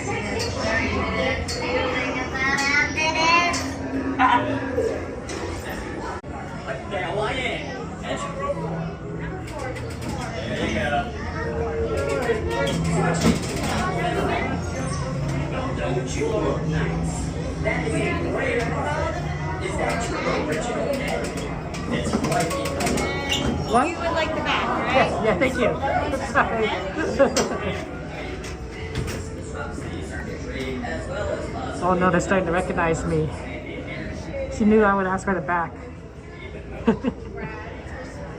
Don't you look nice? That is a great product. Is that your original name? It's What? You would like the back, right? Yes, yeah, thank you. Sorry. Oh no, they're starting to recognize me. She knew I would ask for the back.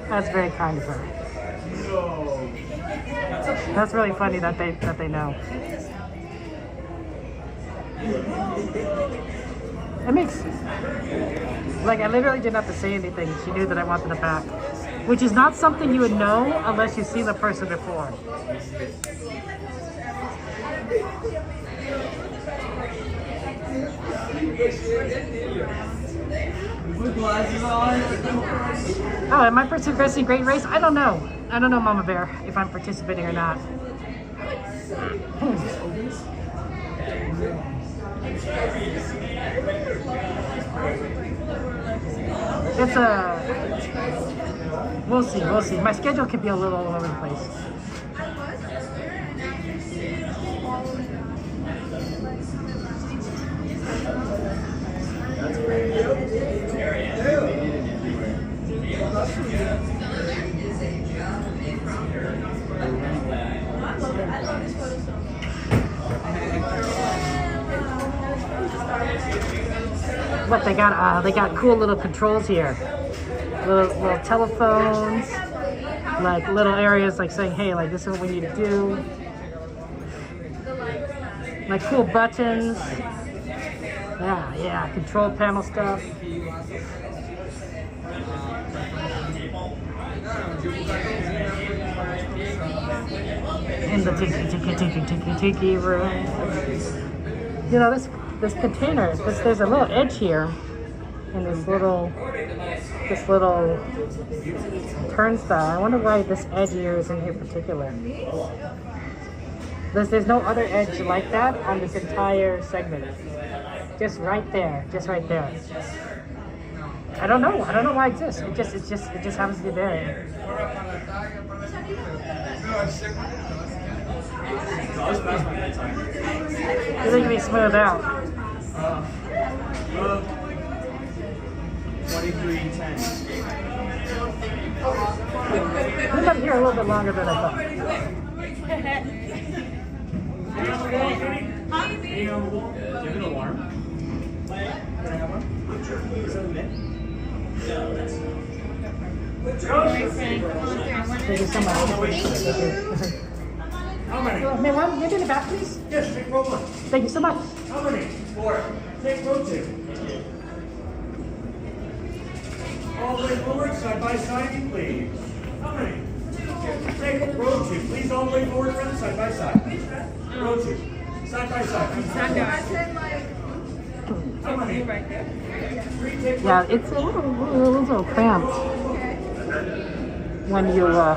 That's very kind of her. That's really funny that they know. It makes, like, I literally didn't have to say anything. She knew that I wanted the back, which is not something you would know unless you see the person before. Oh, am I participating in Great Race? I don't know. I don't know, Mama Bear, if I'm participating or not. It's a... We'll see. My schedule could be a little all over the place. What they got? They got cool little controls here. Little telephones, like little areas, like saying, "Hey, like this is what we need to do." Like cool buttons. Yeah, control panel stuff. In the tiki room. You know, this container, there's a little edge here in this little turnstile. I wonder why this edge here is in here particular. There's no other edge like that on this entire segment. Just right there. I don't know why it exists. It just happens to be there. You think we smooth out? 23:10. We've been here a little bit longer than I thought. Do you have an alarm? Can I have one? Is that lit? No, that's Thank you so much. How many? May one, you in the back, please? Yes, take row 1. Thank you so much. How many? 4. Take row 2. All the way forward, side by side, please. How many? 2. Take row 2. Please all the way forward, friends, side by side. Row 2. Side by side. How many? Yeah, it's a little cramped when you're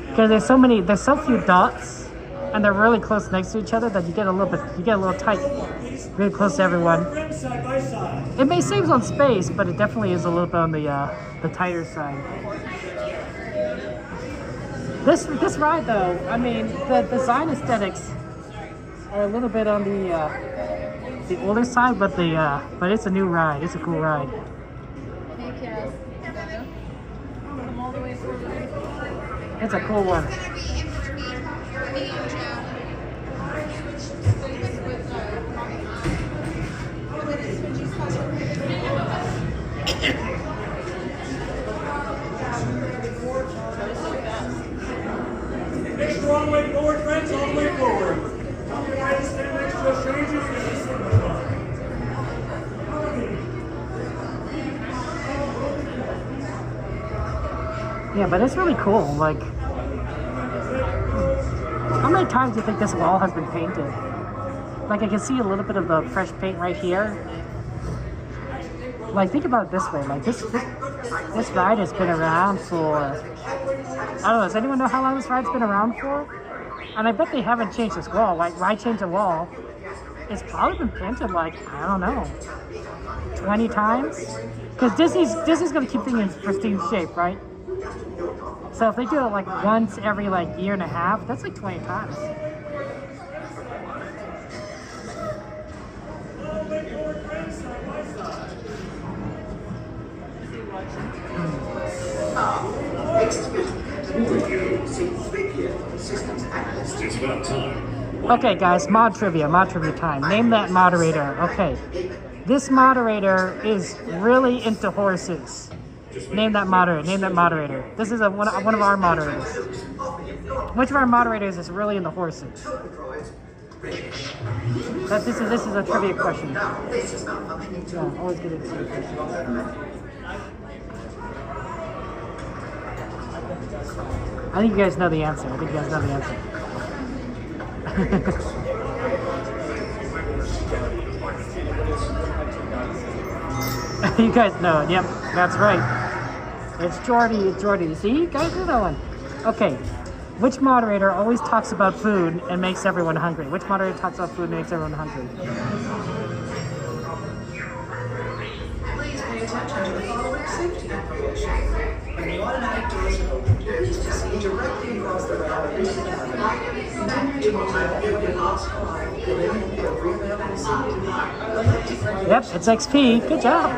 because there's so few dots, and they're really close next to each other that you get a little tight, really close to everyone. It may save on space, but it definitely is a little bit on the tighter side. This ride though, I mean, the design aesthetics are a little bit on the older side, but it's a new ride. It's a cool ride. It's a cool one. Next all the way forward, friends, all the way forward. Don't forget to stand next to a stranger. Yeah, but it's really cool. Like, how many times do you think this wall has been painted? Like, I can see a little bit of the fresh paint right here. Like, think about it this way. Like, this ride has been around for, I don't know, does anyone know how long this ride's been around for? And I bet they haven't changed this wall. Like, why change the wall? It's probably been painted like, I don't know, 20 times? Because Disney's gonna keep things in pristine shape, right? So if they do it like once every like year and a half, that's like 20 times. about time. Okay, guys, mod trivia time. Name that moderator. Okay, this moderator is really into horses. Name that moderator. This is one of our moderators. Which of our moderators is really into horses? This is a trivia question. Yeah, always good at trivia questions. I think you guys know the answer. You guys know it. Yep, that's right. It's Jordy. See, you guys know that one. Okay. Which moderator always talks about food and makes everyone hungry? Which moderator talks about food and makes everyone hungry? Please pay attention to the following safety information. When the automatic doors are open, please proceed directly across the rail into the cabin. Back to motel with the last call. Yep, it's XP. Good job.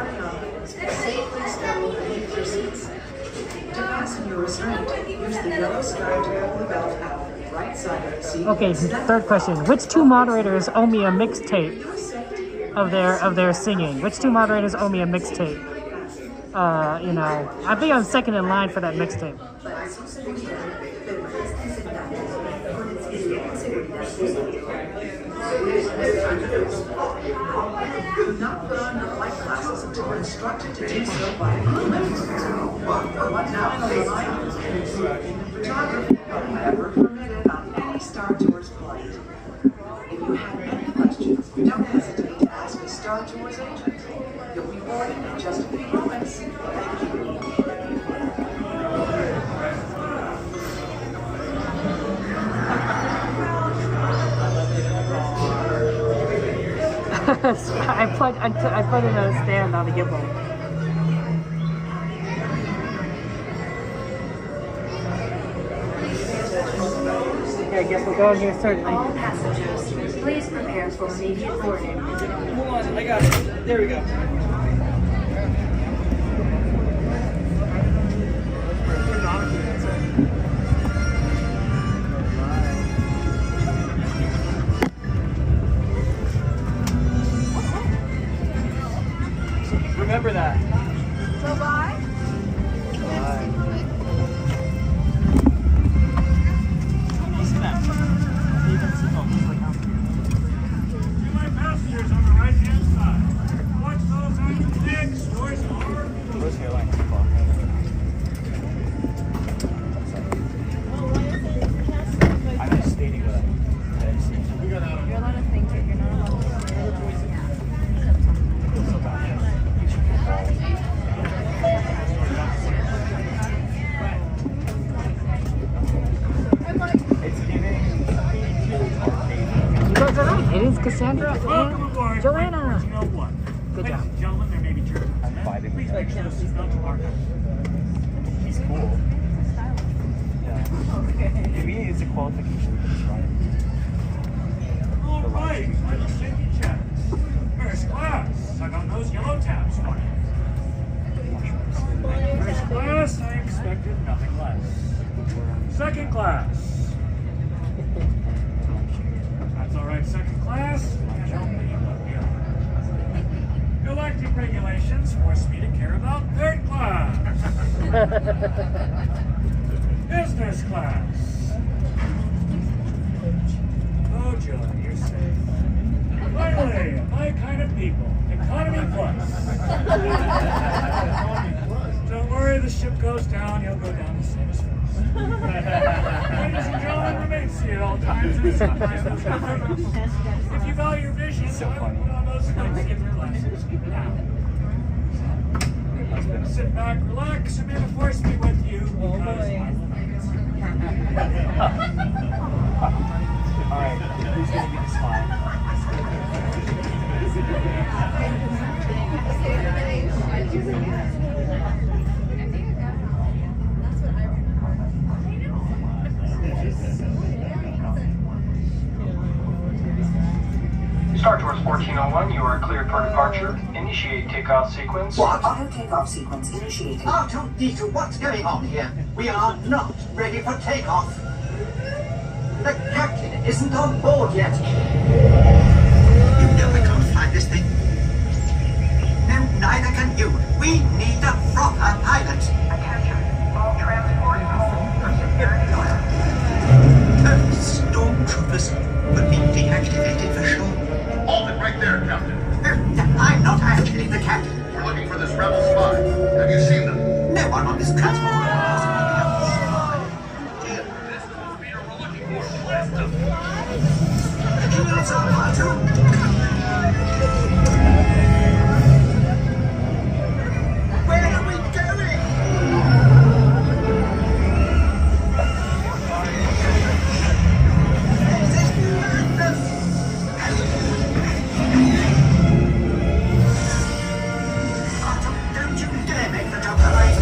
Safely stand beneath your seats. To fasten your restraint, use the yellow striped pull belt out on the right side of the seat. Okay, third question. Which two moderators owe me a mixtape of their singing? Which two moderators owe me a mixtape? I think I'm second in line for that mixtape. Do not put on your flight glasses until instructed to do so by a crew member. One now on the line. Photography, however, permitted on any Star Tours flight. If you have any questions, don't hesitate to ask a Star Tours agent. You'll be boarding in just a few moments. Thank you. I put in a stand on the gimbal. Okay, I guess we'll go in here certainly. All passengers, please prepare for immediate boarding. Hold on, I got it. There we go. Remember that. So bye. My passengers on the right-hand side. Watch those on the big stores are. I'm just stating what I see. You're allowed to think it. You're not allowed to say it. You guys are right. It is Cassandra Welcome and aboard. Joanna. Original one. Good Ladies job. and gentlemen, there may be German. Please make sure the seatbelt to our He's cool. Yeah. Maybe it's a qualification for this ride. All right, final safety checks. First class, suck on those yellow tabs for you. First class, I expected nothing less. Second class. That's all right, second class. I'm jumping you up here. Galactic regulations force me to care about third class. Business class. Oh, Joe, you're safe. Finally, my kind of people. Economy plus. Don't worry, the ship goes down, you'll go down the same as first. Ladies and gentlemen, remain seated at all times and sometimes those if you value your vision, so I would put on those lights and your glasses. Now, sit back, relax, and may the force be with you because I will not. Alright, who's going to be the smile? Star Tours 1401, you are cleared for departure. Initiate takeoff sequence. What? Auto takeoff sequence initiated. R2-D2, what's going on here? We are not ready for takeoff. The captain isn't on board yet. You know I can't fly this thing. No, neither can you. We need a proper pilot. Attention, all transports hold for security order. Stormtroopers will be deactivated for sure. Hold it right there, Captain. I'm not actually the captain. We're looking for this rebel spy. Have you seen them? No one on this transport will possibly be able to spy. This is the speeder we're looking for. Blast them. Shields up, R2. Where are we going? This is madness. Don't you dare make the jump right.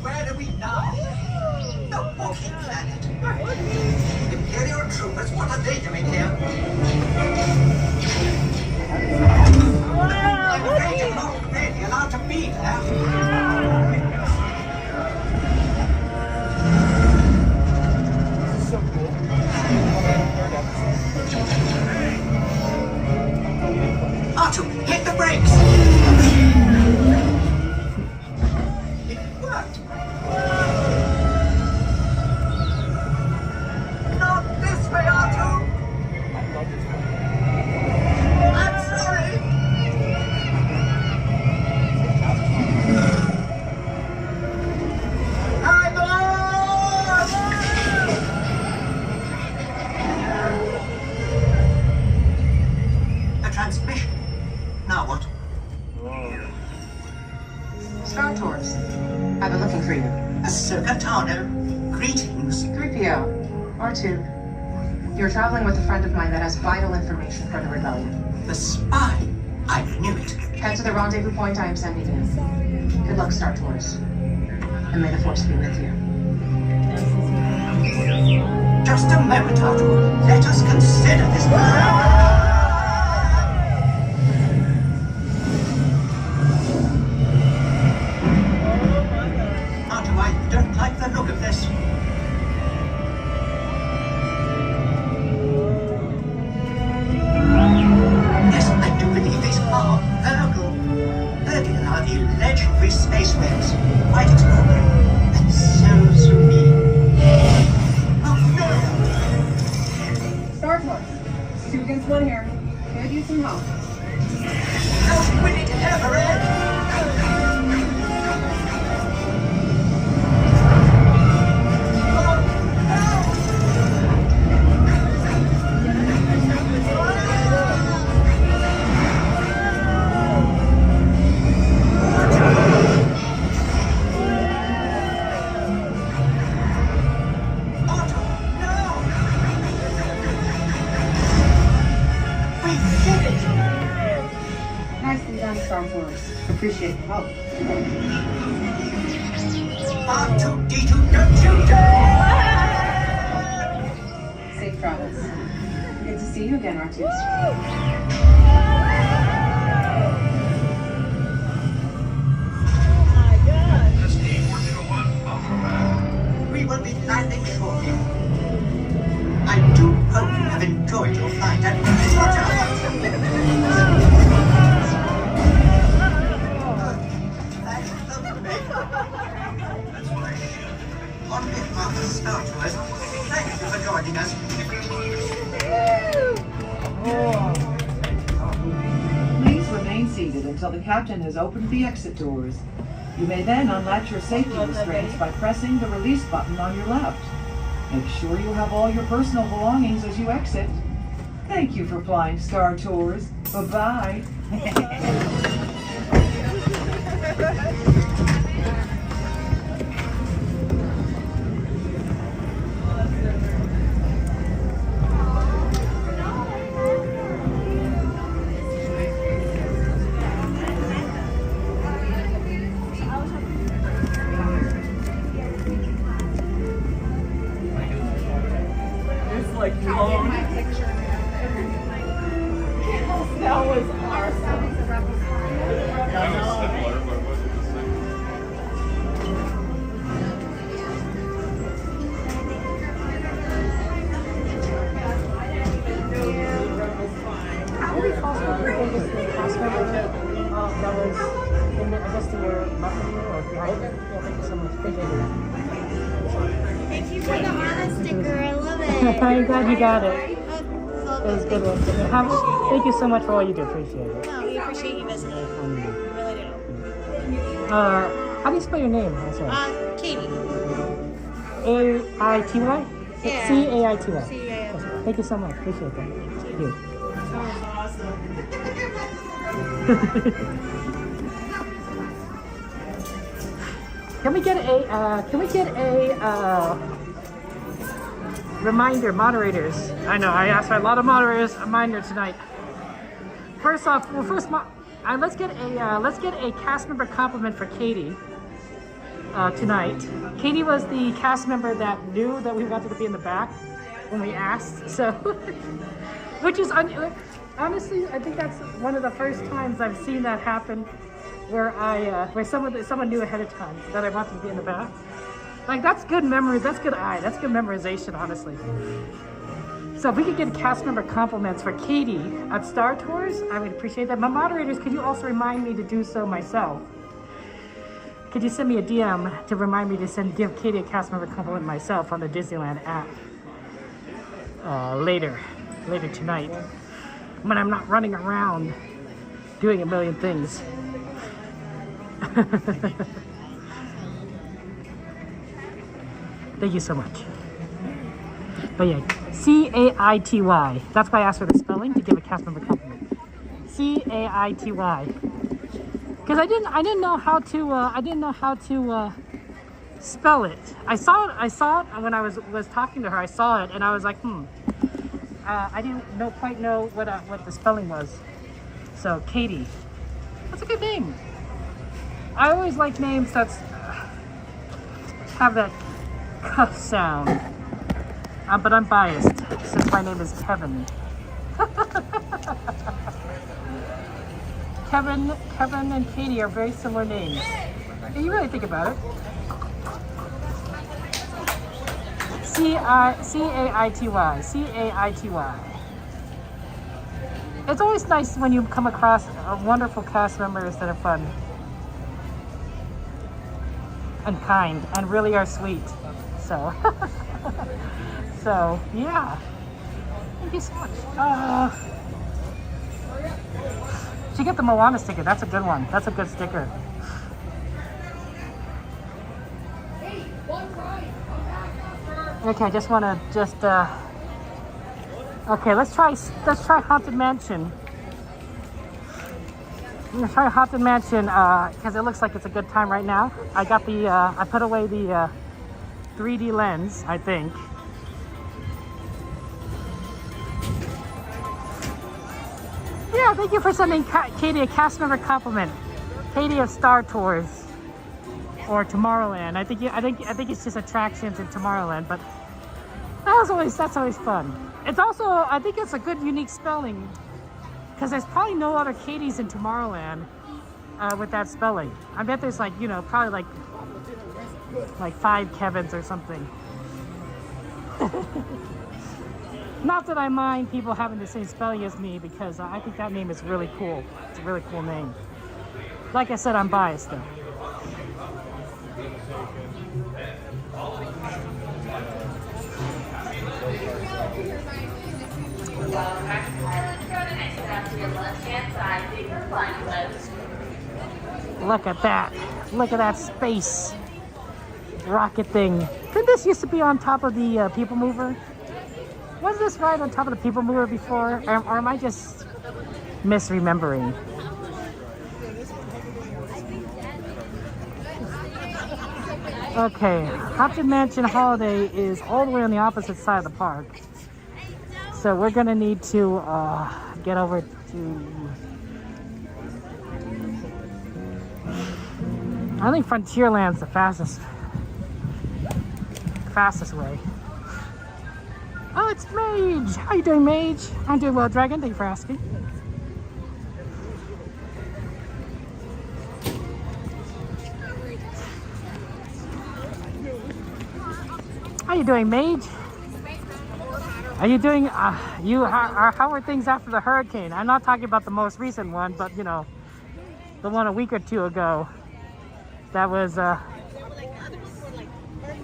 Where are we now? The walking planet. Imperial troopers, what are they doing here? I'm afraid you're not really allowed to be there. R2, hit the brakes! It worked! Not this way, R2! I'm sorry! I'm lost! A transmission. Now what? Star Tours. I've been looking for you. Circatano, greetings. 3PO. R2. You're traveling with a friend of mine that has vital information for the rebellion. The spy. I knew it. Head to the rendezvous point I am sending you. Good luck, Star Tours. And may the Force be with you. Just a moment, R2. Let us consider this. R2, I don't like the look of this. Yes, I do believe these are Virgo. Virgo are the legendary space whales. Quite extraordinary. And so serene. Oh no! Star Tours. 2 against 1 here. Could use some help. How will it ever end? Nicely done, Star Tours. Appreciate the help. R2-D2, don't you dare! Safe travels. Good to see you again, R2. We will be landing shortly. I do hope you have enjoyed your flight and watch out! On behalf of Star Tours, thank you for joining us. Please remain seated until the captain has opened the exit doors. You may then unlatch your safety restraints by pressing the release button on your left. Make sure you have all your personal belongings as you exit. Thank you for flying Star Tours. Bye-bye. like long. That was awesome. Disney cast member that was in the, I guess, in your menu or behind it. Yeah, thank you so much. Appreciate it. Thank you for the honor sticker. I love it. I'm glad you got it. It was a good one. Thank you so much for all you do. Appreciate it. No, we appreciate you visiting. We really do. How do you spell your name? I'm sorry. Katie. A-I-T-Y? Yeah. C-A-I-T-Y. C-A-I-T-Y. Thank you so much. Appreciate that. Thank you. Can we get a reminder, moderators? I know I asked for a lot of moderators. A reminder tonight. First off, let's get a cast member compliment for Katie tonight. Katie was the cast member that knew that we wanted to be in the back when we asked. So, which is honestly, I think that's one of the first times I've seen that happen, where someone knew ahead of time that I wanted to be in the back. Like, that's good memory. That's good eye. That's good memorization, honestly. So if we could get cast member compliments for Katie at Star Tours, I would appreciate that. My moderators, could you also remind me to do so myself? Could you send me a DM to remind me to give Katie a cast member compliment myself on the Disneyland app later tonight, when I'm not running around doing a million things. Thank you so much. But yeah, C-A-I-T-Y. That's why I asked for the spelling, to give a cast member compliment. C-A-I-T-Y. Because I didn't know how to spell it. I saw it when I was talking to her. I saw it and I was like, I didn't quite know what the spelling was. So Katie, that's a good name. I always like names that have that cuff sound. But I'm biased since my name is Kevin. Kevin and Katie are very similar names. If you really think about it. C-A-I-T-Y. C-A-I-T-Y. It's always nice when you come across wonderful cast members that are fun and kind and really are sweet. So, so yeah. Thank you so much. She got the Moana sticker. That's a good one. That's a good sticker. Okay, I just want to okay, let's try Haunted Mansion. I'm gonna try Haunted Mansion because it looks like it's a good time right now. I got the I put away the 3D lens, I think. Yeah, thank you for sending Katie a cast member compliment. Katie of Star Tours or Tomorrowland. I think it's just attractions in Tomorrowland, but that's always fun. It's also, I think it's a good unique spelling because there's probably no other Katies in Tomorrowland with that spelling. I bet there's like, you know, probably like 5 Kevins or something. Not that I mind people having the same spelling as me, because I think that name is really cool. It's a really cool name. Like I said, I'm biased though. Look at that. Look at that space rocket thing. Did this used to be on top of the People Mover? Was this ride on top of the People Mover before? Or am I just misremembering? Okay, Haunted Mansion Holiday is all the way on the opposite side of the park. So we're gonna need to get over to... I think Frontierland's the fastest way. Oh, it's Mage! How you doing, Mage? I'm doing well, Dragon. Thank you for asking. How you doing, Mage? Are you doing, how were things after the hurricane? I'm not talking about the most recent one, but you know, the one a week or two ago. That was,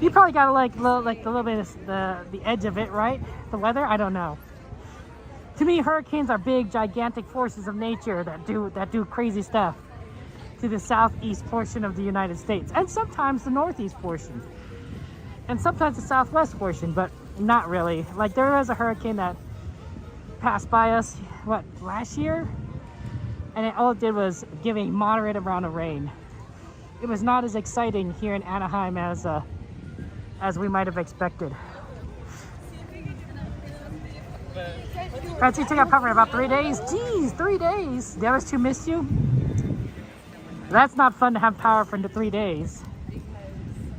you probably got like a little bit of the edge of it, right? The weather, I don't know. To me, hurricanes are big, gigantic forces of nature that do crazy stuff to the southeast portion of the United States, and sometimes the northeast portion, and sometimes the southwest portion, but not really. Like there was a hurricane that passed by us, what, last year? And all it did was give a moderate amount of rain. It was not as exciting here in Anaheim as we might have expected. Francie took out power in about 3 days. Geez, 3 days. The others two missed you? That's not fun to have power for 3 days.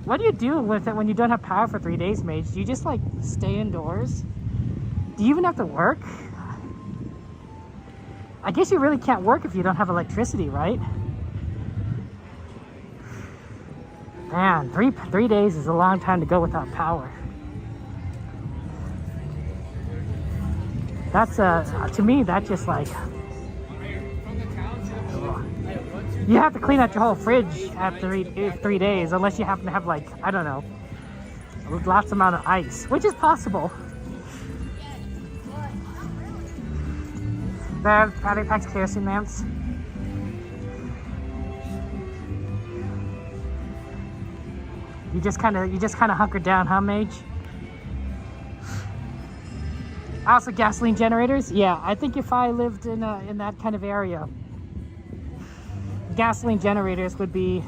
What do you do with it when you don't have power for 3 days, Mage? Do you just like stay indoors? Do you even have to work? I guess you really can't work if you don't have electricity, right? Man, three days is a long time to go without power. That's to me, that's just like, you have to clean out your whole fridge after 3 days, unless you happen to have like, I don't know, lots amount of ice, which is possible. Battery packs, kerosene lamps. You just kind of hunkered down, huh, Mage? Also, gasoline generators. Yeah, I think if I lived in that kind of area, gasoline generators would be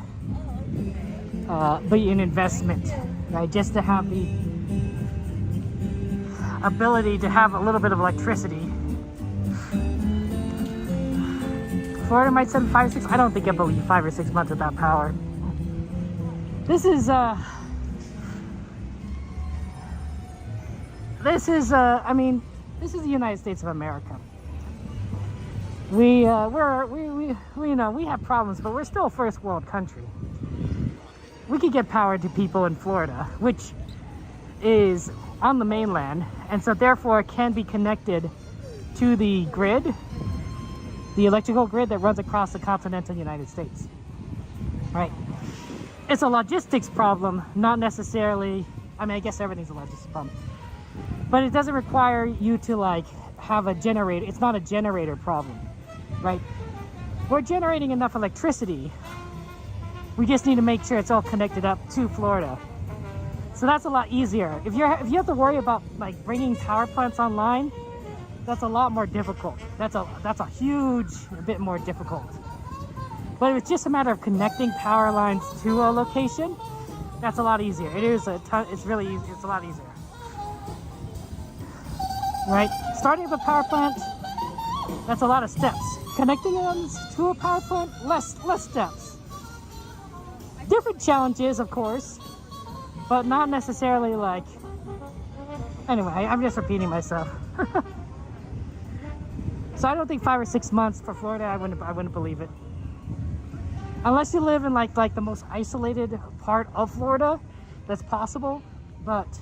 an investment, right? Just to have the ability to have a little bit of electricity. Florida might send 5 or 6. I don't think I'll believe 5 or 6 months without power. This is I mean, this is the United States of America. We you know, we have problems, but we're still a first world country. We could get power to people in Florida, which is on the mainland, and so therefore can be connected to the grid, the electrical grid that runs across the continental United States. Right? It's a logistics problem, not necessarily, I mean, I guess everything's a logistics problem. But it doesn't require you to like have a generator. It's not a generator problem, right? We're generating enough electricity. We just need to make sure it's all connected up to Florida. So that's a lot easier. If you have to worry about like bringing power plants online, that's a lot more difficult. That's a bit more difficult. But if it's just a matter of connecting power lines to a location, that's a lot easier. It's really easy. It's a lot easier. Right? Starting with a power plant, that's a lot of steps. Connecting them to a power plant, less steps. Different challenges, of course, but not necessarily like, anyway, I'm just repeating myself. So I don't think 5 or 6 months for Florida, I wouldn't believe it. Unless you live in like the most isolated part of Florida, that's possible. But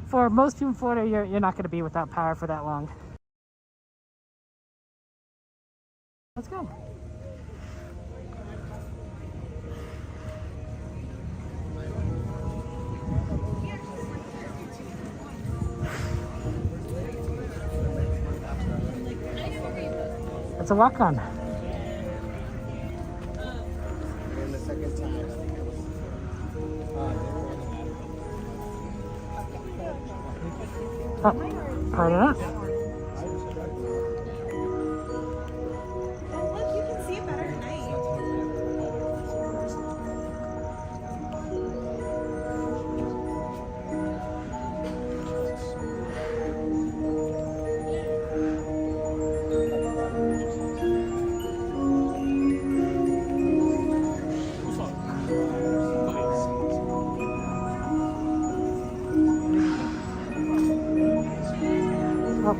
for most people in Florida, you're not going to be without power for that long. Let's go. It's a walk-on. Oh, pardon us. Look, you can see it better at night. Oh,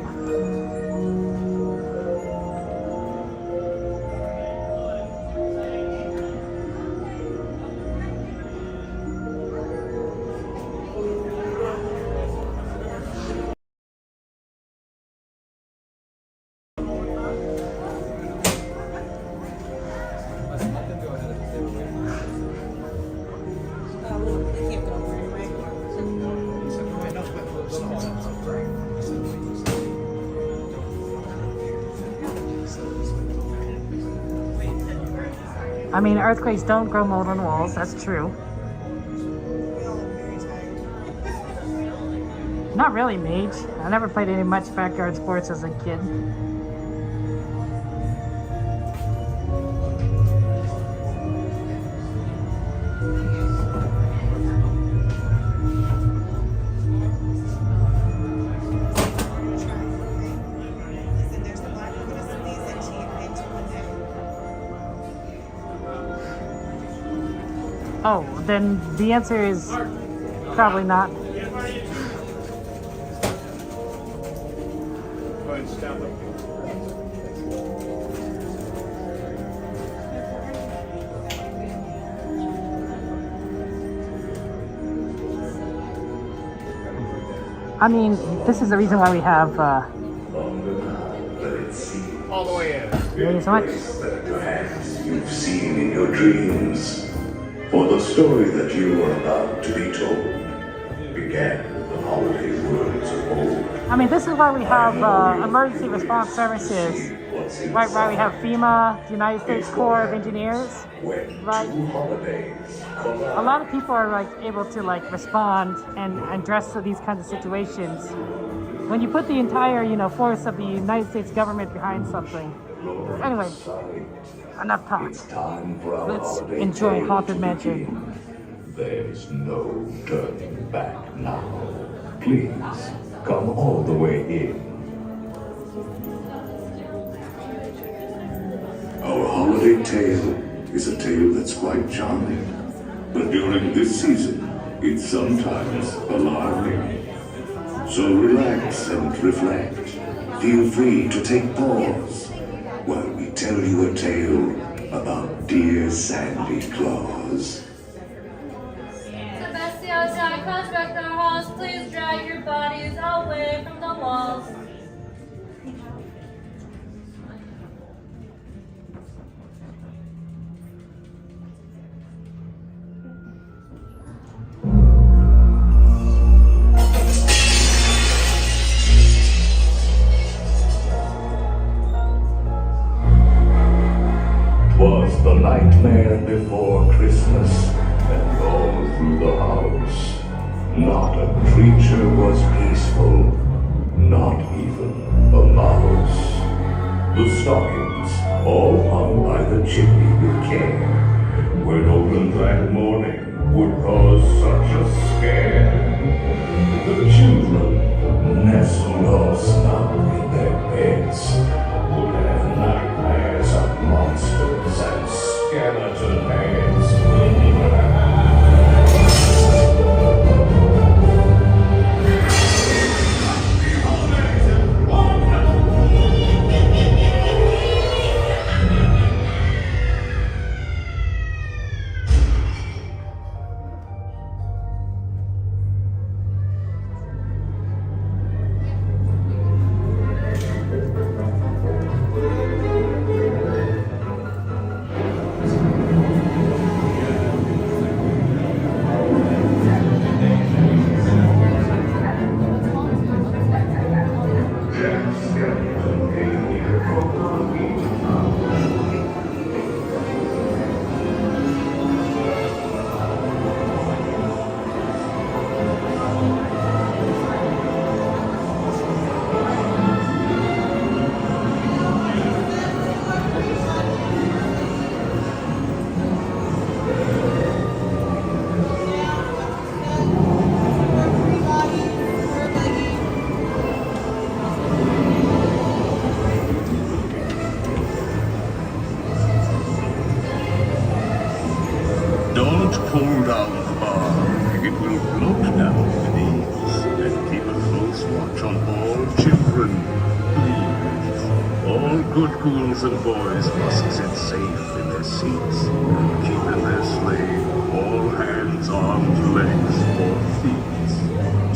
I mean, earthquakes don't grow mold on walls. That's true. Not really, Mage. I never played any much backyard sports as a kid. Oh, then the answer is probably not. Go ahead and stop it. I mean, this is the reason why we have, All the way in. thank you so much. Perhaps you've seen in your dreams. For the story that you are about to be told began with the holiday words of old. I mean, this is why we have emergency response services. Right, why we have FEMA, the United States Corps of Engineers. Right. A lot of people are like able to like respond and address to these kinds of situations. When you put the entire, force of the United States government behind something. Anyway, enough talk. Let's enjoy Haunted Mansion. There's no turning back now. Please, come all the way in. Our holiday tale is a tale that's quite charming, but during this season, it's sometimes alarming. So relax and reflect. Feel free to take pause while we tell you a tale about dear Sandy Claus. Sebastian, Jack, construct our halls. Please drag your bodies away from the walls. Was the nightmare before Christmas, and all through the house. Not a creature was peaceful, not even a mouse. The stockings, all hung by the chimney with care, when opened that morning would cause such a scare. The children, nestled all snug in their beds, would have nightmares of monsters and skeleton heads. Don't pull down the bar. It will float down with ease. And keep a close watch on all children, please. All good ghouls and boys must sit safe in their seats and keep in their sleigh all hands, arms, legs, or feet.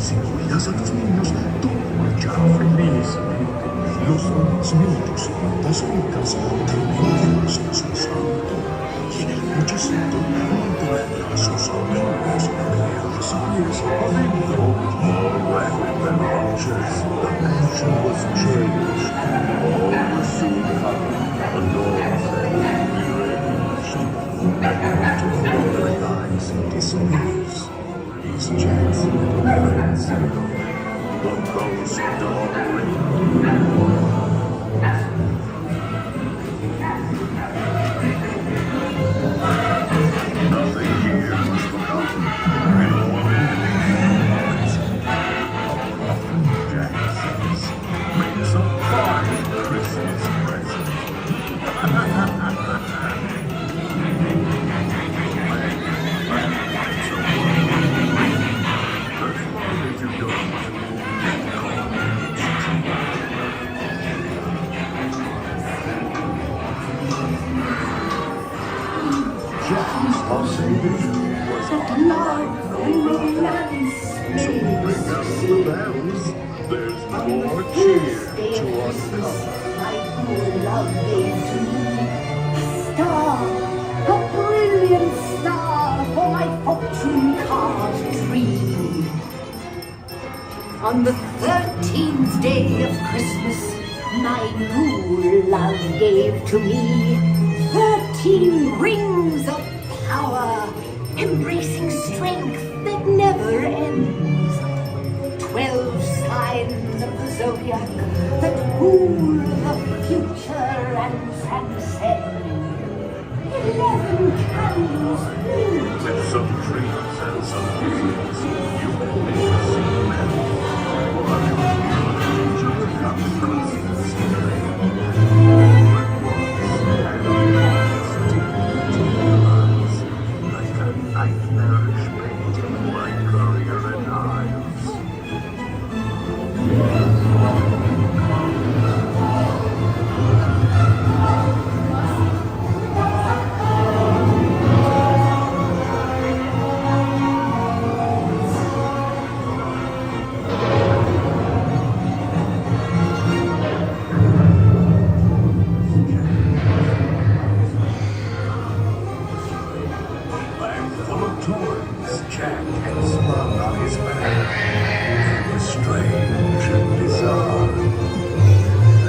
Seguridad a los niños, todo marcha feliz. Los niños y las chicas también los santo. Y en el cochecito encontrará a sus amigos reales adentro. More rapid than archers, the mansion was changed. All was soon happy, a north that would be raised. To the wondering eyes and disbeliefs, these Jack's little friends, the ghost dog ring. Nothing here was forgotten. Jack says, makes a fine Christmas present. Jack's observation was unlike no other. So bring out the bells. There's more cheer to uncover. My cool love gave to me a star, a brilliant star for my fortune-carved tree. On the 13th day of Christmas, my new love gave to me 13 rings of power, embracing strength that never ends. 12 signs of the zodiac that rule the future and transcend. 11 candles lit. With some treats and some games, you can make a scene and while your future becomes Christmas Day. Like a nightmarish painting by Currier and Ives. Toys Jack had slung on his back. They were strange and bizarre,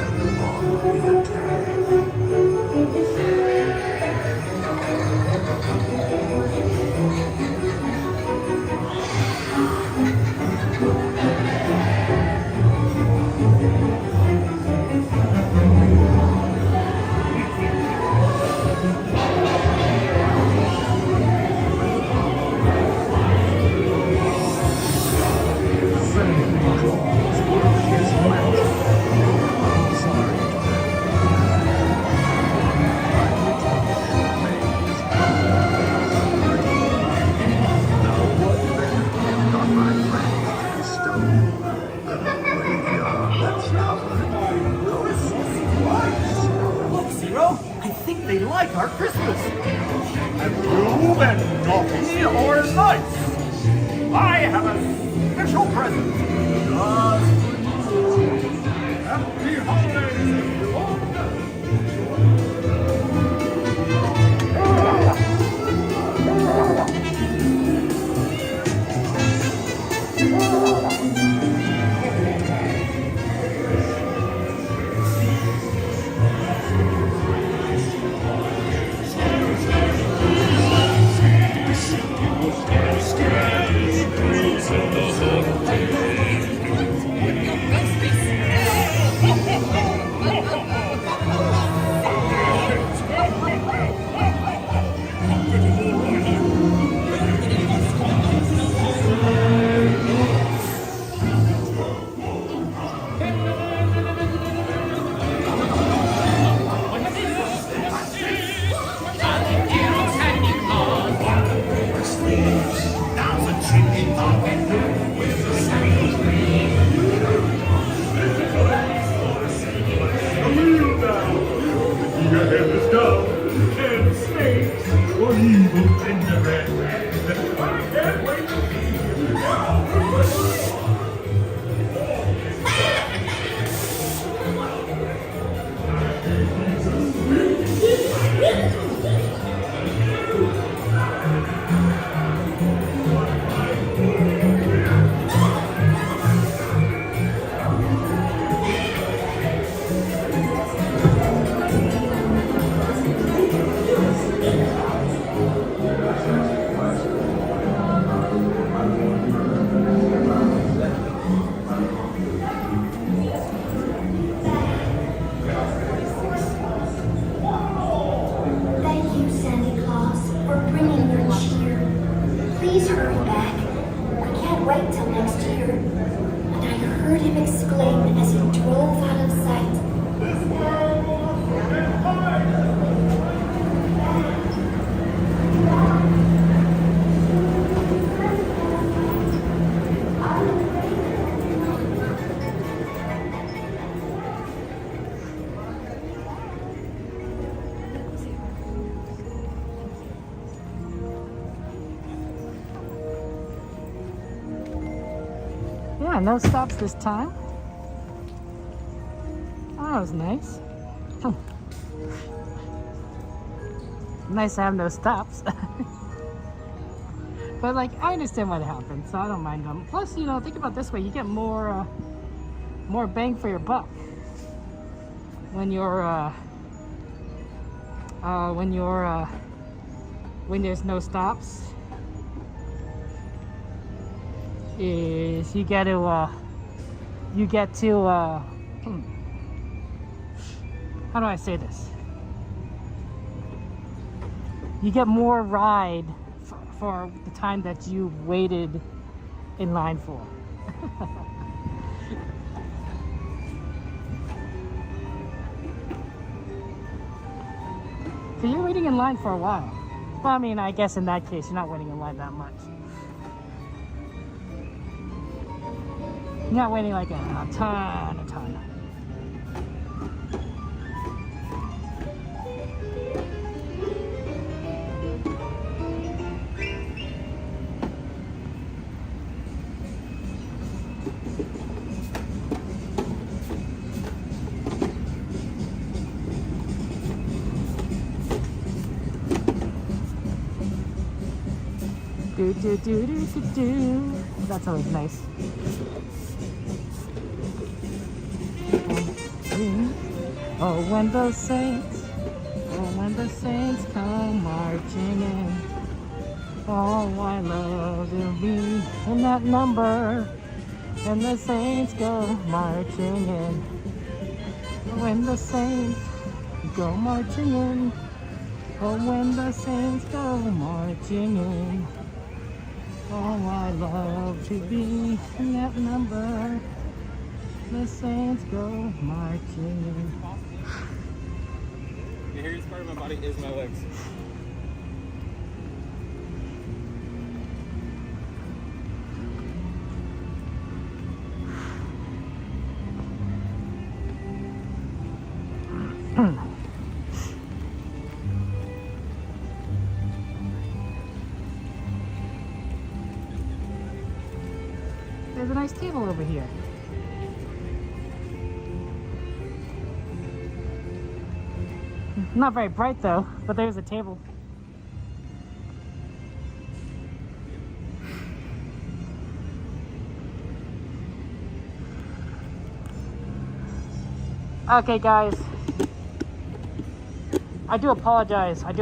and on the attack. I think they like our Christmas. And you and naughty or nice, I have a special present. Happy holidays, everyone. until next year, and I heard him exclaim as he drove out of sight. Yeah, no stops this time. Oh, that was nice. Nice to have no stops. But like, I understand what happened, so I don't mind them. Plus, you know, think about it this way, you get more bang for your buck when there's no stops. Is you get to how do I say this? You get more ride for the time that you waited in line for. So you're waiting in line for a while. Well, I mean, I guess in that case, you're not waiting in line that much. You're not waiting like a ton. Do. That's always nice. Oh, when the saints come marching in. Oh, I love to be in that number. And the saints go marching in. When the saints go marching in. Oh, when the saints go marching in. Oh, I love to be in that number. The saints go marching in. The hairiest part of my body is my legs. There's a nice table over here. Not very bright though, but there's a table. Okay guys, I do apologize. I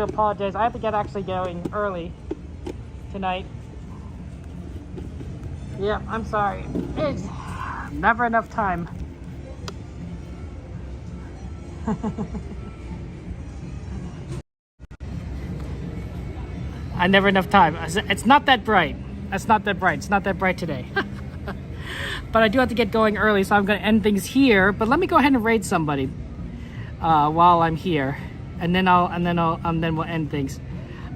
have to get actually going early tonight. Yeah, I'm sorry. It's never enough time. Never enough time. It's not that bright. It's not that bright today. But I do have to get going early, so I'm going to end things here. But let me go ahead and raid somebody while I'm here, and then we'll end things.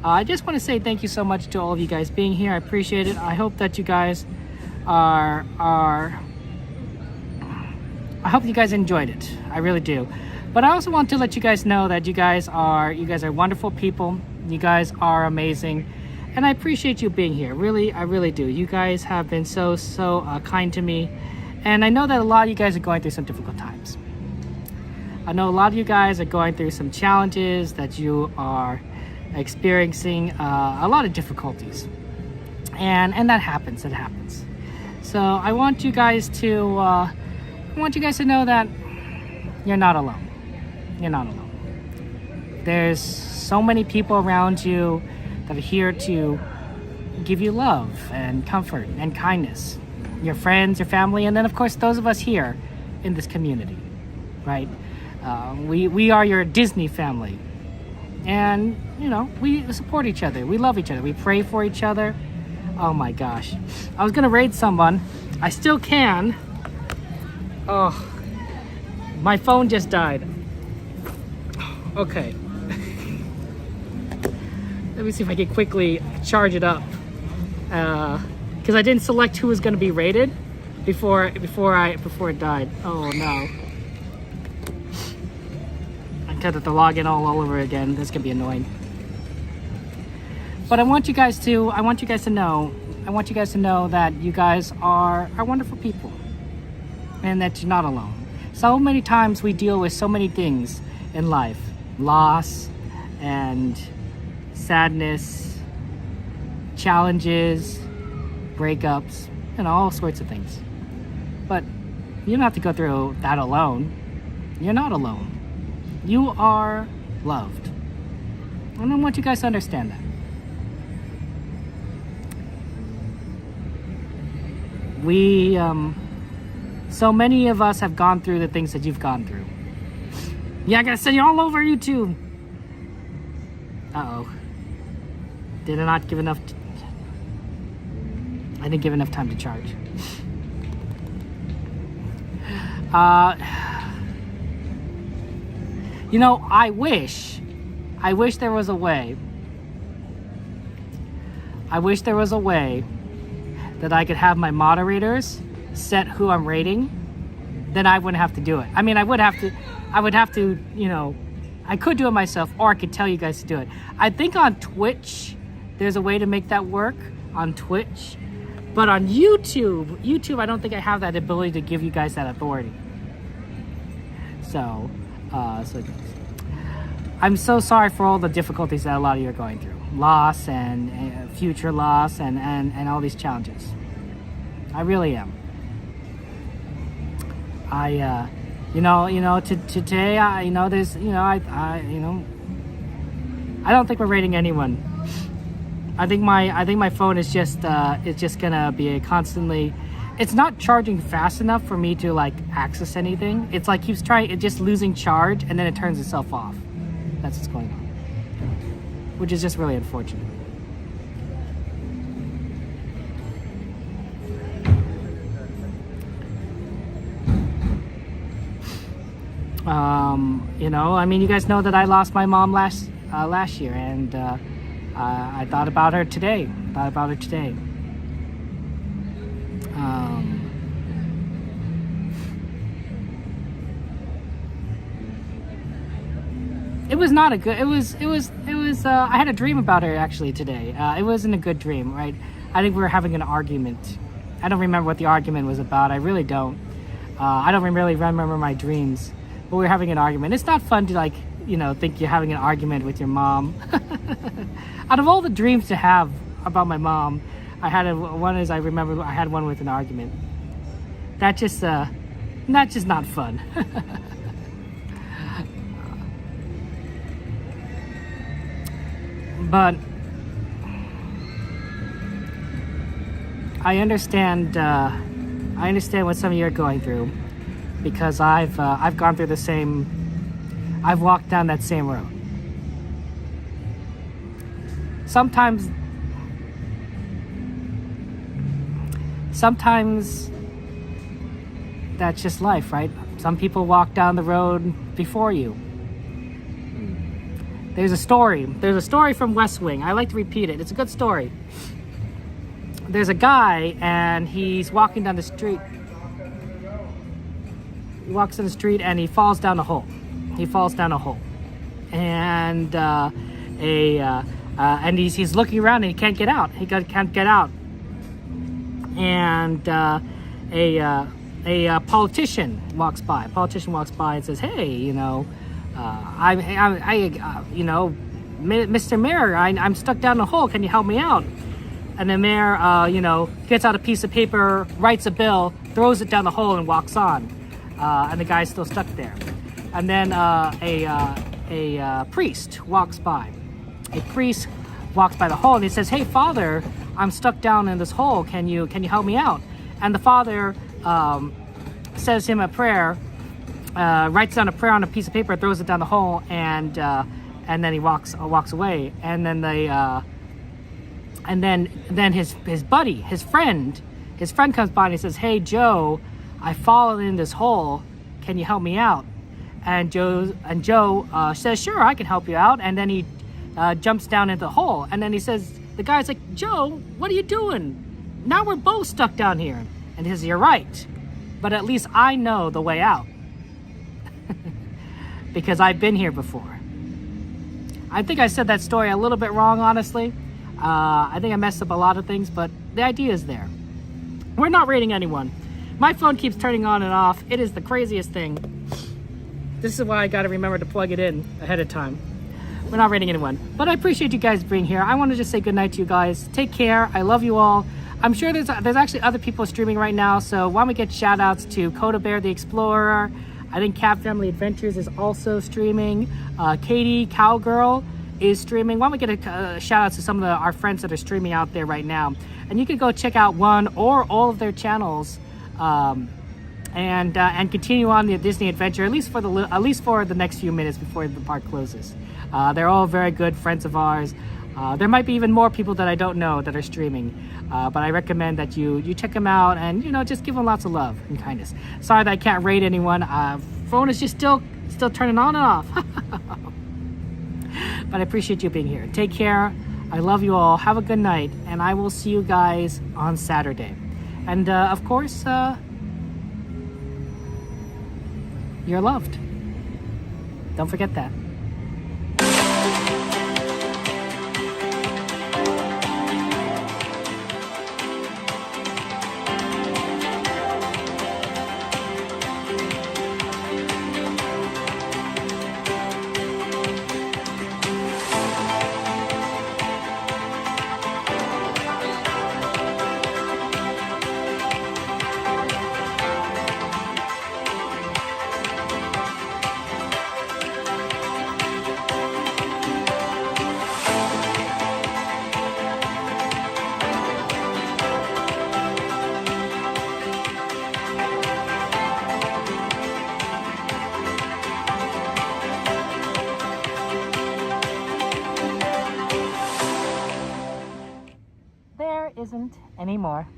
I just want to say thank you so much to all of you guys being here. I appreciate it. I hope that you guys I hope you guys enjoyed it. I really do. But I also want to let you guys know that you guys are wonderful people. You guys are amazing, and I appreciate you being here. Really, I really do. You guys have been so kind to me, and I know that a lot of you guys are going through some difficult times. I know a lot of you guys are going through some challenges, that you are experiencing a lot of difficulties, and that happens. It happens. So I want you guys to know that you're not alone. You're not alone. There's so many people around you that are here to give you love and comfort and kindness. Your friends, your family, and then of course those of us here in this community, right? We are your Disney family, and you know, we support each other. We love each other. We pray for each other. Oh my gosh. I was gonna raid someone. I still can. Oh, my phone just died. Okay. Let me see if I can quickly charge it up. Because I didn't select who was gonna be raided before it died. Oh no. I got to log in all over again. This could be annoying. But I want you guys to know that you guys are wonderful people and that you're not alone. So many times we deal with so many things in life, loss and sadness, challenges, breakups, and all sorts of things. But you don't have to go through that alone. You're not alone. You are loved. And I want you guys to understand that. So many of us have gone through the things that you've gone through. Yeah, I gotta send you all over YouTube. Uh-oh. Did I not give enough? I didn't give enough time to charge. You know, I wish there was a way. I wish there was a way that I could have my moderators set who I'm rating. Then I wouldn't have to do it. I mean, I would have to, you know, I could do it myself, or I could tell you guys to do it. I think on Twitch, there's a way to make that work on Twitch. But on YouTube, I don't think I have that ability to give you guys that authority. So I'm so sorry for all the difficulties that a lot of you are going through. Loss and future loss and all these challenges. I really am. Today, I don't think we're rating anyone. I think my phone is just gonna be a constantly. It's not charging fast enough for me to like access anything. It's like keeps trying, it's just losing charge and then it turns itself off. That's what's going on, which is just really unfortunate. You guys know that I lost my mom last year, and I thought about her today. It was not a good. It was. I had a dream about her actually today. It wasn't a good dream, right? I think we were having an argument. I don't remember what the argument was about. I really don't. I don't really remember my dreams. But we were having an argument. It's not fun to think you're having an argument with your mom. Out of all the dreams to have about my mom, I had one with an argument. That's just not fun. But I understand what some of you are going through. Because I've gone through the same, I've walked down that same road. Sometimes that's just life, right? Some people walk down the road before you. There's a story from West Wing. I like to repeat it. It's a good story. There's a guy and he's walking down the street. He walks in the street and he falls down a hole. And he's looking around and he can't get out. And a politician walks by. And says, "Hey, Mr. Mayor, I'm stuck down the hole. Can you help me out?" And the mayor, gets out a piece of paper, writes a bill, throws it down the hole, and walks on. And the guy's still stuck there. And then a priest walks by. A priest walks by the hole and he says, "Hey, Father, I'm stuck down in this hole. Can you help me out?" And the father says him a prayer, writes down a prayer on a piece of paper, throws it down the hole, and then he walks away. And then And then his buddy, his friend comes by and he says, "Hey Joe, I've fallen in this hole. Can you help me out?" And Joe says, "Sure, I can help you out." And then he jumps down into the hole. And then he says, the guy's like, "Joe, what are you doing? Now we're both stuck down here." And he says, "You're right, but at least I know the way out." Because I've been here before. I think I said that story a little bit wrong, honestly. I think I messed up a lot of things, but the idea is there. We're not rating anyone. My phone keeps turning on and off. It is the craziest thing. This is why I got to remember to plug it in ahead of time. We're not rating anyone, but I appreciate you guys being here. I want to just say goodnight to you guys. Take care. I love you all. I'm sure there's actually other people streaming right now, so why don't we get shout outs to Coda Bear the Explorer. I think Cat Family Adventures is also streaming. Katie Cowgirl is streaming. Why don't we get a shout out to some of our friends that are streaming out there right now. And you can go check out one or all of their channels and continue on the Disney adventure, at least for the next few minutes before the park closes. They're all very good friends of ours. There might be even more people that I don't know that are streaming, but I recommend that you check them out and just give them lots of love and kindness. Sorry that I can't rate anyone. Phone is just still turning on and off. But I appreciate you being here. Take care. I love you all. Have a good night, and I will see you guys on Saturday. And of course, you're loved. Don't forget that. Isn't anymore.